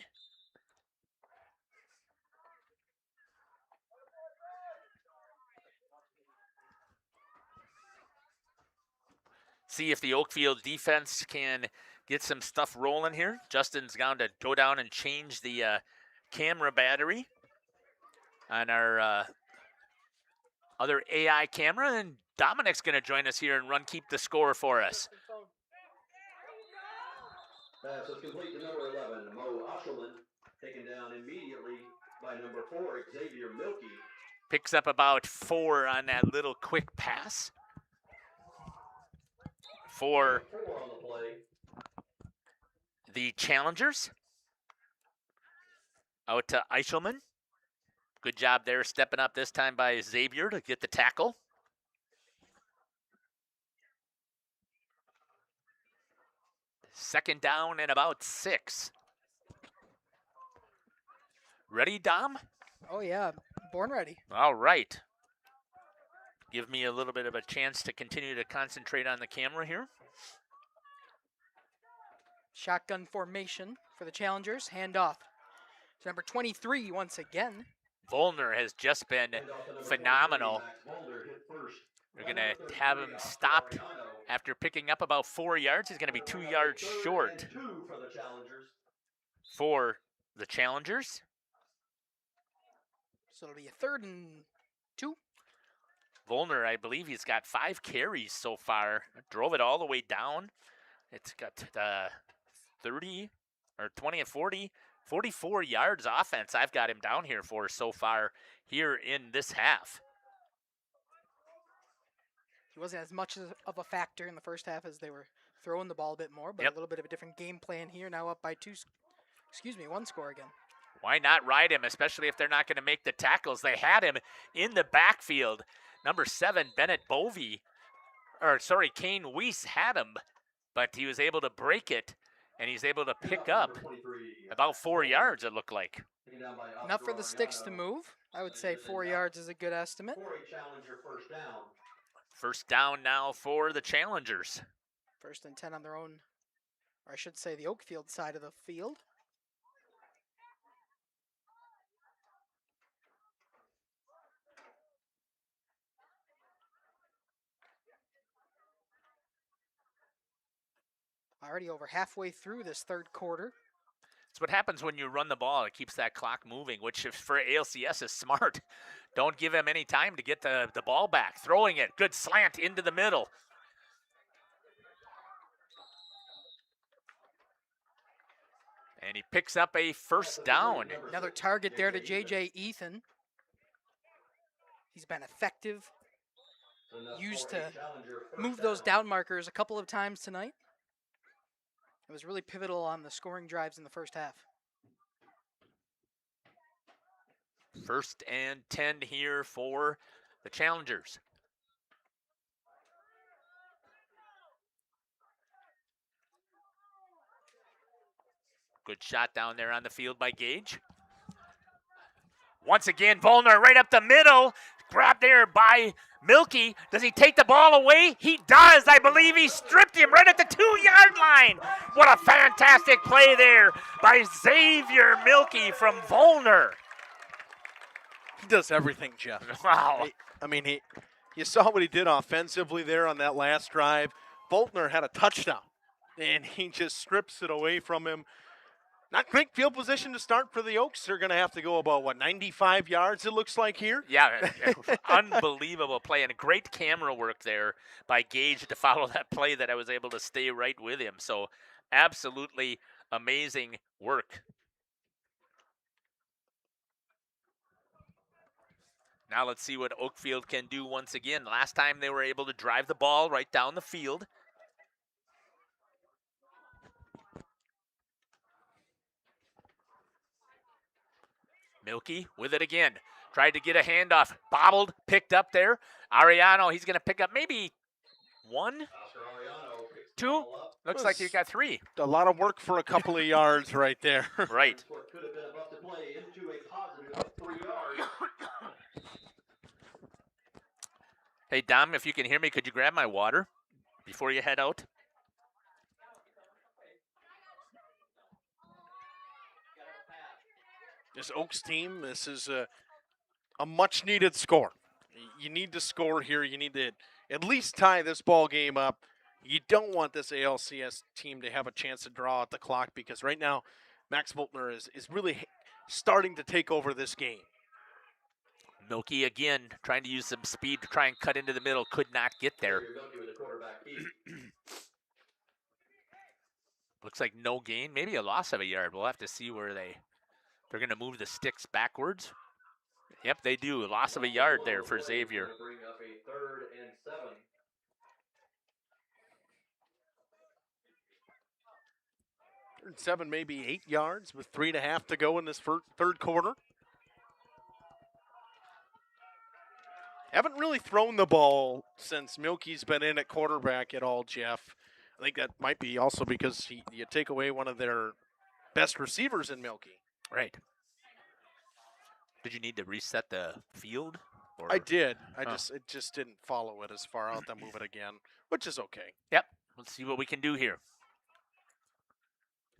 See if the Oakfield defense can get some stuff rolling here. Justin's going to go down and change the camera battery on our other AI camera. And Dominic's going to join us here and keep the score for us. Pass is complete to number 11, Mo Oshelman, taken down immediately by number 4, Xavier Milkey. Picks up about 4 on that little quick pass. 4 on the play. The Challengers. Out to Eichelman. Good job there, stepping up this time by Xavier to get the tackle. Second down and about 6. Ready, Dom? Oh, yeah. Born ready. All right. Give me a little bit of a chance to continue to concentrate on the camera here. Shotgun formation for the Challengers. Handoff to number 23 once again. Volner has just been phenomenal. We're going to have him stopped after picking up about 4 yards. He's going to be 2 yards short for the Challengers. So it'll be a 3rd and 2. Volner, I believe he's got 5 carries so far. Drove it all the way down. It's got 30 or 20 and 40, 44 yards offense I've got him down here for so far here in this half. He wasn't as much of a factor in the first half as they were throwing the ball a bit more, but Yep. a little bit of a different game plan here. Now up by 1 score again. Why not ride him, especially if they're not going to make the tackles? They had him in the backfield. Number 7, Bennett Bovey, Kane Weiss had him, but he was able to break it, and he's able to pick up about 4 yards, it looked like. Enough for the sticks to move. I would say 4 yards is a good estimate. For a challenger first down. First down now for the Challengers. 1st and 10 on their own, or I should say the Oakfield side of the field. Already over halfway through this 3rd quarter. It's what happens when you run the ball. It keeps that clock moving, which for ALCS is smart. Don't give him any time to get the ball back. Throwing it. Good slant into the middle. And he picks up a first down. Another target there to J.J. Ethan. He's been effective. Used to move those down markers a couple of times tonight. It was really pivotal on the scoring drives in the first half. 1st and 10 here for the Challengers. Good shot down there on the field by Gage. Once again, Volner right up the middle. Grabbed there by Milky. Does he take the ball away? He does. I believe he stripped him right at the 2-yard line. What a fantastic play there by Xavier Milky from Volner. He does everything, Jeff. Wow. I mean, you saw what he did offensively there on that last drive. Voltner had a touchdown, and he just strips it away from him. Not great field position to start for the Oaks. They're going to have to go about, 95 yards it looks like here? Yeah, unbelievable play, and great camera work there by Gage to follow that play that I was able to stay right with him. So absolutely amazing work. Now let's see what Oakfield can do once again. Last time they were able to drive the ball right down the field. Milky with it again. Tried to get a handoff. Bobbled, picked up there. Ariano, he's going to pick up maybe 1, 2. Looks like he got 3. A lot of work for a couple of yards right there. Right. What could have been about to play into a positive 3 yards. Hey, Dom, if you can hear me, could you grab my water before you head out? This Oaks team, this is a much-needed score. You need to score here. You need to at least tie this ball game up. You don't want this ALCS team to have a chance to draw out the clock because right now Max Voltner is really starting to take over this game. Milky again trying to use some speed to try and cut into the middle. Could not get there. Looks like no gain. Maybe a loss of a yard. We'll have to see where they're going to move the sticks backwards. Yep, they do. Loss of a yard there for Xavier. Bring up a 3rd and 7. Third and 7, maybe 8 yards with 3.5 to go in this 3rd quarter. Haven't really thrown the ball since Milky's been in at quarterback at all, Jeff. I think that might be also because you take away one of their best receivers in Milky. Right. Did you need to reset the field? Or? I did. It just didn't follow it as far out to move it again, which is okay. Yep. Let's see what we can do here.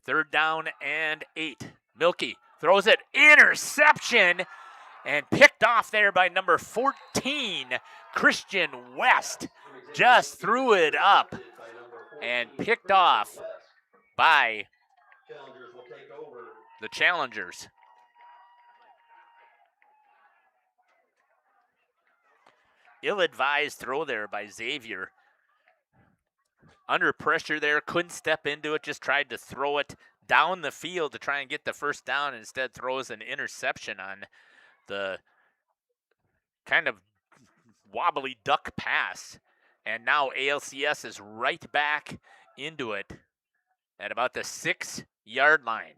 3rd down and 8. Milky throws it. Interception. And picked off there by number 14, Christian West. Just threw it up and picked off by the Challengers. Ill-advised throw there by Xavier. Under pressure there, couldn't step into it, just tried to throw it down the field to try and get the first down. Instead throws an interception on the kind of wobbly duck pass. And now ALCS is right back into it at about the 6-yard line.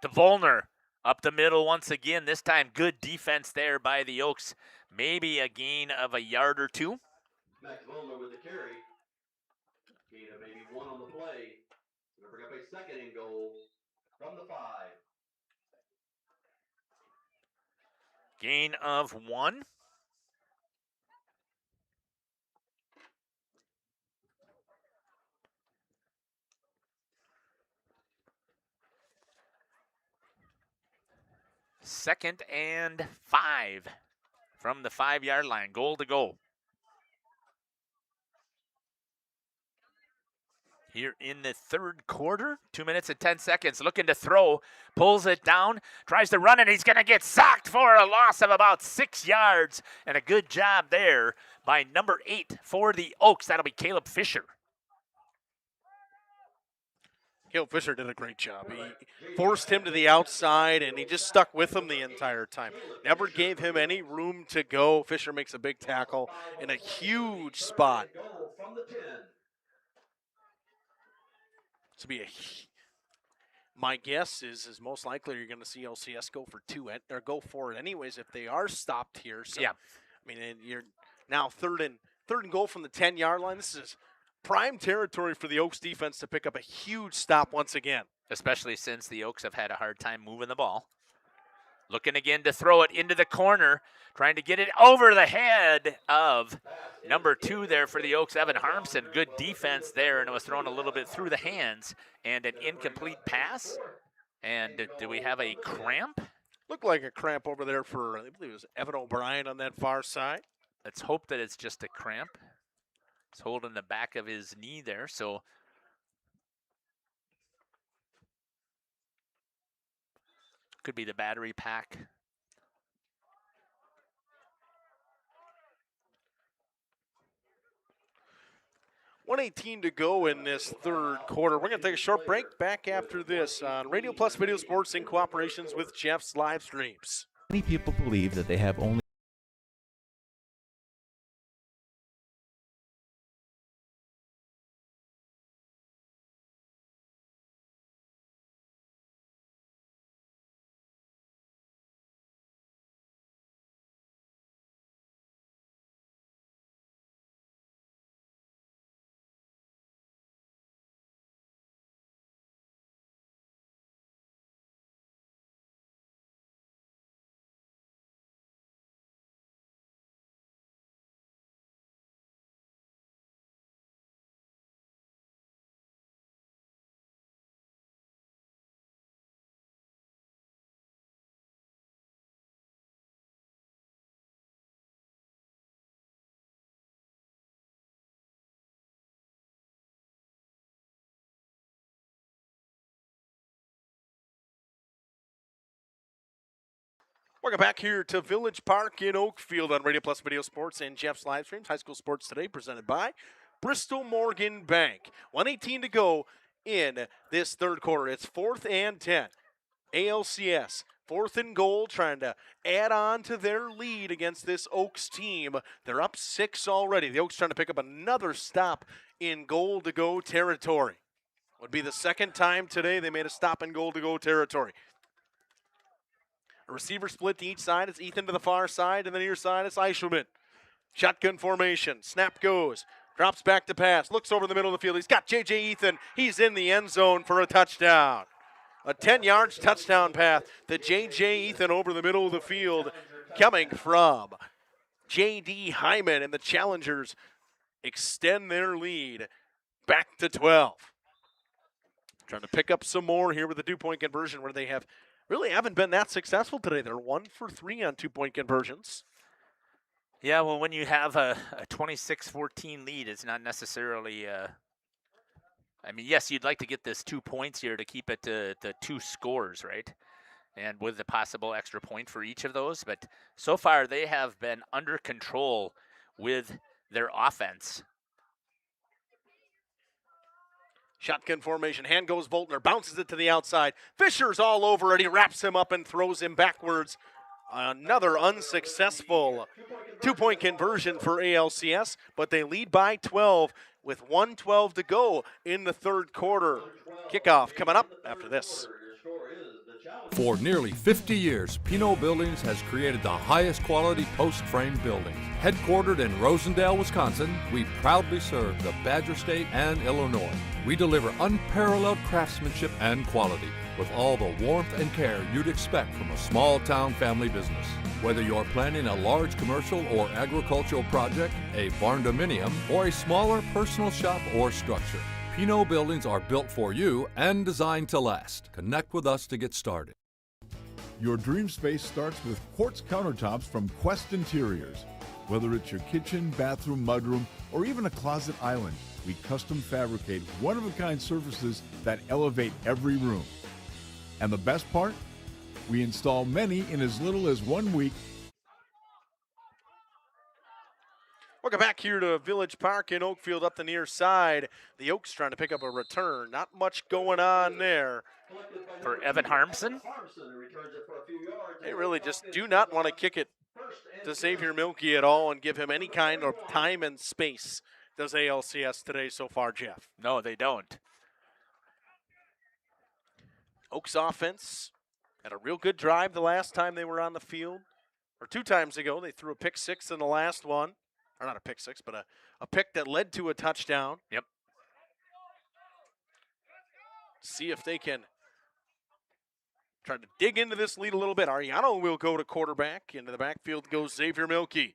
To Volner, up the middle once again. This time good defense there by the Oaks. Maybe a gain of a yard or 2. Max Volner with the carry. Gain of maybe 1 on the play. Going to bring up a 2nd and goal from the 5. Gain of 1. Second and 5 from the 5-yard line. Goal to go. Here in the third quarter, 2 minutes and 10 seconds, looking to throw, pulls it down, tries to run it, he's going to get sacked for a loss of about 6 yards, and a good job there by number 8 for the Oaks. That'll be Caleb Fisher. Caleb Fisher did a great job. He forced him to the outside, and he just stuck with him the entire time. Never gave him any room to go. Fisher makes a big tackle in a huge spot. To be my guess is most likely you're going to see LCS go for 2 or go for it anyways if they are stopped here. So, yeah, I mean, you're now third and goal from the 10-yard line. This is prime territory for the Oaks defense to pick up a huge stop once again. Especially since the Oaks have had a hard time moving the ball. Looking again to throw it into the corner, trying to get it over the head of number 2 there for the Oaks, Evan Harmson. Good defense there, and it was thrown a little bit through the hands, and an incomplete pass. And do we have a cramp? Looked like a cramp over there for, I believe it was Evan O'Brien on that far side. Let's hope that it's just a cramp. He's holding the back of his knee there, so could be the battery pack. $1:18 to go in this third quarter. We're going to take a short break. Back after this on Radio Plus Video Sports in cooperations with Jeff's live streams. Many people believe that they have only Welcome back here to Village Park in Oakfield on Radio Plus Video Sports and Jeff's live streams. High school sports today presented by Bristol Morgan Bank. 1:18 to go in this third quarter. It's 4th and 10. ALCS, 4th and goal, trying to add on to their lead against this Oaks team. They're up 6 already. The Oaks trying to pick up another stop in goal-to-go territory. Would be the second time today they made a stop in goal-to-go territory. A receiver split to each side. It's Ethan to the far side, and the near side it's Eichelman. Shotgun formation. Snap goes. Drops back to pass. Looks over the middle of the field. He's got J.J. Ethan. He's in the end zone for a touchdown. A 10-yard touchdown path to J.J. Ethan over the middle of the field, coming from J.D. Hyman, and the Challengers extend their lead back to 12. Trying to pick up some more here with the 2-point conversion where they really haven't been that successful today. They're 1 for 3 on 2-point conversions. Yeah, well, when you have a 26-14 lead, it's not necessarily I mean, yes, you'd like to get this 2 points here to keep it to 2 scores, right? And with the possible extra point for each of those. But so far, they have been under control with their offense. Shotgun formation. Hand goes Voltner. Bounces it to the outside. Fisher's all over it. He wraps him up and throws him backwards. Another unsuccessful 2-point conversion for ALCS, but they lead by 12 with 1:12 to go in the third quarter. Kickoff coming up after this. For nearly 50 years, Pinot Buildings has created the highest quality post-frame buildings. Headquartered in Rosendale, Wisconsin, we proudly serve the Badger State and Illinois. We deliver unparalleled craftsmanship and quality. with all the warmth and care you'd expect from a small-town family business. Whether you're planning a large commercial or agricultural project, a barn-dominium, or a smaller personal shop or structure, Pino buildings are built for you and designed to last. Connect with us to get started. Your dream space starts with quartz countertops from Quest Interiors. Whether it's your kitchen, bathroom, mudroom, or even a closet island, we custom fabricate one-of-a-kind surfaces that elevate every room. And the best part? We install many in as little as 1 week. Welcome back here to Village Park in Oakfield up the near side. The Oaks trying to pick up a return. Not much going on there. For Evan Harmson. They really just do not want to kick it to Xavier Milkey at all and give him any kind of time and space. Does ALCS today so far, Jeff? No, they don't. Oaks offense had a real good drive the last time they were on the field. Or 2 times ago, they threw a pick 6 in the last one. Or not a pick 6, but a pick that led to a touchdown. Yep. See if they can try to dig into this lead a little bit. Ariano will go to quarterback. Into the backfield goes Xavier Milkey.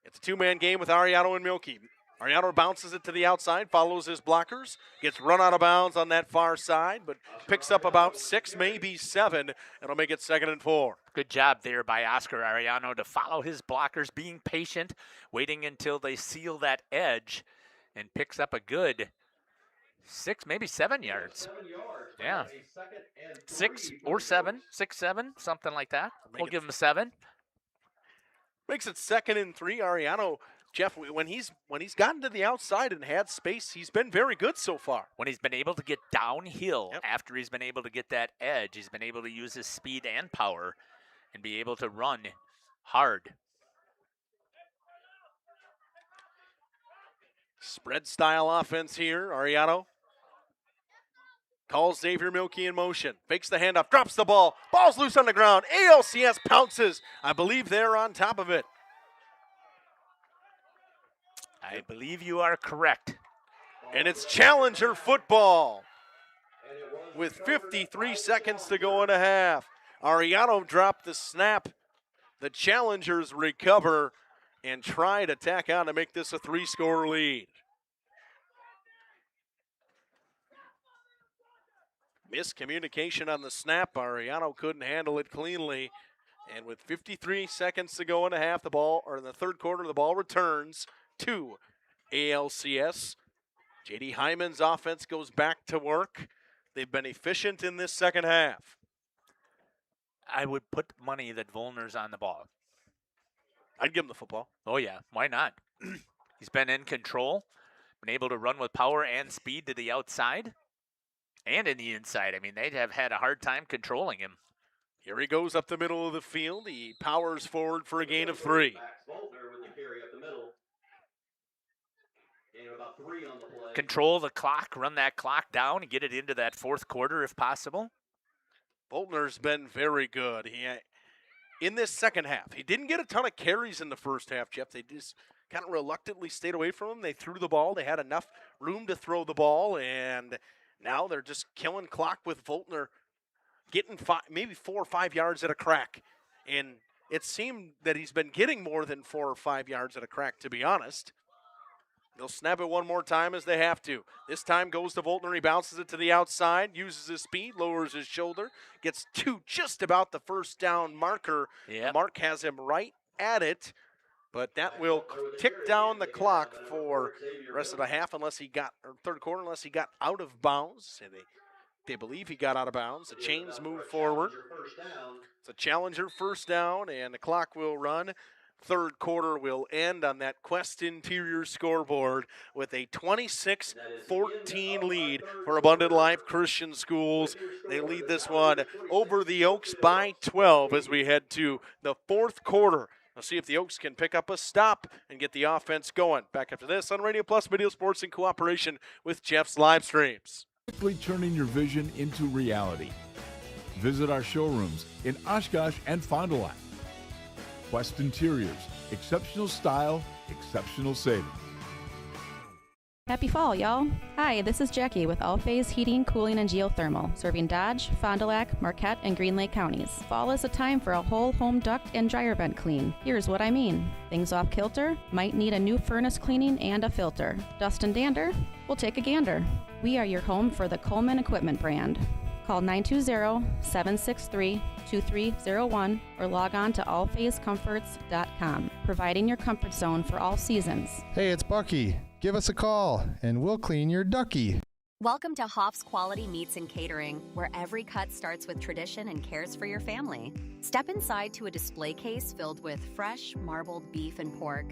It's a 2-man game with Ariano and Milkey. Ariano bounces it to the outside, follows his blockers, gets run out of bounds on that far side, but picks up about 6, maybe 7. It'll make it 2nd and 4. Good job there by Oscar Ariano to follow his blockers, being patient, waiting until they seal that edge, and picks up a good 6, maybe 7 yards. Yeah. 6 or 7, 6, 7, something like that. We'll give him a 7. Makes it 2nd and 3. Ariano, Jeff, when he's gotten to the outside and had space, he's been very good so far. When he's been able to get downhill after he's been able to get that edge, he's been able to use his speed and power and be able to run hard. Spread style offense here. Ariano calls Xavier Milkey in motion. Fakes the handoff, drops the ball. Ball's loose on the ground. ALCS pounces. I believe they're on top of it. I believe you are correct. And it's Challenger football with 53 seconds to go in a half. Ariano dropped the snap. The Challengers recover and try to tack on to make this a 3-score lead. Miscommunication on the snap. Ariano couldn't handle it cleanly. And with 53 seconds to go in a half, the ball, or in the third quarter, the ball returns to ALCS. J.D. Hyman's offense goes back to work. They've been efficient in this second half. I would put money that Volner's on the ball. I'd give him the football. Oh, yeah. Why not? He's been in control, been able to run with power and speed to the outside and in the inside. I mean, they'd have had a hard time controlling him. Here he goes up the middle of the field. He powers forward for a gain of 3. Control the clock, run that clock down, and get it into that fourth quarter if possible. Boltner's been very good. In this second half, he didn't get a ton of carries in the first half, Jeff. They just kind of reluctantly stayed away from him. They threw the ball. They had enough room to throw the ball, and now they're just killing clock with Voltner getting maybe 4 or 5 yards at a crack. And it seemed that he's been getting more than 4 or 5 yards at a crack, to be honest. They'll snap it one more time as they have to. This time goes to Voltner. He bounces it to the outside, uses his speed, lowers his shoulder, gets to just about the first down marker. Yep. Mark has him right at it, but that will tick down the clock for the rest of the half or third quarter, unless he got out of bounds. And they believe he got out of bounds. The chains move forward. It's a Challenger first down, and the clock will run. Third quarter will end on that Quest Interior scoreboard with a 26-14 lead for Abundant Life Christian Schools. They lead this one over the Oaks by 12 as we head to the fourth quarter. We'll see if the Oaks can pick up a stop and get the offense going. Back after this on Radio Plus Video Sports in cooperation with Jeff's live streams. Quickly turning your vision into reality. Visit our showrooms in Oshkosh and Fond du Lac. Quest Interiors, exceptional style, exceptional savings. Happy fall, y'all. Hi, this is Jackie with All Phase Heating, Cooling, and Geothermal, serving Dodge, Fond du Lac, Marquette, and Green Lake counties. Fall is a time for a whole home duct and dryer vent clean. Here's what I mean. Things off kilter? Might need a new furnace cleaning and a filter. Dust and dander? We'll take a gander. We are your home for the Coleman Equipment brand. Call 920-763-2301 or log on to allphasecomforts.com, providing your comfort zone for all seasons. Hey, it's Bucky. Give us a call, and we'll clean your ducky. Welcome to Hoff's Quality Meats and Catering, where every cut starts with tradition and cares for your family. Step inside to a display case filled with fresh, marbled beef and pork,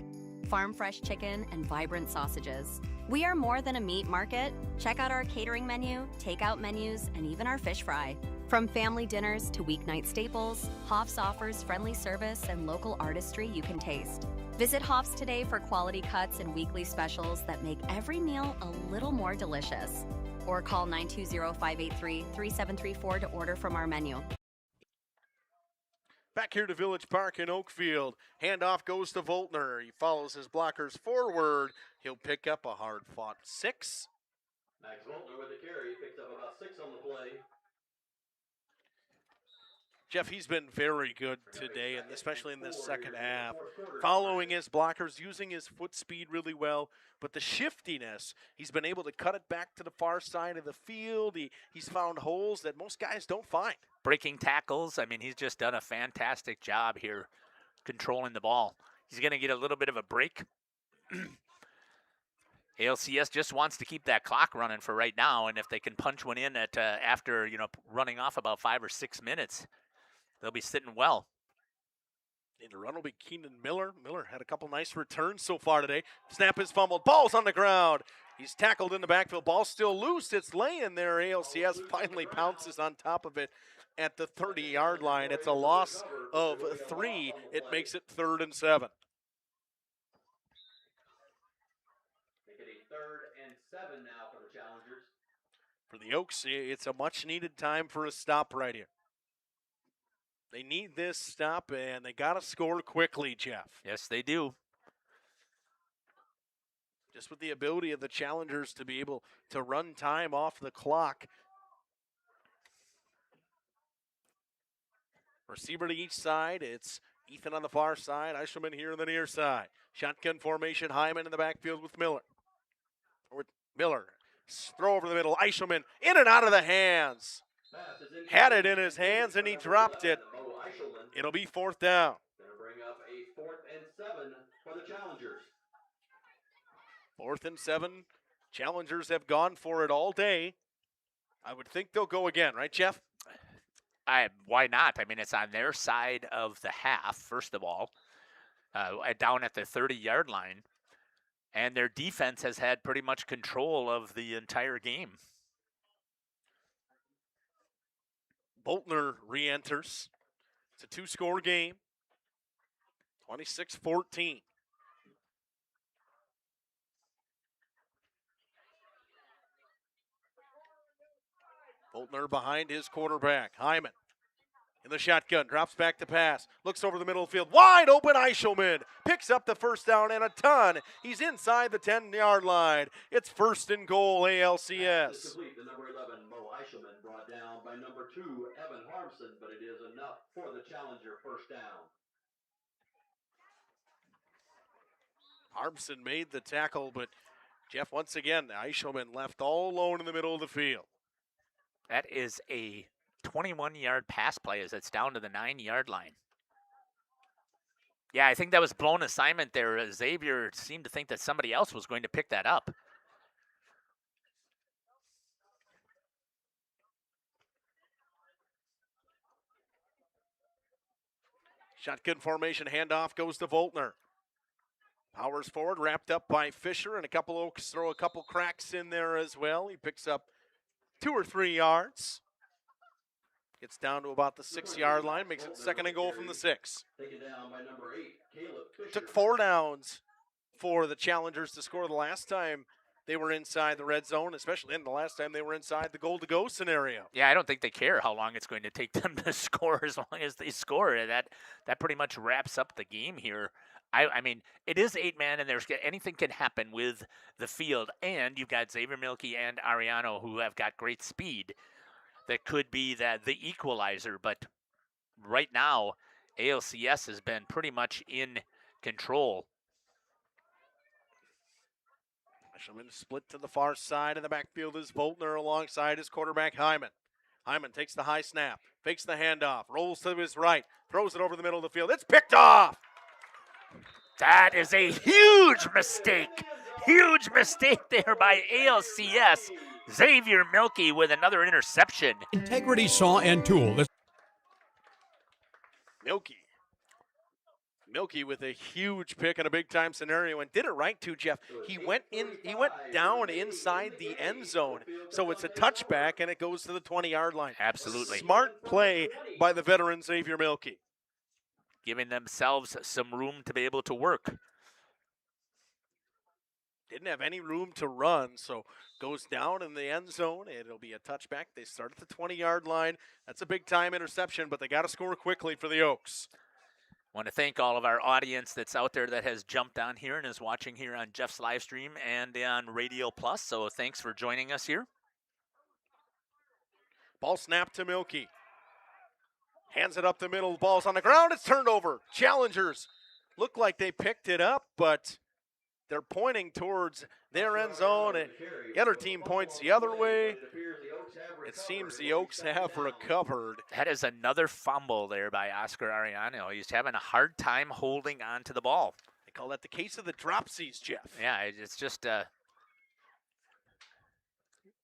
farm-fresh chicken, and vibrant sausages. We are more than a meat market. Check out our catering menu, takeout menus, and even our fish fry. From family dinners to weeknight staples, Hoff's offers friendly service and local artistry you can taste. Visit Hoff's today for quality cuts and weekly specials that make every meal a little more delicious. Or call 920-583-3734 to order from our menu. Back here to Village Park in Oakfield. Handoff goes to Voltner. He follows his blockers forward. He'll pick up a hard-fought 6. Max Voltner with the carry. Picks up about 6 on the play. Jeff, he's been very good today, and especially in this second half. Following his blockers, using his foot speed really well, but the shiftiness, he's been able to cut it back to the far side of the field. He's found holes that most guys don't find. Breaking tackles. I mean, he's just done a fantastic job here controlling the ball. He's going to get a little bit of a break. ALCS just wants to keep that clock running for right now, and if they can punch one in at after running off about 5 or 6 minutes, they'll be sitting well. And the run will be Keenan Miller. Miller had a couple nice returns so far today. Snap is fumbled. Ball's on the ground. He's tackled in the backfield. Ball's still loose. It's laying there. ALCS finally pounces on top of it at the 30-yard line. It's a loss of 3. It makes it 3rd and 7. Make it a 3rd and 7 now for the Challengers. For the Oaks, it's a much-needed time for a stop right here. They need this stop, and they got to score quickly, Jeff. Yes, they do. Just with the ability of the Challengers to be able to run time off the clock. Receiver to each side. It's Ethan on the far side. Eichelman here on the near side. Shotgun formation. Hyman in the backfield with Miller. Miller. Throw over the middle. Eichelman in and out of the hands. Had it in his hands, and he dropped it. It'll be 4th down. Going to bring up a 4th and 7 for the Challengers. 4th and 7. Challengers have gone for it all day. I would think they'll go again, right, Jeff? Why not? I mean, it's on their side of the half, first of all, down at the 30-yard line. And their defense has had pretty much control of the entire game. Boltner re-enters. It's a 2-score game. 26-14. Boltner behind his quarterback, Hyman. In the shotgun, drops back to pass, looks over the middle of the field, wide open Eichelman, picks up the first down and a ton. He's inside the 10-yard line. It's 1st and goal, ALCS. Complete. The number 11, Mo Eichelman, brought down by number 2, Evan Harmson, but it is enough for the Challenger 1st down. Harmson made the tackle, but Jeff, once again, Eichelman left all alone in the middle of the field. That is a 21-yard pass play as it's down to the 9-yard line. Yeah, I think that was blown assignment there. Xavier seemed to think that somebody else was going to pick that up. Shotgun formation, handoff goes to Voltner. Powers forward, wrapped up by Fisher, and a couple Oaks throw a couple cracks in there as well. He picks up 2 or 3 yards. Gets down to about the 6-yard line, makes it 2nd and goal from the 6. Taken down by number 8, Caleb Fisher. Took 4 downs for the Challengers to score the last time they were inside the red zone, especially in the last time they were inside the goal-to-go scenario. Yeah, I don't think they care how long it's going to take them to score as long as they score. That pretty much wraps up the game here. I mean, it is 8-man, and anything can happen with the field. And you've got Xavier Milkey and Ariano who have got great speed. That could be the equalizer. But right now, ALCS has been pretty much in control. Eshelman split to the far side. In the backfield is Voltner alongside his quarterback, Hyman. Hyman takes the high snap, fakes the handoff, rolls to his right, throws it over the middle of the field. It's picked off! That is a huge mistake. Huge mistake there by ALCS. Xavier Milkey with another interception. Integrity Saw and Tool. Milkey with a huge pick in a big-time scenario and did it right too, Jeff. He went down inside the end zone, so it's a touchback and it goes to the 20-yard line. Absolutely. Smart play by the veteran Xavier Milkey. Giving themselves some room to be able to work. Didn't have any room to run, so goes down in the end zone. It'll be a touchback. They start at the 20-yard line. That's a big-time interception, but they got to score quickly for the Oaks. Want to thank all of our audience that's out there that has jumped on here and is watching here on Jeff's live stream and on Radio Plus. So thanks for joining us here. Ball snapped to Milkey. Hands it up the middle. Ball's on the ground. It's turned over. Challengers look like they picked it up, but they're pointing towards their end zone, and the other team points the other way. It seems the Oaks have recovered. That is another fumble there by Oscar Ariano. He's having a hard time holding on to the ball. They call that the case of the dropsies, Jeff. Yeah, it's just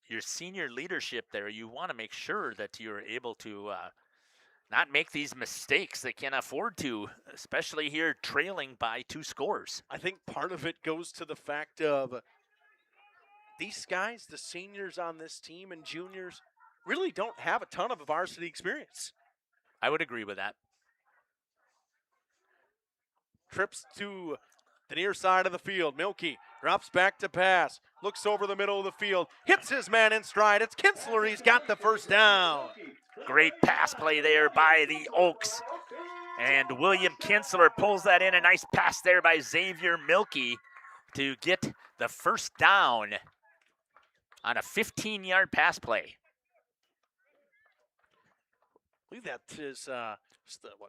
your senior leadership there. You want to make sure that you're able to not make these mistakes. They can't afford to, especially here trailing by 2 scores. I think part of it goes to the fact of these guys, the seniors on this team and juniors, really don't have a ton of varsity experience. I would agree with that. Trips to the near side of the field. Milkey drops back to pass, looks over the middle of the field, hits his man in stride. It's Kinsler. He's got the first down. Great pass play there by the Oaks. And William Kinsler pulls that in. A nice pass there by Xavier Milkey to get the first down on a 15-yard pass play. I believe that is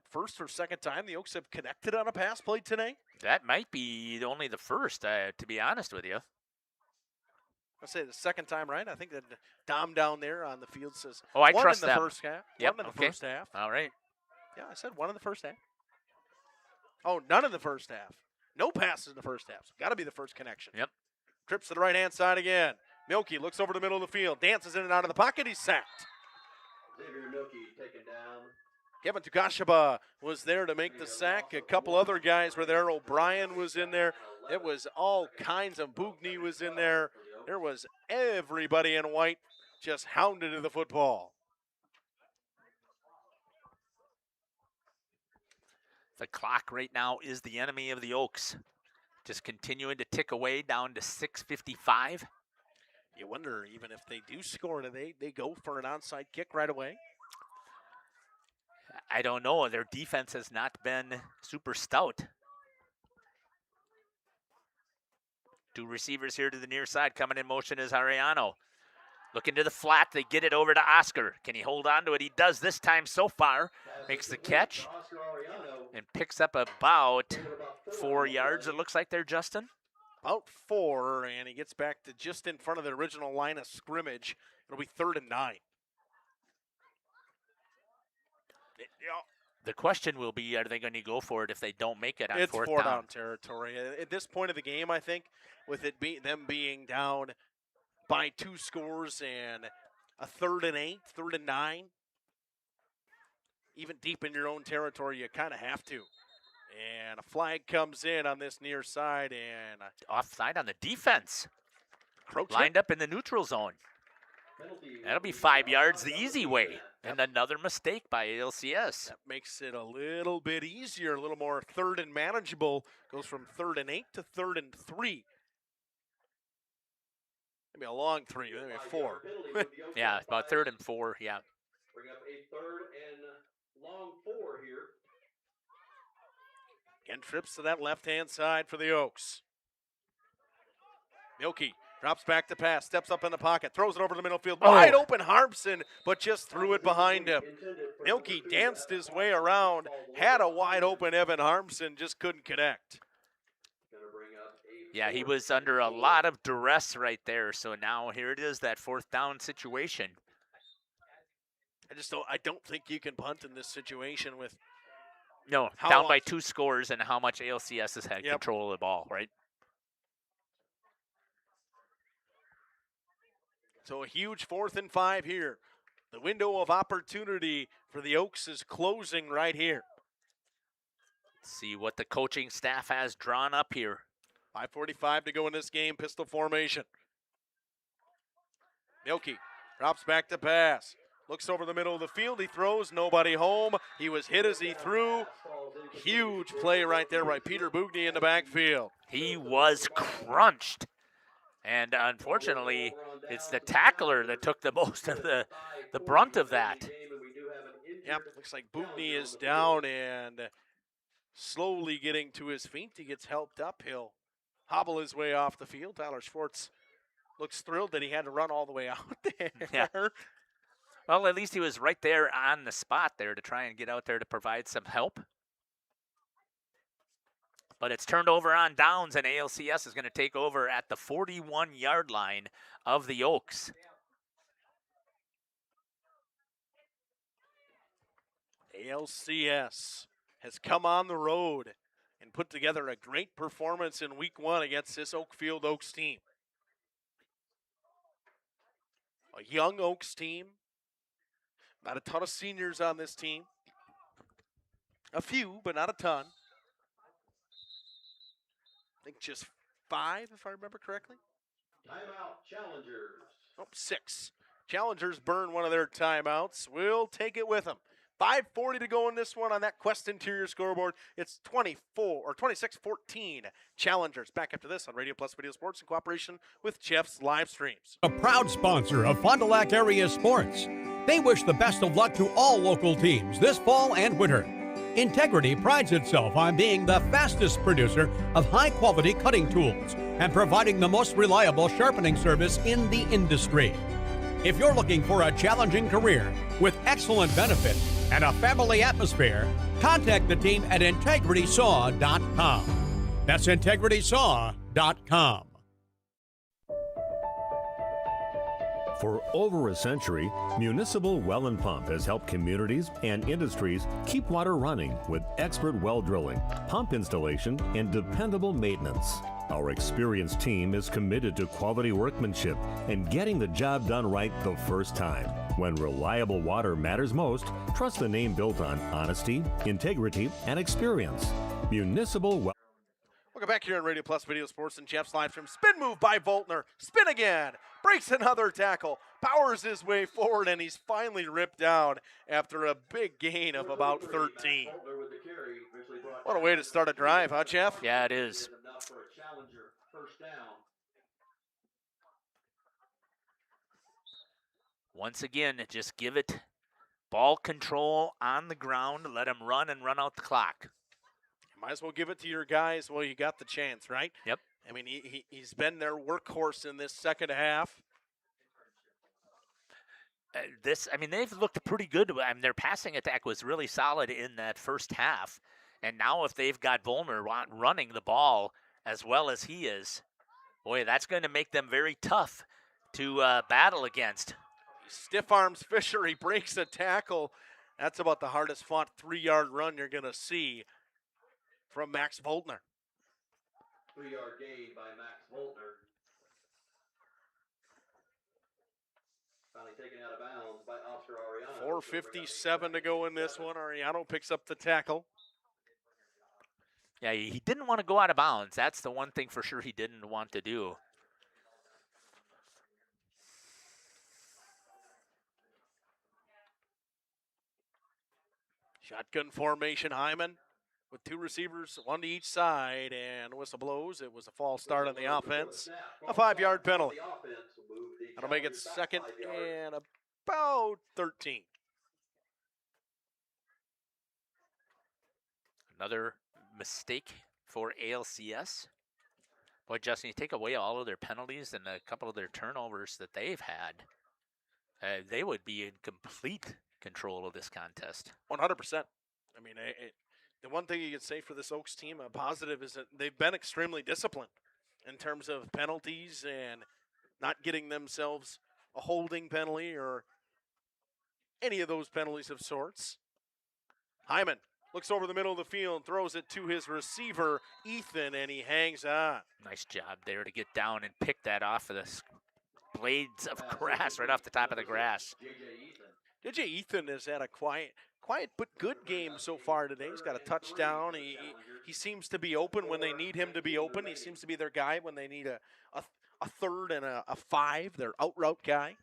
first or second time the Oaks have connected on a pass play today? That might be only the first, to be honest with you. I'll say the second time, right? I think that Dom down there on the field says I one trust in the them. first half. Yep, one in the okay. first half. All right. Yeah, I said one in the first half. Oh, none in the first half. No passes in the first half. So got to be the first connection. Yep. Trips to the right-hand side again. Milkey looks over the middle of the field, dances in and out of the pocket. He's sacked. Xavier Milkey taken down. Kevin Tukashaba was there to make the sack. A couple other guys were there. O'Brien was in there. It was all kinds of. Bugni was in there. There was everybody in white just hounded to the football. The clock right now is the enemy of the Oaks. Just continuing to tick away down to 6:55. You wonder, even if they do score, do they go for an onside kick right away? I don't know. Their defense has not been super stout. 2 receivers here to the near side. Coming in motion is Ariano. Looking to the flat. They get it over to Oscar. Can he hold on to it? He does this time so far. Makes the catch and picks up about 4 yards, it looks like there, Justin. About 4, and he gets back to just in front of the original line of scrimmage. It'll be 3rd and 9. The question will be, are they going to go for it if they don't make it on it's fourth four down? down territory. At this point of the game, I think, with it them being down by 2 scores and a 3rd and 8, 3rd and 9, even deep in your own territory, you kind of have to. And a flag comes in on this near side, and offside on the defense. Croce lined up in the neutral zone. That'll be 5 yards the easy way. And another mistake by ALCS. That makes it a little bit easier, a little more 3rd and manageable. Goes from 3rd and 8 to 3rd and 3. Maybe a long 3, maybe a 4. Yeah, about 3rd and 4, yeah. Bring up a 3rd and long 4 here. Again, trips to that left-hand side for the Oaks. Milky drops back to pass, steps up in the pocket, throws it over the middle field. Wide open Harmson, but just threw it behind him. Milky danced his way around, had a wide open Evan Harmson, just couldn't connect. Yeah, he was under a lot of duress right there. So now here it is, that fourth down situation. I don't think you can punt in this situation with down by 2 scores and how much ALCS has had control of the ball, right? So a huge 4th and 5 here. The window of opportunity for the Oaks is closing right here. Let's see what the coaching staff has drawn up here. 5:45 to go in this game, pistol formation. Milky drops back to pass. Looks over the middle of the field. He throws, nobody home. He was hit as he threw. Huge play right there by Peter Bugny in the backfield. He was crunched. And unfortunately, it's the tackler that took the most of the brunt of that. Yep, looks like Bugny is down and slowly getting to his feet. He gets helped up. He'll hobble his way off the field. Tyler Schwartz looks thrilled that he had to run all the way out there. Yeah. Well, at least he was right there on the spot there to try and get out there to provide some help. But it's turned over on downs, and ALCS is going to take over at the 41-yard line of the Oaks. ALCS has come on the road and put together a great performance in Week 1 against this Oakfield Oaks team. A young Oaks team. Not a ton of seniors on this team. A few, but not a ton. I think just 5, if I remember correctly. Timeout, Challengers. 6. Challengers burn one of their timeouts. We'll take it with them. 5:40 to go in this one on that Quest Interior scoreboard. It's 26-14 Challengers. Back after this on Radio Plus Video Sports in cooperation with Jeff's live streams. A proud sponsor of Fond du Lac area sports. They wish the best of luck to all local teams this fall and winter. Integrity prides itself on being the fastest producer of high-quality cutting tools and providing the most reliable sharpening service in the industry. If you're looking for a challenging career with excellent benefits and a family atmosphere, contact the team at integritysaw.com. That's integritysaw.com. For over a century, Municipal Well and Pump has helped communities and industries keep water running with expert well drilling, pump installation, and dependable maintenance. Our experienced team is committed to quality workmanship and getting the job done right the first time. When reliable water matters most, trust the name built on honesty, integrity, and experience. Municipal Well. Welcome back here on Radio Plus Video Sports and Jeff's live stream. Spin move by Voltner. Spin again. Breaks another tackle. Powers his way forward, and he's finally ripped down after a big gain of about 13. What a way to start a drive, huh, Jeff? Yeah, it is. Once again, just give it ball control on the ground. Let him run and run out the clock. Might as well give it to your guys while you got the chance, right? Yep. I mean, he's been their workhorse in this second half. They've looked pretty good. I mean, their passing attack was really solid in that first half. And now if they've got Volmer running the ball as well as he is, boy, that's going to make them very tough to battle against. He stiff arms Fisher. He breaks a tackle. That's about the hardest fought 3-yard run you're going to see from Max Voltner. 3-yard gain by Max Voltner. Finally taken out of bounds by Oscar Ariano. 4:57 to go in this one. Ariano picks up the tackle. Yeah, he didn't want to go out of bounds. That's the one thing for sure he didn't want to do. Shotgun formation, Hyman with 2 receivers, 1 to each side, and whistle blows. It was a false start on the offense. A 5-yard penalty. That'll make it second and about 13. Another mistake for ALCS. Boy, Justin, you take away all of their penalties and a couple of their turnovers that they've had, they would be in complete control of this contest. 100%. I mean, the one thing you could say for this Oaks team, a positive, is that they've been extremely disciplined in terms of penalties and not getting themselves a holding penalty or any of those penalties of sorts. Hyman looks over the middle of the field, throws it to his receiver, Ethan, and he hangs on. Nice job there to get down and pick that off of the blades of grass, right off the top of the grass. JJ Ethan has had a quiet but good game so far today. He's got a touchdown. He seems to be open when they need him to be open. He seems to be their guy when they need a third and a five, their out route guy.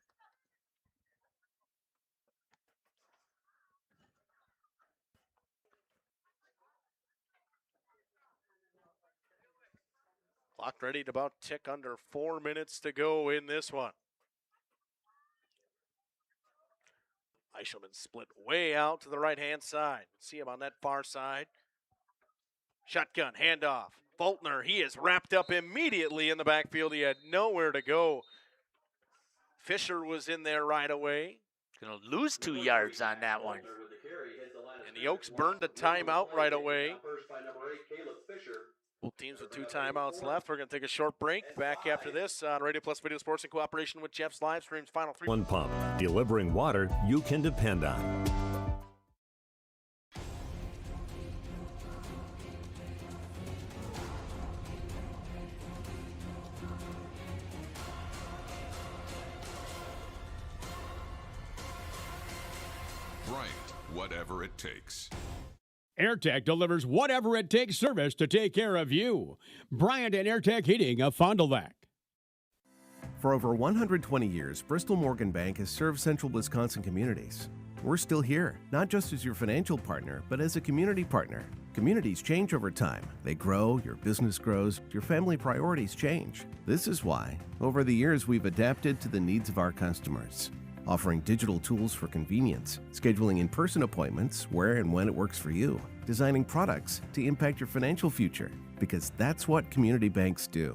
Clock ready to about tick under 4 minutes to go in this one. Eichelman split way out to the right-hand side. See him on that far side. Shotgun, handoff. Faulkner, he is wrapped up immediately in the backfield. He had nowhere to go. Fisher was in there right away. Going to lose 2 yards on that one. And the Oaks burned a timeout right away. Both teams with 2 timeouts left. We're going to take a short break. Back after this on Radio Plus Video Sports in cooperation with Jeff's live streams. Final 3. One Pump, delivering water you can depend on. Right, whatever it takes. AirTech delivers whatever it takes service to take care of you. Bryant and AirTech Heating of Fond du Lac. For over 120 years, Bristol Morgan Bank has served central Wisconsin communities. We're still here, not just as your financial partner, but as a community partner. Communities change over time. They grow, your business grows, your family priorities change. This is why, over the years, we've adapted to the needs of our customers, offering digital tools for convenience, scheduling in-person appointments where and when it works for you, designing products to impact your financial future, because that's what community banks do.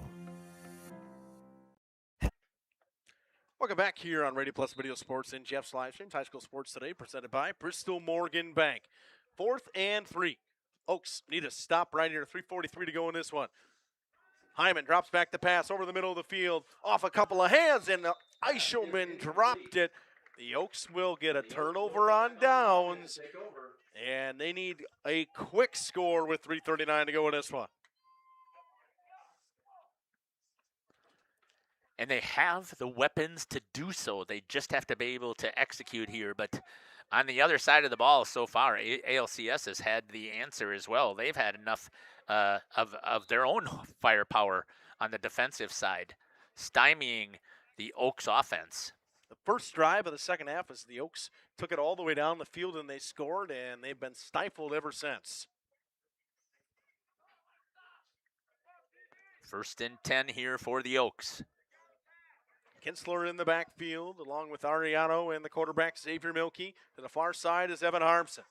Welcome back here on Radio Plus Video Sports in Jeff's live stream. High School Sports Today presented by Bristol Morgan Bank. 4th and 3. Oaks need a stop right here. 3:43 to go in this one. Hyman drops back the pass over the middle of the field, off a couple of hands, and Eichelman dropped it. The Oaks will get a turnover on downs, and they need a quick score with 3:39 to go in this one. And they have the weapons to do so. They just have to be able to execute here. But on the other side of the ball so far, ALCS has had the answer as well. They've had enough of their own firepower on the defensive side, stymieing the Oaks offense. The first drive of the second half was the Oaks took it all the way down the field and they scored, and they've been stifled ever since. 1st and 10 here for the Oaks. Kinsler in the backfield, along with Ariano and the quarterback Xavier Milkey. To the far side is Evan Harmson.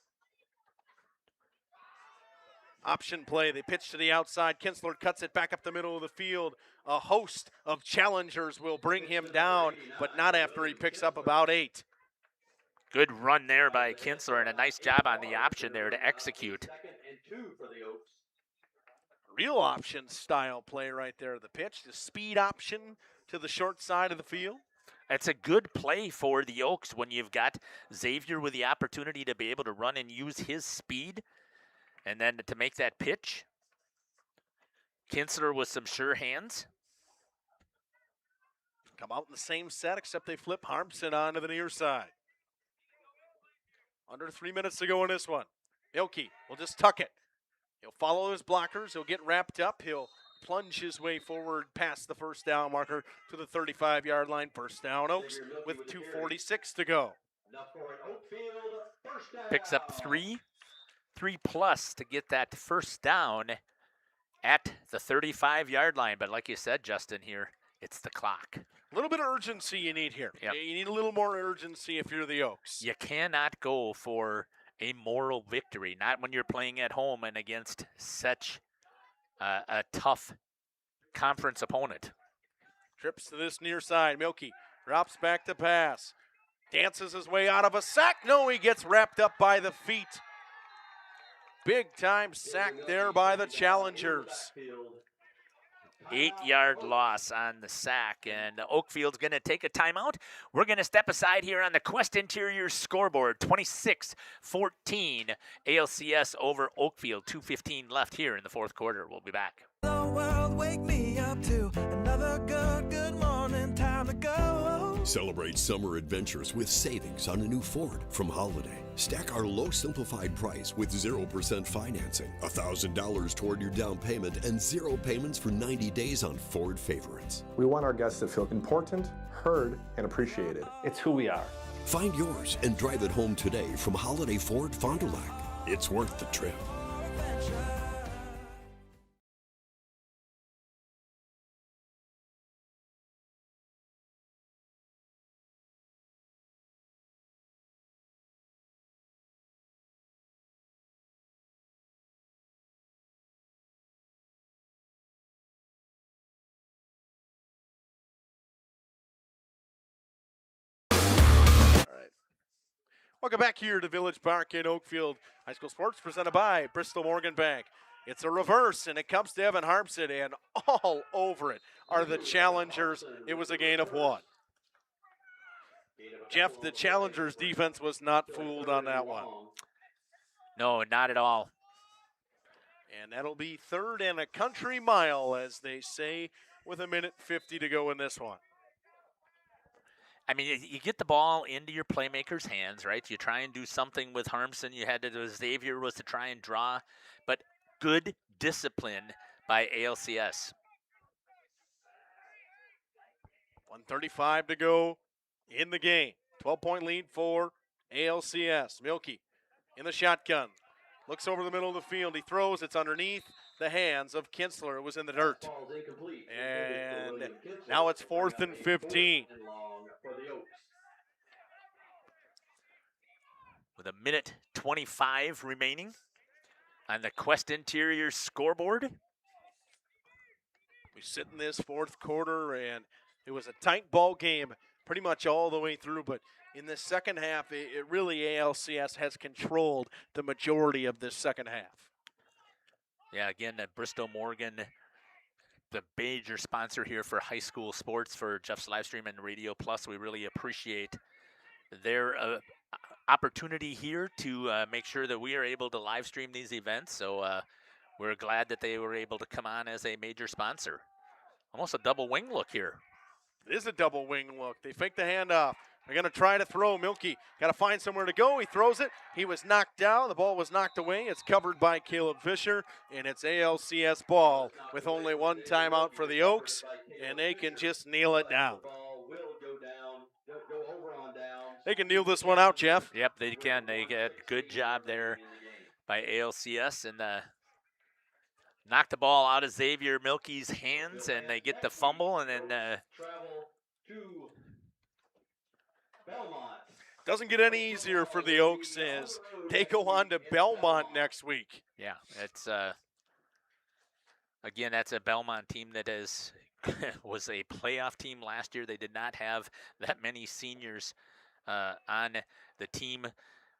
Option play, they pitch to the outside. Kinsler cuts it back up the middle of the field. A host of challengers will bring him down, but not after he picks up about 8. Good run there by Kinsler, and a nice job on the option there to execute. Real option style play right there. The pitch, the speed option to the short side of the field. It's a good play for the Oaks when you've got Xavier with the opportunity to be able to run and use his speed, and then to make that pitch. Kinsler with some sure hands. Come out in the same set, except they flip Harmson onto the near side. Under 3 minutes to go in this one. Milkey will just tuck it. He'll follow his blockers. He'll get wrapped up. He'll plunge his way forward past the first down marker to the 35-yard line. First down, Oaks, with 2:46 to go. Picks up 3 plus to get that first down at the 35-yard line. But like you said, Justin, here, it's the clock. A little bit of urgency you need here. Yep. You need a little more urgency if you're the Oaks. You cannot go for a moral victory, not when you're playing at home and against such a tough conference opponent. Trips to this near side. Milky drops back to pass. Dances his way out of a sack. No, he gets wrapped up by the feet. Big time sack there by the challengers. 8-yard loss on the sack, and Oakfield's going to take a timeout. We're going to step aside here on the Quest Interior scoreboard. 26-14 ALCS over Oakfield. 2:15 left here in the fourth quarter. We'll be back. The world wake me up to another good morning, time to go. Celebrate summer adventures with savings on a new Ford from Holiday. Stack our low simplified price with 0% financing, $1,000 toward your down payment, and 0 payments for 90 days on Ford favorites. We want our guests to feel important, heard, and appreciated. It's who we are. Find yours and drive it home today from Holiday Ford Fond du Lac. It's worth the trip. Welcome back here to Village Park in Oakfield. High school sports presented by Bristol Morgan Bank. It's a reverse, and it comes to Evan Harmson, and all over it are the challengers. It was a gain of 1. Jeff, the challengers' defense was not fooled on that one. No, not at all. And that'll be 3rd and a country mile, as they say, with 1:50 to go in this one. I mean, you get the ball into your playmaker's hands, right? You try and do something with Harmson. You had to do Xavier was to try and draw, but good discipline by ALCS. 1:35 to go in the game. 12-point lead for ALCS. Milky in the shotgun. Looks over the middle of the field. He throws. It's underneath the hands of Kinsler. It was in the dirt. And now it's 4th and 15. With 1:25 remaining on the Quest Interior scoreboard. We sit in this fourth quarter, and it was a tight ball game pretty much all the way through. But in the second half, it really ALCS has controlled the majority of this second half. Yeah, again, Bristol Morgan, the major sponsor here for high school sports for Jeff's Livestream and Radio Plus. We really appreciate their opportunity here to make sure that we are able to live stream these events. So we're glad that they were able to come on as a major sponsor. Almost a double wing look here. It is a double wing look. They fake the handoff. They're going to try to throw. Milky got to find somewhere to go. He throws it. He was knocked down. The ball was knocked away. It's covered by Caleb Fisher, and it's ALCS ball with only 1 timeout for the Oaks, and they can just kneel it down. They can kneel this one out, Jeff. Yep, they can. They get a good job there by ALCS, and knock the ball out of Xavier Milky's hands, and they get the fumble, and then doesn't get any easier for the Oaks as they go on to Belmont next week. Yeah, it's again, that's a Belmont team that was a playoff team last year. They did not have that many seniors on the team.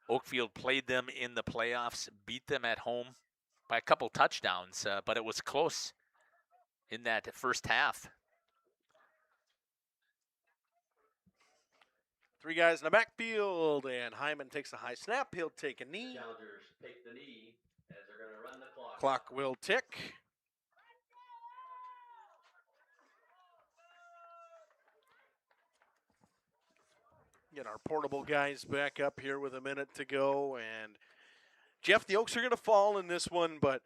Oakfield played them in the playoffs, beat them at home by a couple touchdowns, but it was close in that first half. 3 guys in the backfield, and Hyman takes a high snap. He'll take a knee. Take the knee as they're going to run the clock. Clock will tick. Get our portable guys back up here with a minute to go. And Jeff, the Oaks are going to fall in this one, but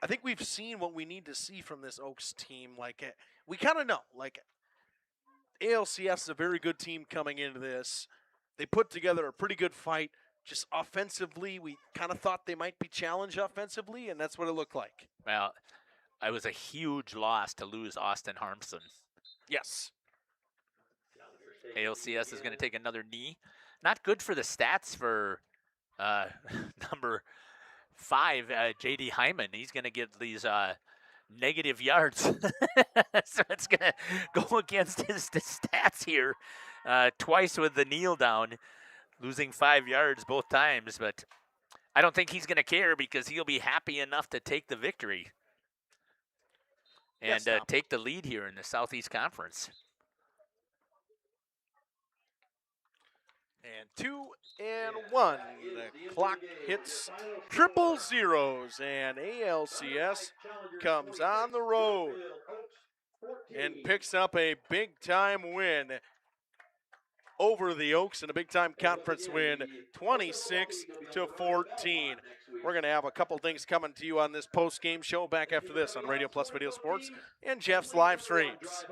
I think we've seen what we need to see from this Oaks team. Like, we kind of know, like, ALCS is a very good team coming into this. They put together a pretty good fight. Just offensively, we kind of thought they might be challenged offensively, and that's what it looked like. Well, it was a huge loss to lose Austin Harmson. Yes. ALCS is going to take another knee. Not good for the stats for number 5, J.D. Hyman. He's going to get these negative yards. So it's going to go against his stats here. Twice with the kneel down, losing 5 yards both times. But I don't think he's going to care because he'll be happy enough to take the victory and take the lead here in the Southeast Conference. And 2 and 1. The clock hits triple zeros, and ALCS comes on the road and picks up a big-time win over the Oaks in a big-time conference win, 26-14. We're going to have a couple things coming to you on this post-game show back after this on Radio Plus Video Sports and Jeff's live streams.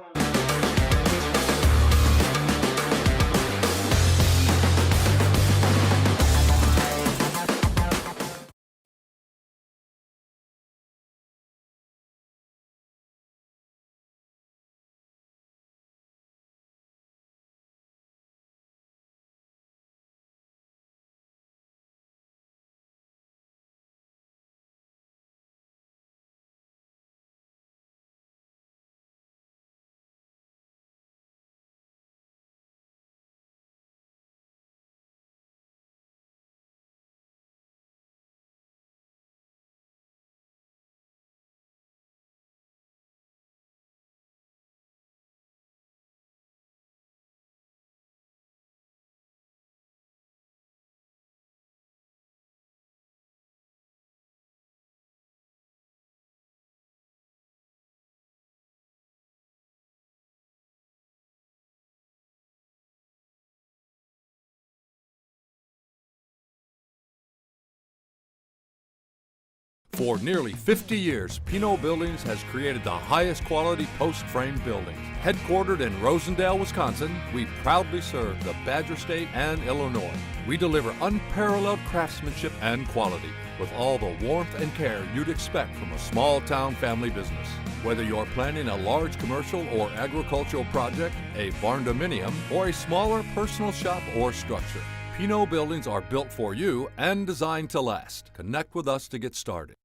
For nearly 50 years, Pinot Buildings has created the highest quality post-frame buildings. Headquartered in Rosendale, Wisconsin, we proudly serve the Badger State and Illinois. We deliver unparalleled craftsmanship and quality with all the warmth and care you'd expect from a small-town family business. Whether you're planning a large commercial or agricultural project, a barn-dominium, or a smaller personal shop or structure, Pinot Buildings are built for you and designed to last. Connect with us to get started.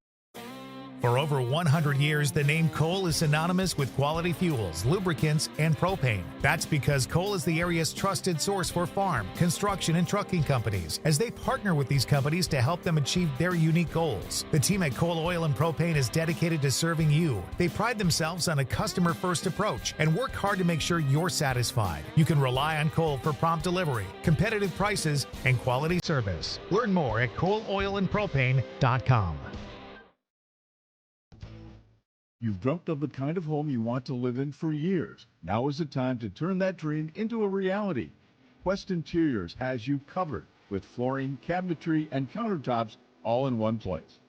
For over 100 years, the name Cole is synonymous with quality fuels, lubricants, and propane. That's because Cole is the area's trusted source for farm, construction, and trucking companies, as they partner with these companies to help them achieve their unique goals. The team at Cole Oil and Propane is dedicated to serving you. They pride themselves on a customer-first approach and work hard to make sure you're satisfied. You can rely on Cole for prompt delivery, competitive prices, and quality service. Learn more at ColeOilAndPropane.com. You've dreamt of the kind of home you want to live in for years. Now is the time to turn that dream into a reality. Quest Interiors has you covered with flooring, cabinetry, and countertops all in one place.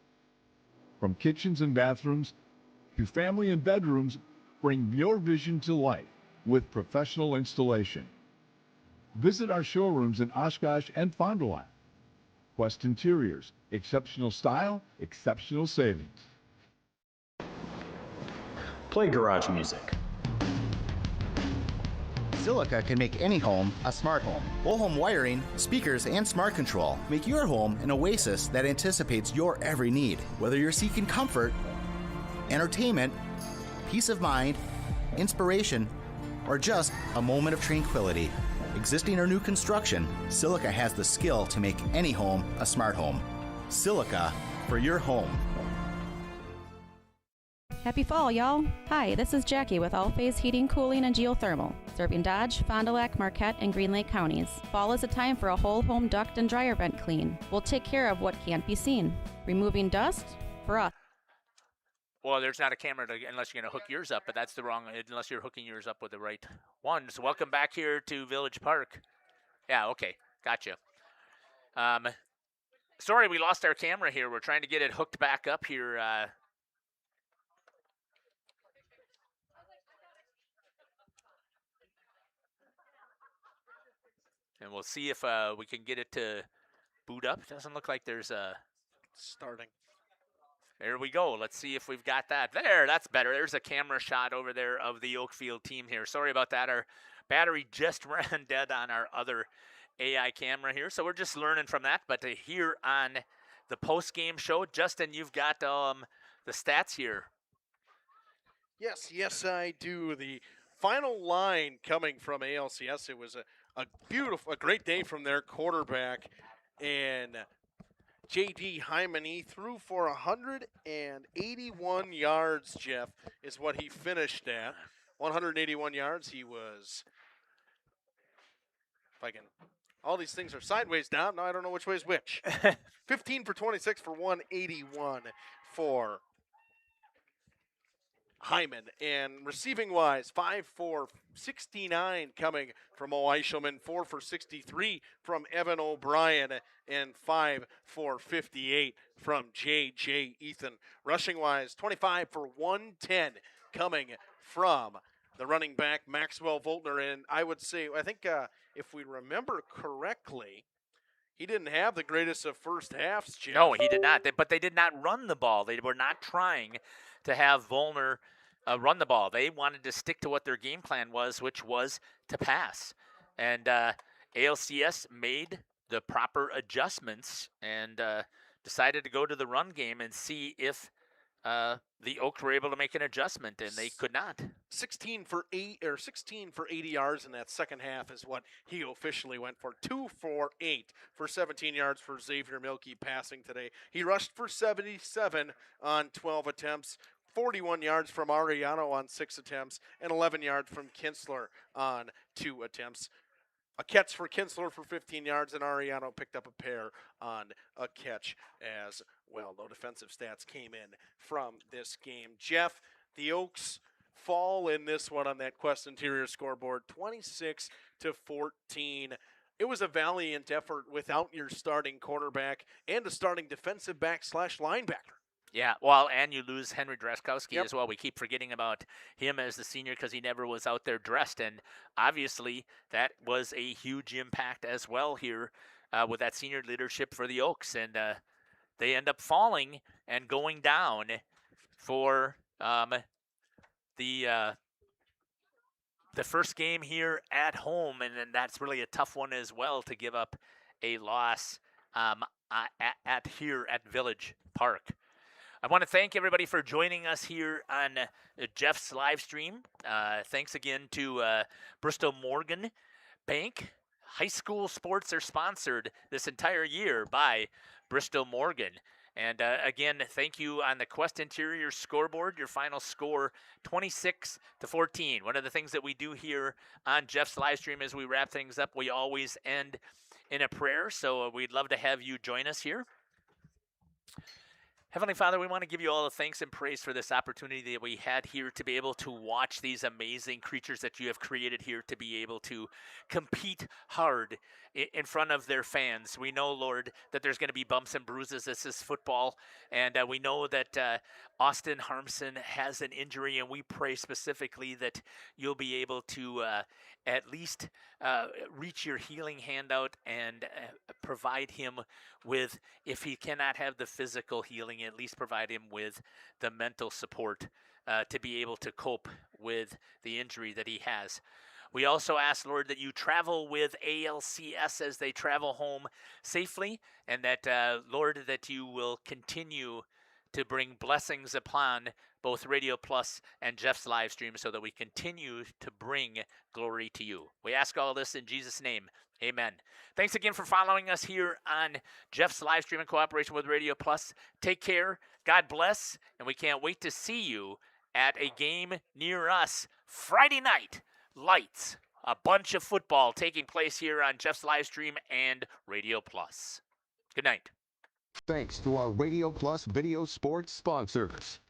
From kitchens and bathrooms to family and bedrooms, bring your vision to life with professional installation. Visit our showrooms in Oshkosh and Fond du Lac. Quest Interiors, exceptional style, exceptional savings. Play garage music. Silica can make any home a smart home. Whole home wiring, speakers, and smart control make your home an oasis that anticipates your every need. Whether you're seeking comfort, entertainment, peace of mind, inspiration, or just a moment of tranquility. Existing or new construction, Silica has the skill to make any home a smart home. Silica for your home. Happy fall, y'all. Hi, this is Jackie with All Phase Heating, Cooling, and Geothermal, serving Dodge, Fond du Lac, Marquette, and Green Lake counties. Fall is a time for a whole home duct and dryer vent clean. We'll take care of what can't be seen. Removing dust for us. Well, there's not a camera unless you're going to hook yours up, but that's the wrong, unless you're hooking yours up with the right ones. Welcome back here to Village Park. Yeah, okay, gotcha. Sorry, we lost our camera here. We're trying to get it hooked back up here. And we'll see if we can get it to boot up. Doesn't look like there's a... Starting. There we go. Let's see if we've got that. There, that's better. There's a camera shot over there of the Oakfield team here. Sorry about that. Our battery just ran dead on our other AI camera here, so we're just learning from that. But here on the post-game show, Justin, you've got the stats here. Yes, I do. The final line coming from ALCS, it was a great day from their quarterback, and J.D. Hyman, he threw for 181 yards, Jeff, is what he finished at. 181 yards. He was, all these things are sideways down. Now I don't know which way is which. 15 for 26 for 181 for Hyman. And receiving-wise, 5 for 69 coming from Mo Eichelman, 4 for 63 from Evan O'Brien, and 5 for 58 from J.J. Ethan. Rushing-wise, 25 for 110 coming from the running back, Maxwell Voltner. And I would say, I think if we remember correctly, he didn't have the greatest of first halves, Jim. No, he did not. But they did not run the ball. They were not trying to have Volner run the ball. They wanted to stick to what their game plan was, which was to pass. And ALCS made the proper adjustments and decided to go to the run game and see if the Oaks were able to make an adjustment, and they could not. 16 for 80 yards in that second half is what he officially went for. 2 for 8 for 17 yards for Xavier Milkey passing today. He rushed for 77 on 12 attempts. 41 yards from Ariano on 6 attempts, and 11 yards from Kinsler on 2 attempts. A catch for Kinsler for 15 yards, and Ariano picked up a pair on a catch as well. No defensive stats came in from this game. Jeff, the Oaks fall in this one on that Quest Interior scoreboard, 26-14. It was a valiant effort without your starting quarterback and a starting defensive back / linebacker. Yeah, well, and you lose Henry Draskowski as well. We keep forgetting about him as the senior because he never was out there dressed, and obviously that was a huge impact as well here with that senior leadership for the Oaks, and they end up falling and going down for the first game here at home, and then that's really a tough one as well to give up a loss here at Village Park. I want to thank everybody for joining us here on Jeff's live stream. Thanks again to Bristol Morgan Bank. High school sports are sponsored this entire year by Bristol Morgan. And again, thank you on the Quest Interior scoreboard. Your final score, 26-14. One of the things that we do here on Jeff's live stream as we wrap things up, we always end in a prayer. So we'd love to have you join us here. Heavenly Father, we want to give you all the thanks and praise for this opportunity that we had here to be able to watch these amazing creatures that you have created here to be able to compete hard in front of their fans. We know, Lord, that there's going to be bumps and bruises. This is football, and we know that Austin Harmson has an injury, and we pray specifically that you'll be able to at least reach your healing hand out and provide him with, if he cannot have the physical healing, at least provide him with the mental support to be able to cope with the injury that he has. We also ask, Lord, that you travel with ALCS as they travel home safely, and that, Lord, that you will continue to bring blessings upon both Radio Plus and Jeff's live stream so that we continue to bring glory to you. We ask all this in Jesus' name. Amen. Thanks again for following us here on Jeff's live stream in cooperation with Radio Plus. Take care. God bless. And we can't wait to see you at a game near us Friday night. Lights. A bunch of football taking place here on Jeff's live stream and Radio Plus. Good night. Thanks to our Radio Plus video sports sponsors.